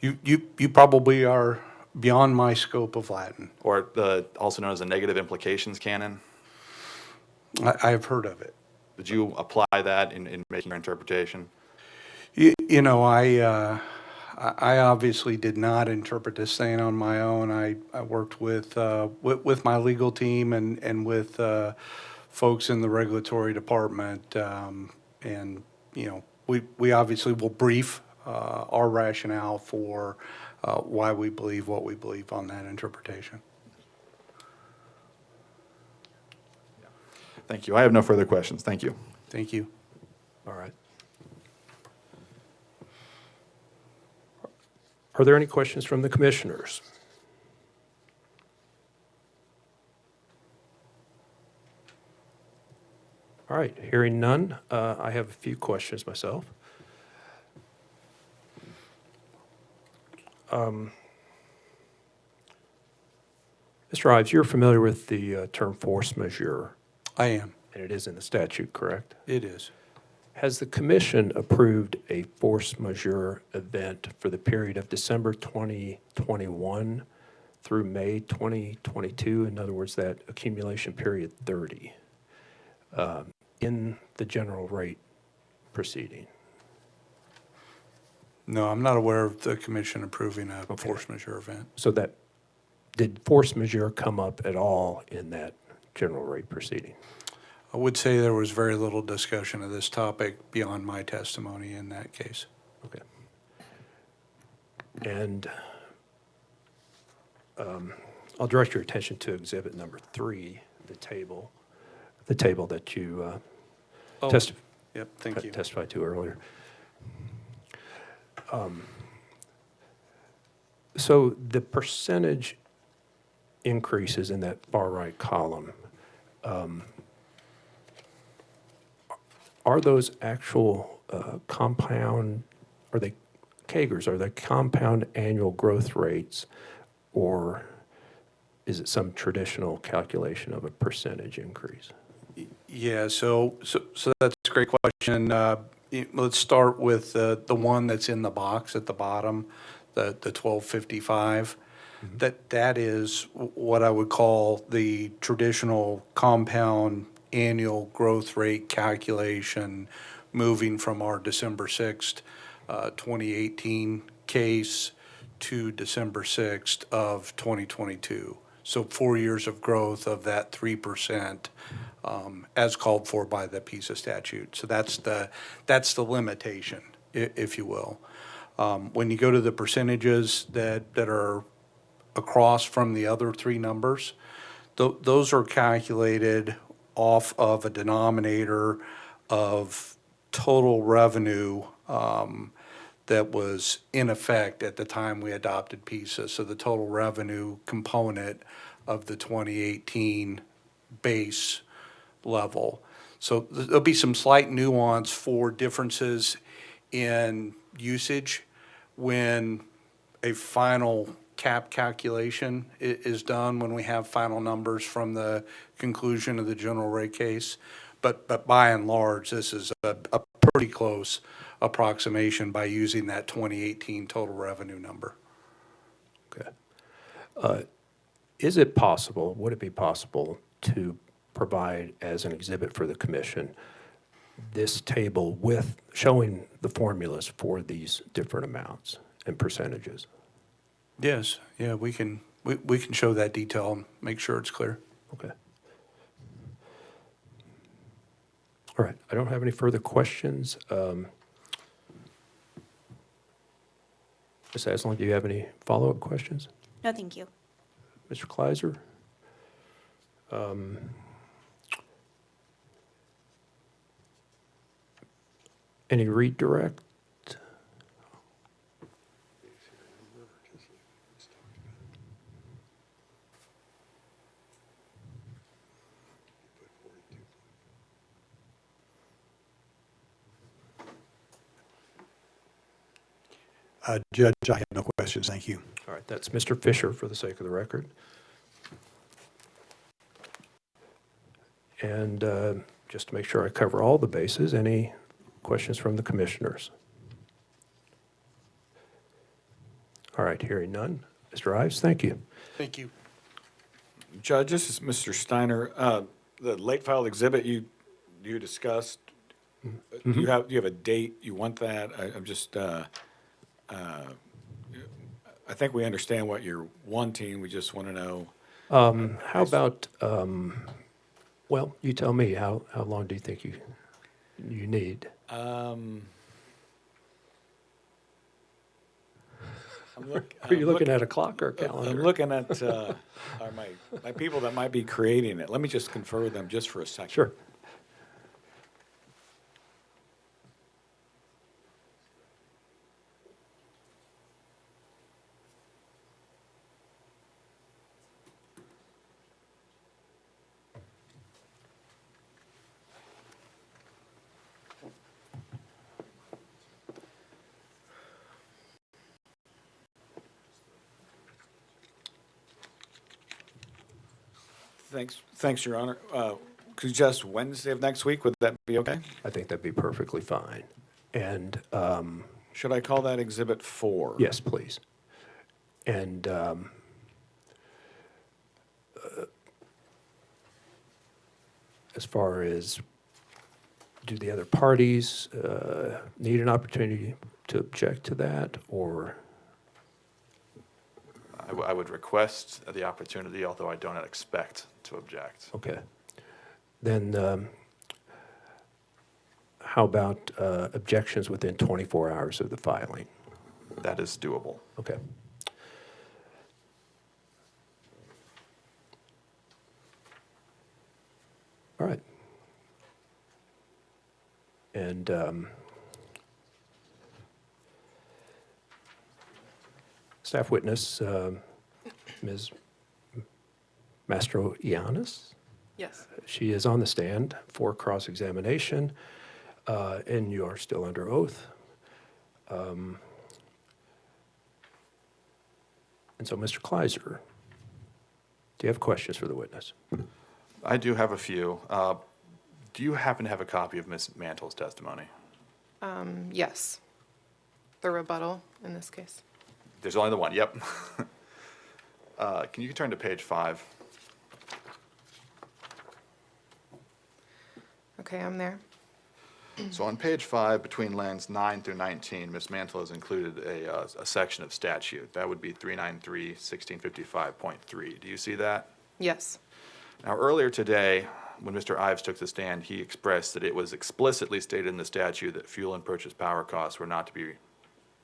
you probably are beyond my scope of Latin. Or also known as the negative implications canon. I have heard of it. Did you apply that in making your interpretation? You know, I obviously did not interpret this thing on my own. I worked with my legal team and with folks in the regulatory department, and you know, we obviously will brief our rationale for why we believe what we believe on that interpretation. Thank you. I have no further questions. Thank you. Thank you. All right. Are there any questions from the commissioners? All right, hearing none, I have a few questions myself. Mr. Ives, you're familiar with the term force majeure, I am. and it is in the statute, correct? It is. Has the commission approved a force majeure event for the period of December 2021 through May 2022? In other words, that accumulation period 30 in the general rate proceeding? No, I'm not aware of the commission approving a force majeure event. So that, did force majeure come up at all in that general rate proceeding? I would say there was very little discussion of this topic beyond my testimony in that case. Okay. And I'll direct your attention to exhibit number 3, the table that you Yep, thank you. testified to earlier. So the percentage increases in that far right column, are those actual compound, are they CAGRs, are they compound annual growth rates, or is it some traditional calculation of a percentage increase? Yeah, so that's a great question. Let's start with the one that's in the box at the bottom, the 1255. That is what I would call the traditional compound annual growth rate calculation, moving from our December 6th, 2018 case to December 6th of 2022. So 4 years of growth of that 3%, as called for by the PISA statute. So that's the limitation, if you will. When you go to the percentages that are across from the other 3 numbers, those are calculated off of a denominator of total revenue that was in effect at the time we adopted PISA. So the total revenue component of the 2018 base level. So there'll be some slight nuance for differences in usage when a final cap calculation is done, when we have final numbers from the conclusion of the general rate case. But by and large, this is a pretty close approximation by using that 2018 total revenue number. Okay. Is it possible, would it be possible to provide as an exhibit for the commission this table with showing the formulas for these different amounts and percentages? Yes, yeah, we can show that detail and make sure it's clear. Okay. All right, I don't have any further questions. Ms. Aslan, do you have any follow-up questions? No, thank you. Mr. Kleiser? Any redirect? Judge, I have no questions. Thank you. All right, that's Mr. Fisher for the sake of the record. And just to make sure I cover all the bases, any questions from the commissioners? All right, hearing none. Mr. Ives, thank you. Thank you. Judge, this is Mr. Steiner. The late filed exhibit you discussed, do you have a date you want that? I'm just, I think we understand what you're wanting. We just want to know. How about, well, you tell me, how long do you think you need? Are Are you looking at a clock or a calendar? I'm looking at my people that might be creating it. Let me just confer with them just for a second. Sure. Thanks, Your Honor. Could you just Wednesday of next week, would that be okay? I think that'd be perfectly fine. And Should I call that Exhibit 4? yes, please. And as far as, do the other parties need an opportunity to object to that, or? I would request the opportunity, although I don't expect to object. Okay. Then how about objections within 24 hours of the filing? That is doable. Okay. All right. And staff witness, Ms. Mastroiannis? Yes. She is on the stand for cross-examination, and you are still under oath. And so, Mr. Kleiser, do you have questions for the witness? I do have a few. Do you happen to have a copy of Ms. Mantle's testimony? Yes. The rebuttal in this case. There's only the one, yep. Can you turn to page 5? Okay, I'm there. So on page 5, between lines 9 through 19, Ms. Mantle has included a section of statute. That would be 393-1655.3. Do you see that? Yes. Now, earlier today, when Mr. Ives took the stand, he expressed that it was explicitly stated in the statute that fuel and purchase power costs were not to be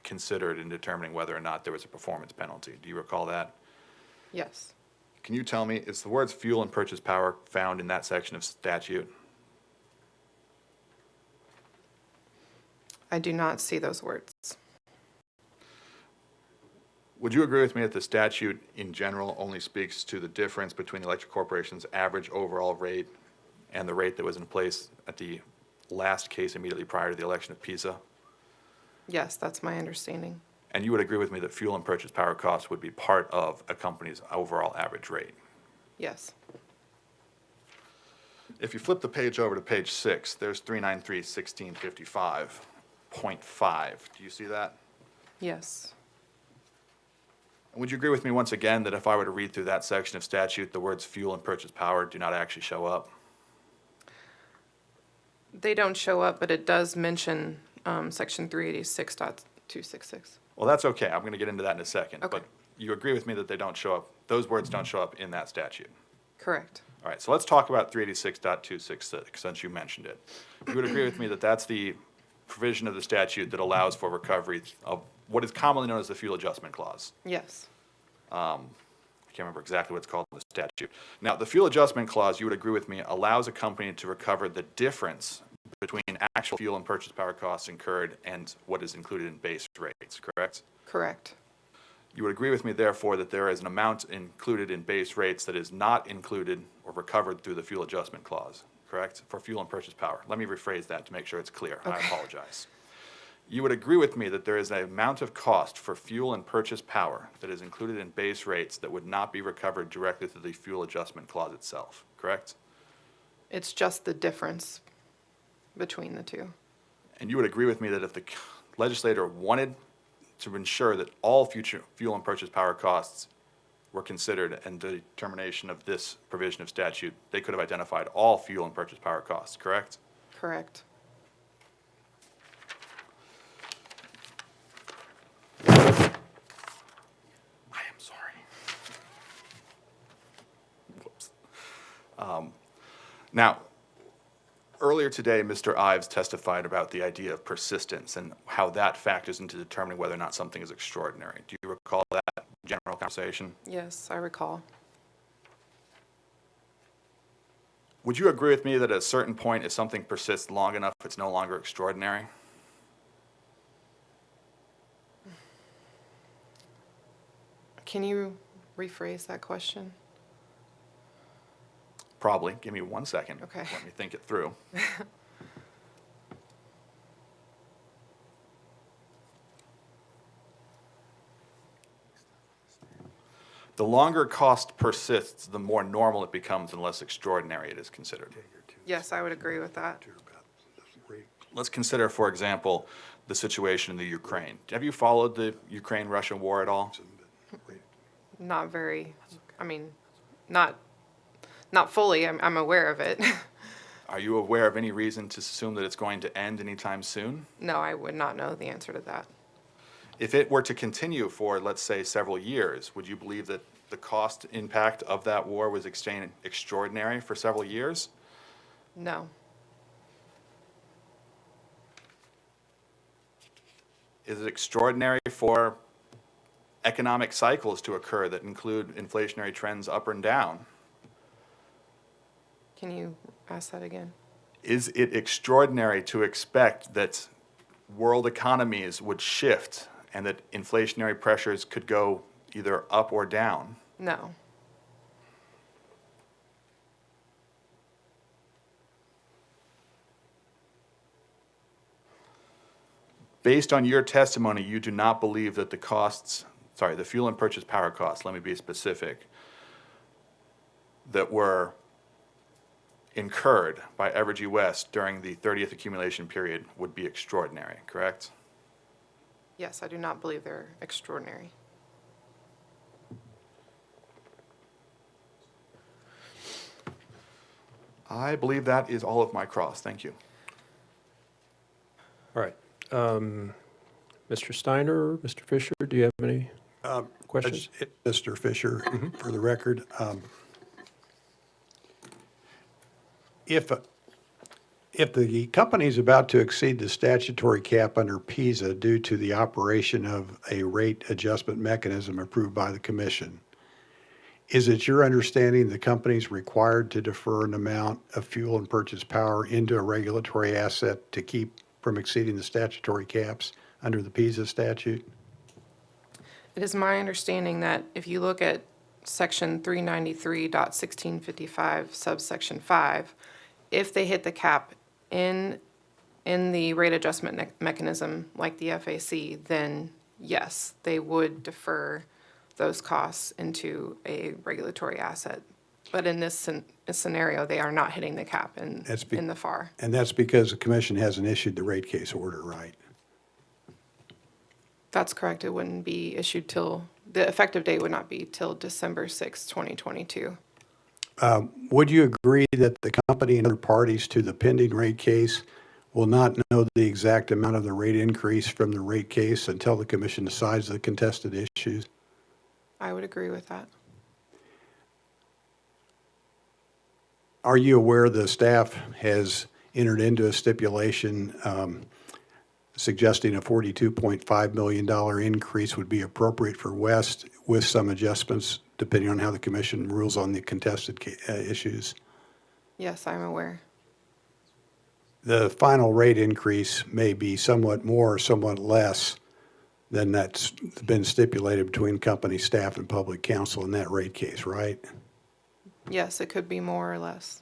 considered in determining whether or not there was a performance penalty. Do you recall that? Yes. Can you tell me, is the words fuel and purchase power found in that section of statute? I do not see those words. Would you agree with me that the statute in general only speaks to the difference between the electric corporation's average overall rate and the rate that was in place at the last case immediately prior to the election of PISA? Yes, that's my understanding. And you would agree with me that fuel and purchase power costs would be part of a company's overall average rate? Yes. If you flip the page over to page 6, there's 393-1655.5. Do you see that? Yes. Would you agree with me once again that if I were to read through that section of statute, the words fuel and purchase power do not actually show up? They don't show up, but it does mention section 386.266. Well, that's okay. I'm going to get into that in a second. Okay. But you agree with me that they don't show up, those words don't show up in that statute? Correct. All right, so let's talk about 386.266, since you mentioned it. You would agree with me that that's the provision of the statute that allows for recovery of what is commonly known as the fuel adjustment clause. Yes. I can't remember exactly what it's called in the statute. Now, the fuel adjustment clause, you would agree with me, allows a company to recover the difference between actual fuel and purchase power costs incurred and what is included in base rates, correct? Correct. You would agree with me, therefore, that there is an amount included in base rates that is not included or recovered through the fuel adjustment clause, correct? For fuel and purchase power. Let me rephrase that to make sure it's clear. I apologize. You would agree with me that there is an amount of cost for fuel and purchase power that is included in base rates that would not be recovered directly through the fuel adjustment clause itself, correct? It's just the difference between the two. And you would agree with me that if the legislator wanted to ensure that all future fuel and purchase power costs were considered in the determination of this provision of statute, they could have identified all fuel and purchase power costs, correct? Correct. I am sorry. Whoops. Now, earlier today, Mr. Ives testified about the idea of persistence and how that factors into determining whether or not something is extraordinary. Do you recall that general conversation? Yes, I recall. Would you agree with me that at a certain point, if something persists long enough, it's no longer extraordinary? Can you rephrase that question? Probably. Give me 1 second. Okay. Let me think it through. The longer cost persists, the more normal it becomes and less extraordinary it is considered. Yes, I would agree with that. Let's consider, for example, the situation in the Ukraine. Have you followed the Ukraine-Russia war at all? Not very, I mean, not fully. I'm aware of it. Are you aware of any reason to assume that it's going to end anytime soon? No, I would not know the answer to that. If it were to continue for, let's say, several years, would you believe that the cost impact of that war was extraordinary for several years? No. Is it extraordinary for economic cycles to occur that include inflationary trends up and down? Can you ask that again? Is it extraordinary to expect that world economies would shift and that inflationary pressures could go either up or down? No. Based on your testimony, you do not believe that the fuel and purchase power costs, let me be specific, that were incurred by Evergy West during the 30th accumulation period would be extraordinary, correct? Yes, I do not believe they're extraordinary. I believe that is all of my cross. Thank you. All right. Mr. Steiner, Mr. Fisher, do you have any questions? Mr. Fisher, for the record, if the company is about to exceed the statutory cap under PISA due to the operation of a rate adjustment mechanism approved by the commission, is it your understanding the company is required to defer an amount of fuel and purchase power into a regulatory asset to keep from exceeding the statutory caps under the PISA statute? It is my understanding that if you look at section 393.1655 subsection 5, if they hit the cap in the rate adjustment mechanism like the FAC, then yes, they would defer those costs into a regulatory asset. But in this scenario, they are not hitting the cap in the FAR. And that's because the commission hasn't issued the rate case order, right? That's correct. It wouldn't be issued till, the effective date would not be till December 6, 2022. Would you agree that the company and other parties to the pending rate case will not know the exact amount of the rate increase from the rate case until the commission decides the contested issues? I would agree with that. Are you aware the staff has entered into a stipulation suggesting a $42.5 million increase would be appropriate for West with some adjustments depending on how the commission rules on the contested issues? Yes, I'm aware. The final rate increase may be somewhat more or somewhat less than that's been stipulated between company staff and public counsel in that rate case, right? Yes, it could be more or less.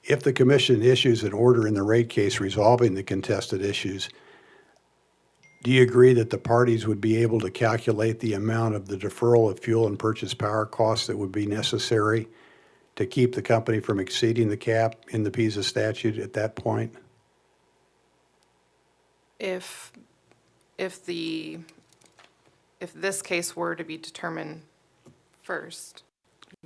If the commission issues an order in the rate case resolving the contested issues, do you agree that the parties would be able to calculate the amount of the deferral of fuel and purchase power costs that would be necessary to keep the company from exceeding the cap in the PISA statute at that point? If this case were to be determined first,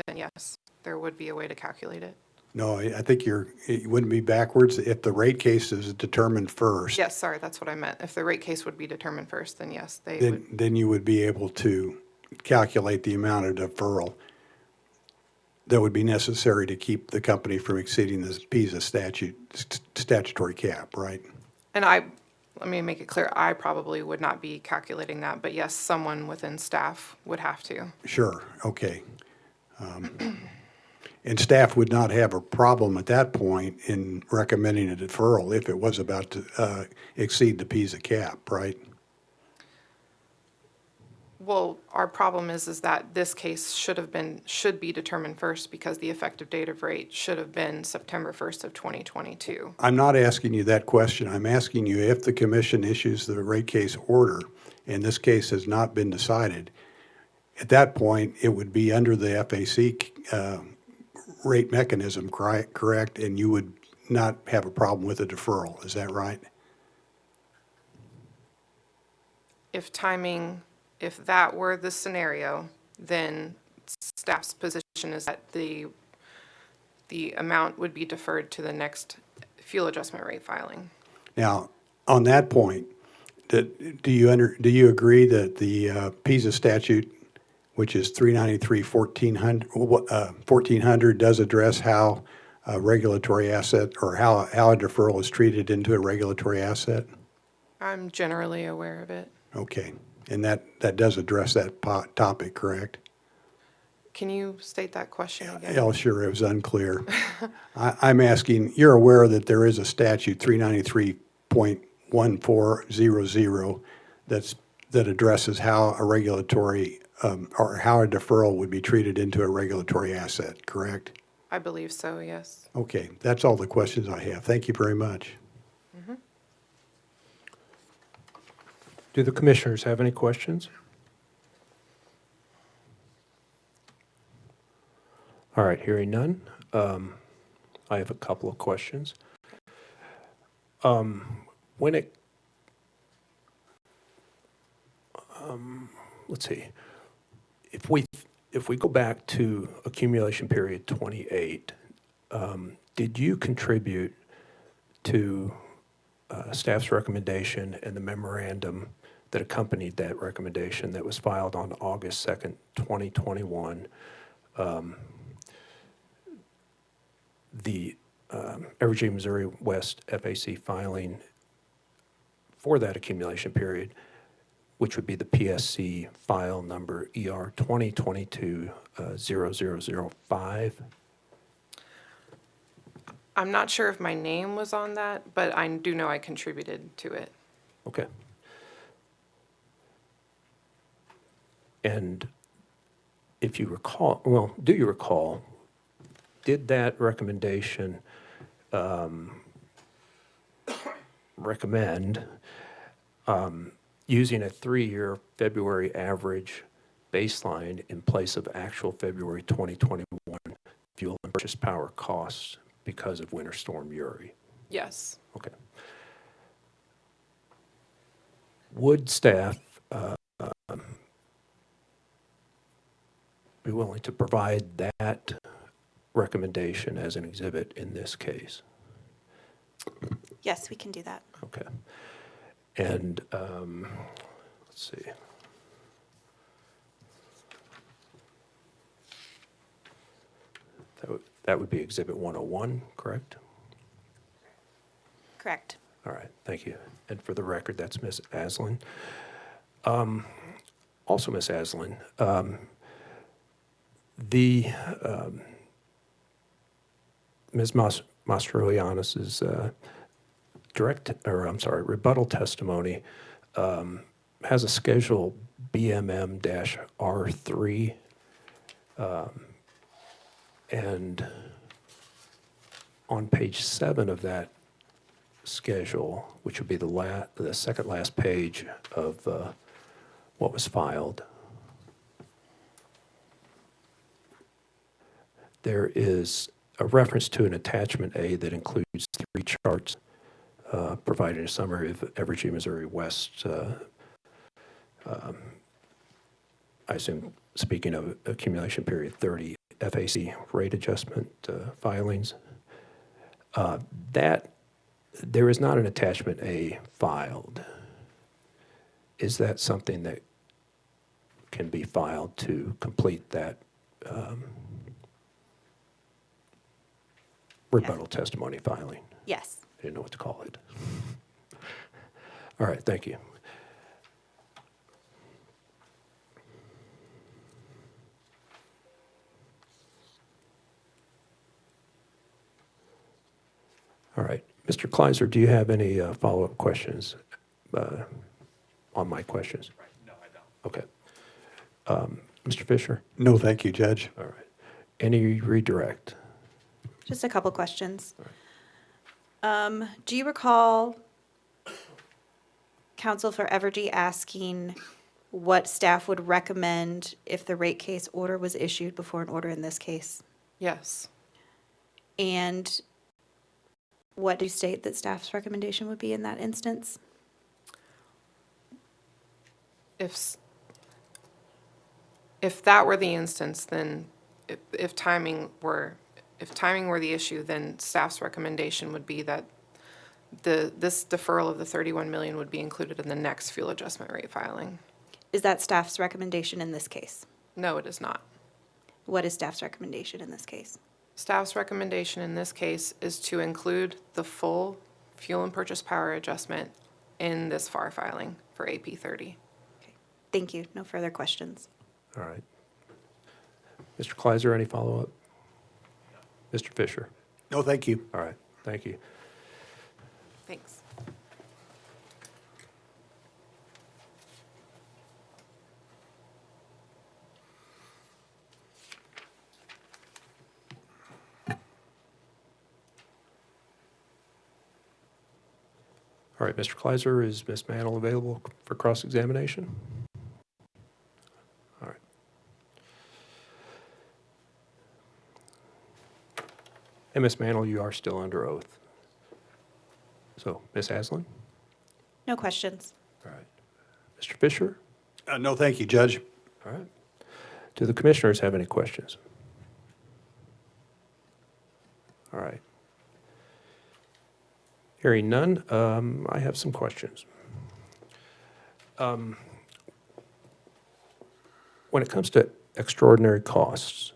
then yes, there would be a way to calculate it. No, I think it wouldn't be backwards. If the rate case is determined first, Yes, sorry, that's what I meant. If the rate case would be determined first, then yes, they would. then you would be able to calculate the amount of deferral that would be necessary to keep the company from exceeding the PISA statutory cap, right? And let me make it clear, I probably would not be calculating that, but yes, someone within staff would have to. Sure, okay. And staff would not have a problem at that point in recommending a deferral if it was about to exceed the PISA cap, right? Well, our problem is that this case should be determined first because the effective date of rate should have been September 1st of 2022. I'm not asking you that question. I'm asking you if the commission issues the rate case order and this case has not been decided, at that point, it would be under the FAC rate mechanism, correct? And you would not have a problem with a deferral, is that right? If that were the scenario, then staff's position is that the amount would be deferred to the next fuel adjustment rate filing. Now, on that point, do you agree that the PISA statute, which is 393-1400, does address how a regulatory asset or how a deferral is treated into a regulatory asset? I'm generally aware of it. Okay, and that does address that topic, correct? Can you state that question again? Yeah, sure, it was unclear. I'm asking, you're aware that there is a statute, 393.1400, that addresses how a regulatory or how a deferral would be treated into a regulatory asset, correct? I believe so, yes. Okay, that's all the questions I have. Thank you very much. Do the commissioners have any questions? All right, hearing none, I have a couple of questions. Let's see, if we go back to accumulation period 28, did you contribute to staff's recommendation and the memorandum that accompanied that recommendation that was filed on August 2nd, 2021? The Evergy, Missouri West FAC filing for that accumulation period, which would be the PSC file number ER-2023-0011. I'm not sure if my name was on that, but I do know I contributed to it. Okay. And if you recall, well, do you recall, did that recommendation recommend using a 3-year February average baseline in place of actual February 2021 fuel and purchase power costs because of Winter Storm Uri? Yes. Okay. Would staff be willing to provide that recommendation as an exhibit in this case? Yes, we can do that. Okay. And let's see. That would be Exhibit 101, correct? Correct. All right, thank you. And for the record, that's Ms. Aslan. Also, Ms. Aslan, Ms. Mastroiannis's rebuttal testimony has a schedule BMM-R3, and on page 7 of that schedule, which would be the second last page of what was filed, there is a reference to an attachment A that includes 3 charts providing a summary of Evergy, Missouri West, I assume speaking of accumulation period 30 FAC rate adjustment filings. There is not an attachment A filed. Is that something that can be filed to complete that rebuttal testimony filing? Yes. I didn't know what to call it. All right, thank you. All right, Mr. Kleiser, do you have any follow-up questions on my questions? No, I don't. Okay. Mr. Fisher? No, thank you, Judge. All right. Any redirect? Just a couple questions. Do you recall counsel for Evergy asking what staff would recommend if the rate case order was issued before an order in this case? Yes. And what do you state that staff's recommendation would be in that instance? If that were the instance, then if timing were the issue, then staff's recommendation would be that this deferral of the 31 million would be included in the next fuel adjustment rate filing. Is that staff's recommendation in this case? No, it is not. What is staff's recommendation in this case? Staff's recommendation in this case is to include the full fuel and purchase power adjustment in this FAR filing for AP 30. Okay. Thank you. No further questions. All right. Mr. Kleiser, any follow-up? Mr. Fisher? No, thank you. All right, thank you. Thanks. All right, Mr. Kleiser, is Ms. Mantle available for cross-examination? All right. And Ms. Mantle, you are still under oath. So, Ms. Aslan? No questions. All right. Mr. Fisher? No, thank you, Judge. All right. Do the commissioners have any questions? All right. Hearing none, I have some questions. When it comes to extraordinary costs,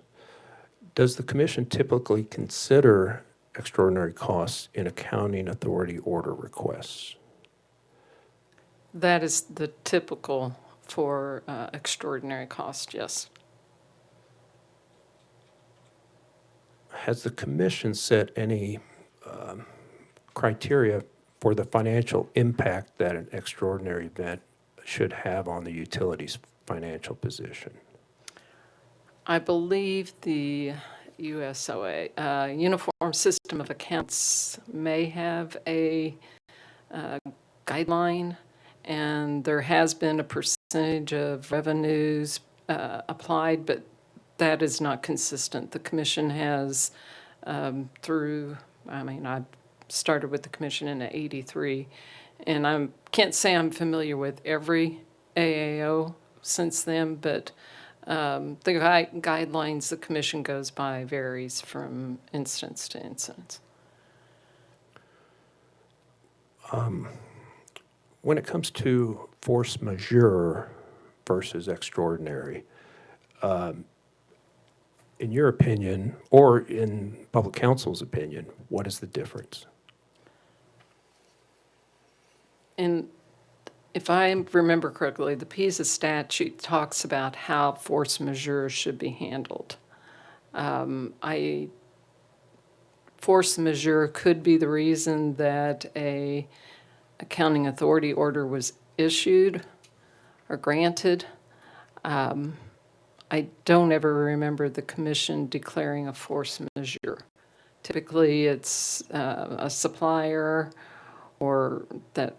does the commission typically consider extraordinary costs in accounting authority order requests? That is the typical for extraordinary cost, yes. Has the commission set any criteria for the financial impact that an extraordinary event should have on the utility's financial position? I believe the USOA, Uniform System of Accounts, may have a guideline, and there has been a percentage of revenues applied, but that is not consistent. The commission has I started with the commission in '83, and I can't say I'm familiar with every AAO since then, but The guidelines the commission goes by varies from instance to instance. When it comes to force majeure versus extraordinary, in your opinion, or in public counsel's opinion, what is the difference? And if I remember correctly, the PISA statute talks about how force majeure should be handled. Force majeure could be the reason that a accounting authority order was issued or granted. I don't ever remember the commission declaring a force majeure. Typically, it's a supplier or that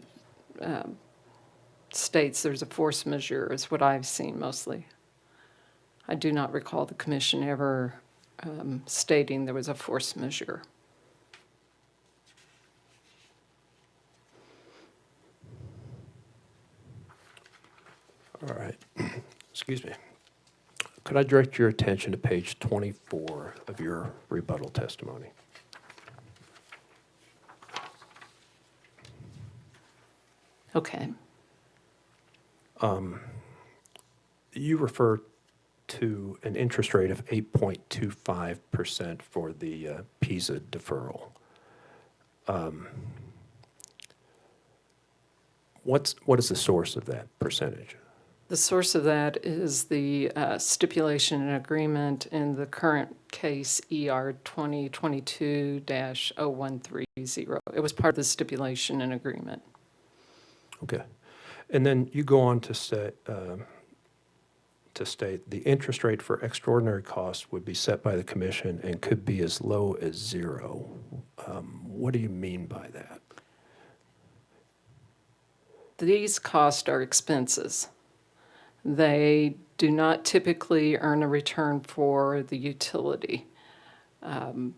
states there's a force majeure is what I've seen mostly. I do not recall the commission ever stating there was a force majeure. All right. Excuse me. Could I direct your attention to page 24 of your rebuttal testimony? Okay. You refer to an interest rate of 8.25% for the PISA deferral. What is the source of that percentage? The source of that is the stipulation and agreement in the current case ER-2023-0011. It was part of the stipulation and agreement. Okay. And then you go on to state the interest rate for extraordinary costs would be set by the commission and could be as low as 0. What do you mean by that? These costs are expenses. They do not typically earn a return for the utility. And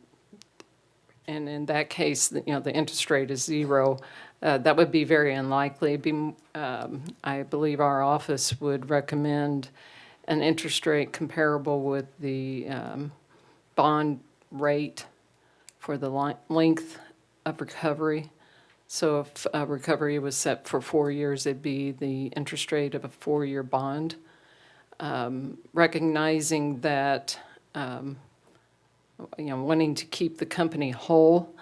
in that case, the interest rate is 0. That would be very unlikely. I believe our office would recommend an interest rate comparable with the bond rate for the length of recovery. So if a recovery was set for 4 years, it'd be the interest rate of a 4-year bond. Recognizing that, wanting to keep the company whole,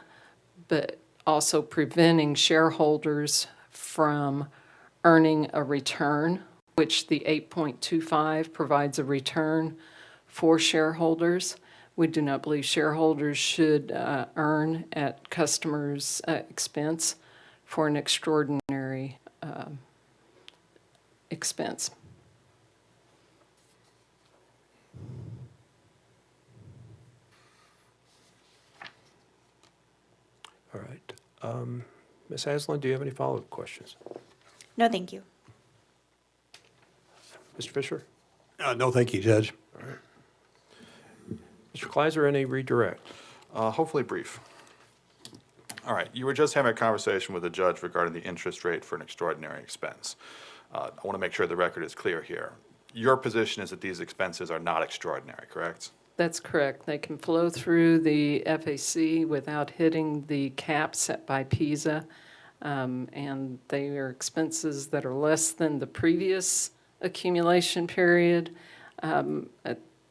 but also preventing shareholders from earning a return, which the 8.25 provides a return for shareholders. We do not believe shareholders should earn at customers' expense for an extraordinary expense. All right. Ms. Haslam, do you have any follow-up questions? No, thank you. Mr. Fisher? No, thank you, Judge. All right. Mr. Kleiser, any redirect? Hopefully brief. All right, you were just having a conversation with the judge regarding the interest rate for an extraordinary expense. I want to make sure the record is clear here. Your position is that these expenses are not extraordinary, correct? That's correct. They can flow through the FAC without hitting the cap set by PISA, and they are expenses that are less than the previous accumulation period.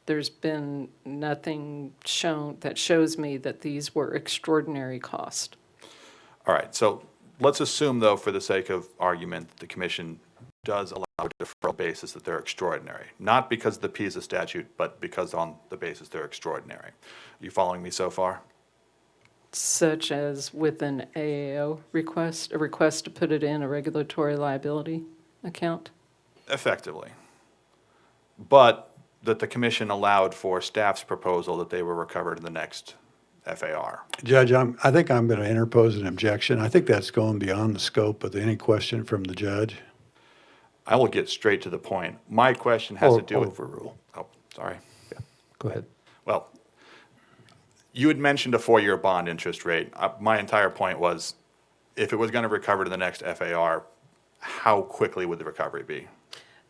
There's been nothing shown that shows me that these were extraordinary costs. All right, so let's assume, though, for the sake of argument, the commission does allow a deferral basis that they're extraordinary, not because of the PISA statute, but because on the basis they're extraordinary. Are you following me so far? Such as with an AAO request, a request to put it in a regulatory liability account? Effectively. But that the commission allowed for staff's proposal that they were recovered in the next FAR. Judge, I think I'm going to interpose an objection. I think that's going beyond the scope of any question from the judge. I will get straight to the point. My question has to do with... Overrule. Oh, sorry. Yeah, go ahead. Well, you had mentioned a 4-year bond interest rate. My entire point was, if it was going to recover to the next FAR, how quickly would the recovery be?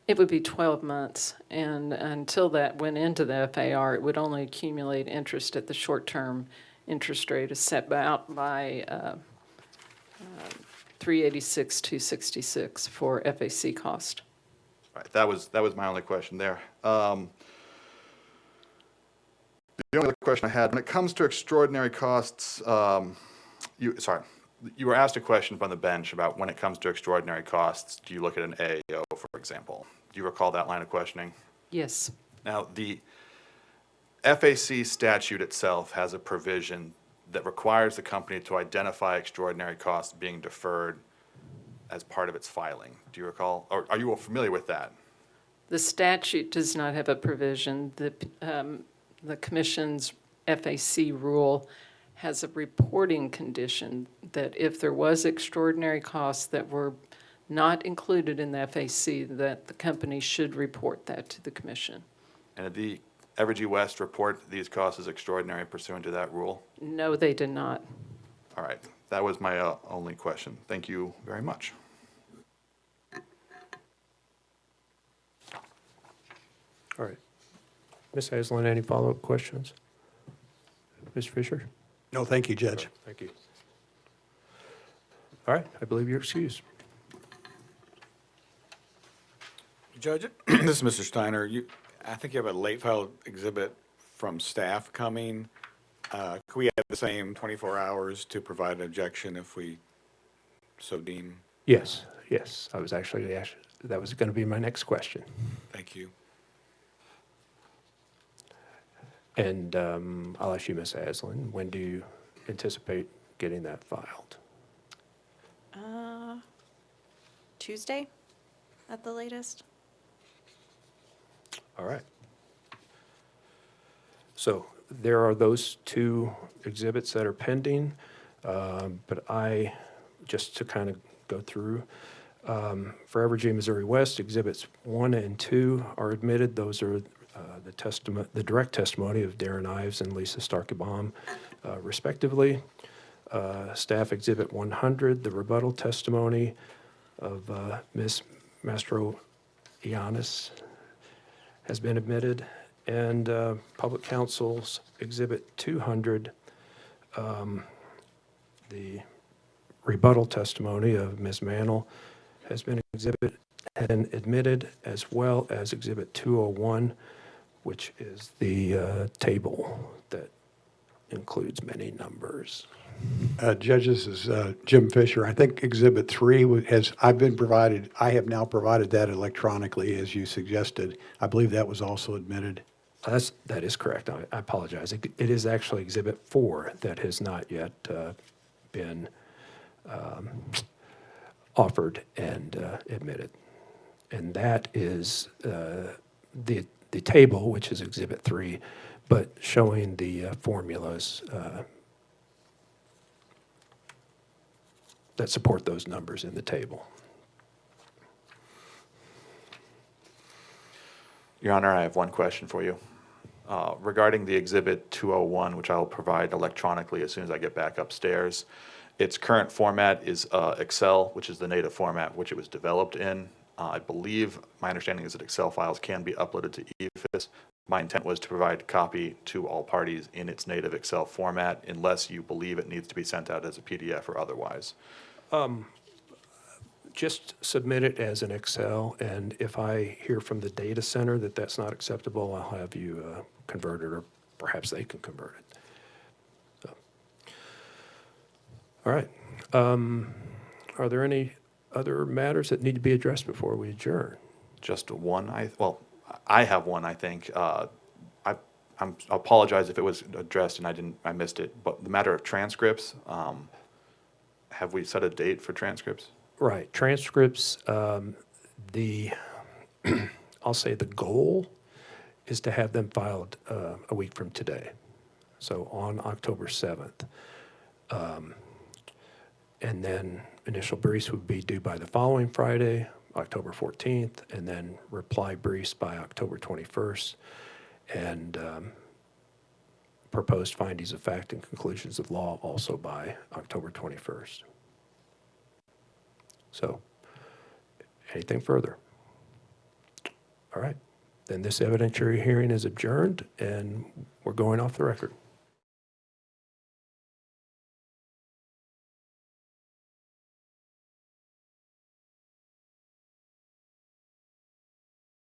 It would be 12 months, and until that went into the FAR, it would only accumulate interest at the short-term interest rate is set out by 386,266 for FAC cost. Right, that was my only question there. The only other question I had, when it comes to extraordinary costs, you were asked a question from the bench about when it comes to extraordinary costs, do you look at an AAO, for example? Do you recall that line of questioning? Yes. Now, the FAC statute itself has a provision that requires the company to identify extraordinary costs being deferred as part of its filing. Do you recall, or are you all familiar with that? The statute does not have a provision. The Commission's FAC rule has a reporting condition that if there was extraordinary costs that were not included in the FAC, that the company should report that to the Commission. And did the Evergy West report these costs as extraordinary pursuant to that rule? No, they did not. All right, that was my only question. Thank you very much. All right. Ms. Haslund, any follow-up questions? Ms. Fisher? No, thank you, Judge. Thank you. All right, I believe you're excused. Judge, this is Mr. Steiner. I think you have a late file exhibit from staff coming. Could we have the same 24 hours to provide an objection if we so deem? Yes, I was actually, that was going to be my next question. Thank you. And I'll ask you, Ms. Haslund, when do you anticipate getting that filed? Tuesday at the latest. All right. So there are those two exhibits that are pending, but just to kind of go through, for Evergy Missouri West, Exhibits 1 and 2 are admitted. Those are the direct testimony of Darren Ives and Lisa Starkebaum, respectively. Staff Exhibit 100, the rebuttal testimony of Ms. Mastroiannis has been admitted, and Public Counsel's Exhibit 200, the rebuttal testimony of Ms. Mantle has been admitted, as well as Exhibit 201, which is the table that includes many numbers. Judge, this is Jim Fisher. I think Exhibit 3 I have now provided that electronically, as you suggested. I believe that was also admitted. That is correct. I apologize. It is actually Exhibit 4 that has not yet been offered and admitted. And that is the table, which is Exhibit 3, but showing the formulas that support those numbers in the table. Your Honor, I have one question for you. Regarding the Exhibit 201, which I'll provide electronically as soon as I get back upstairs, its current format is Excel, which is the native format which it was developed in. I believe, my understanding is that Excel files can be uploaded to EFIS. My intent was to provide a copy to all parties in its native Excel format, unless you believe it needs to be sent out as a PDF or otherwise. Just submit it as an Excel, and if I hear from the data center that that's not acceptable, I'll have you convert it, or perhaps they can convert it. So. All right. Are there any other matters that need to be addressed before we adjourn? Just one. I have one, I think. I apologize if it was addressed and I missed it, but the matter of transcripts, have we set a date for transcripts? Right, transcripts, I'll say the goal is to have them filed a week from today, so on October 7th. And then initial briefs would be due by the following Friday, October 14th, and then reply briefs by October 21st, and proposed findings of fact and conclusions of law also by October 21st. So, anything further? All right. Then this evidentiary hearing is adjourned, and we're going off the record.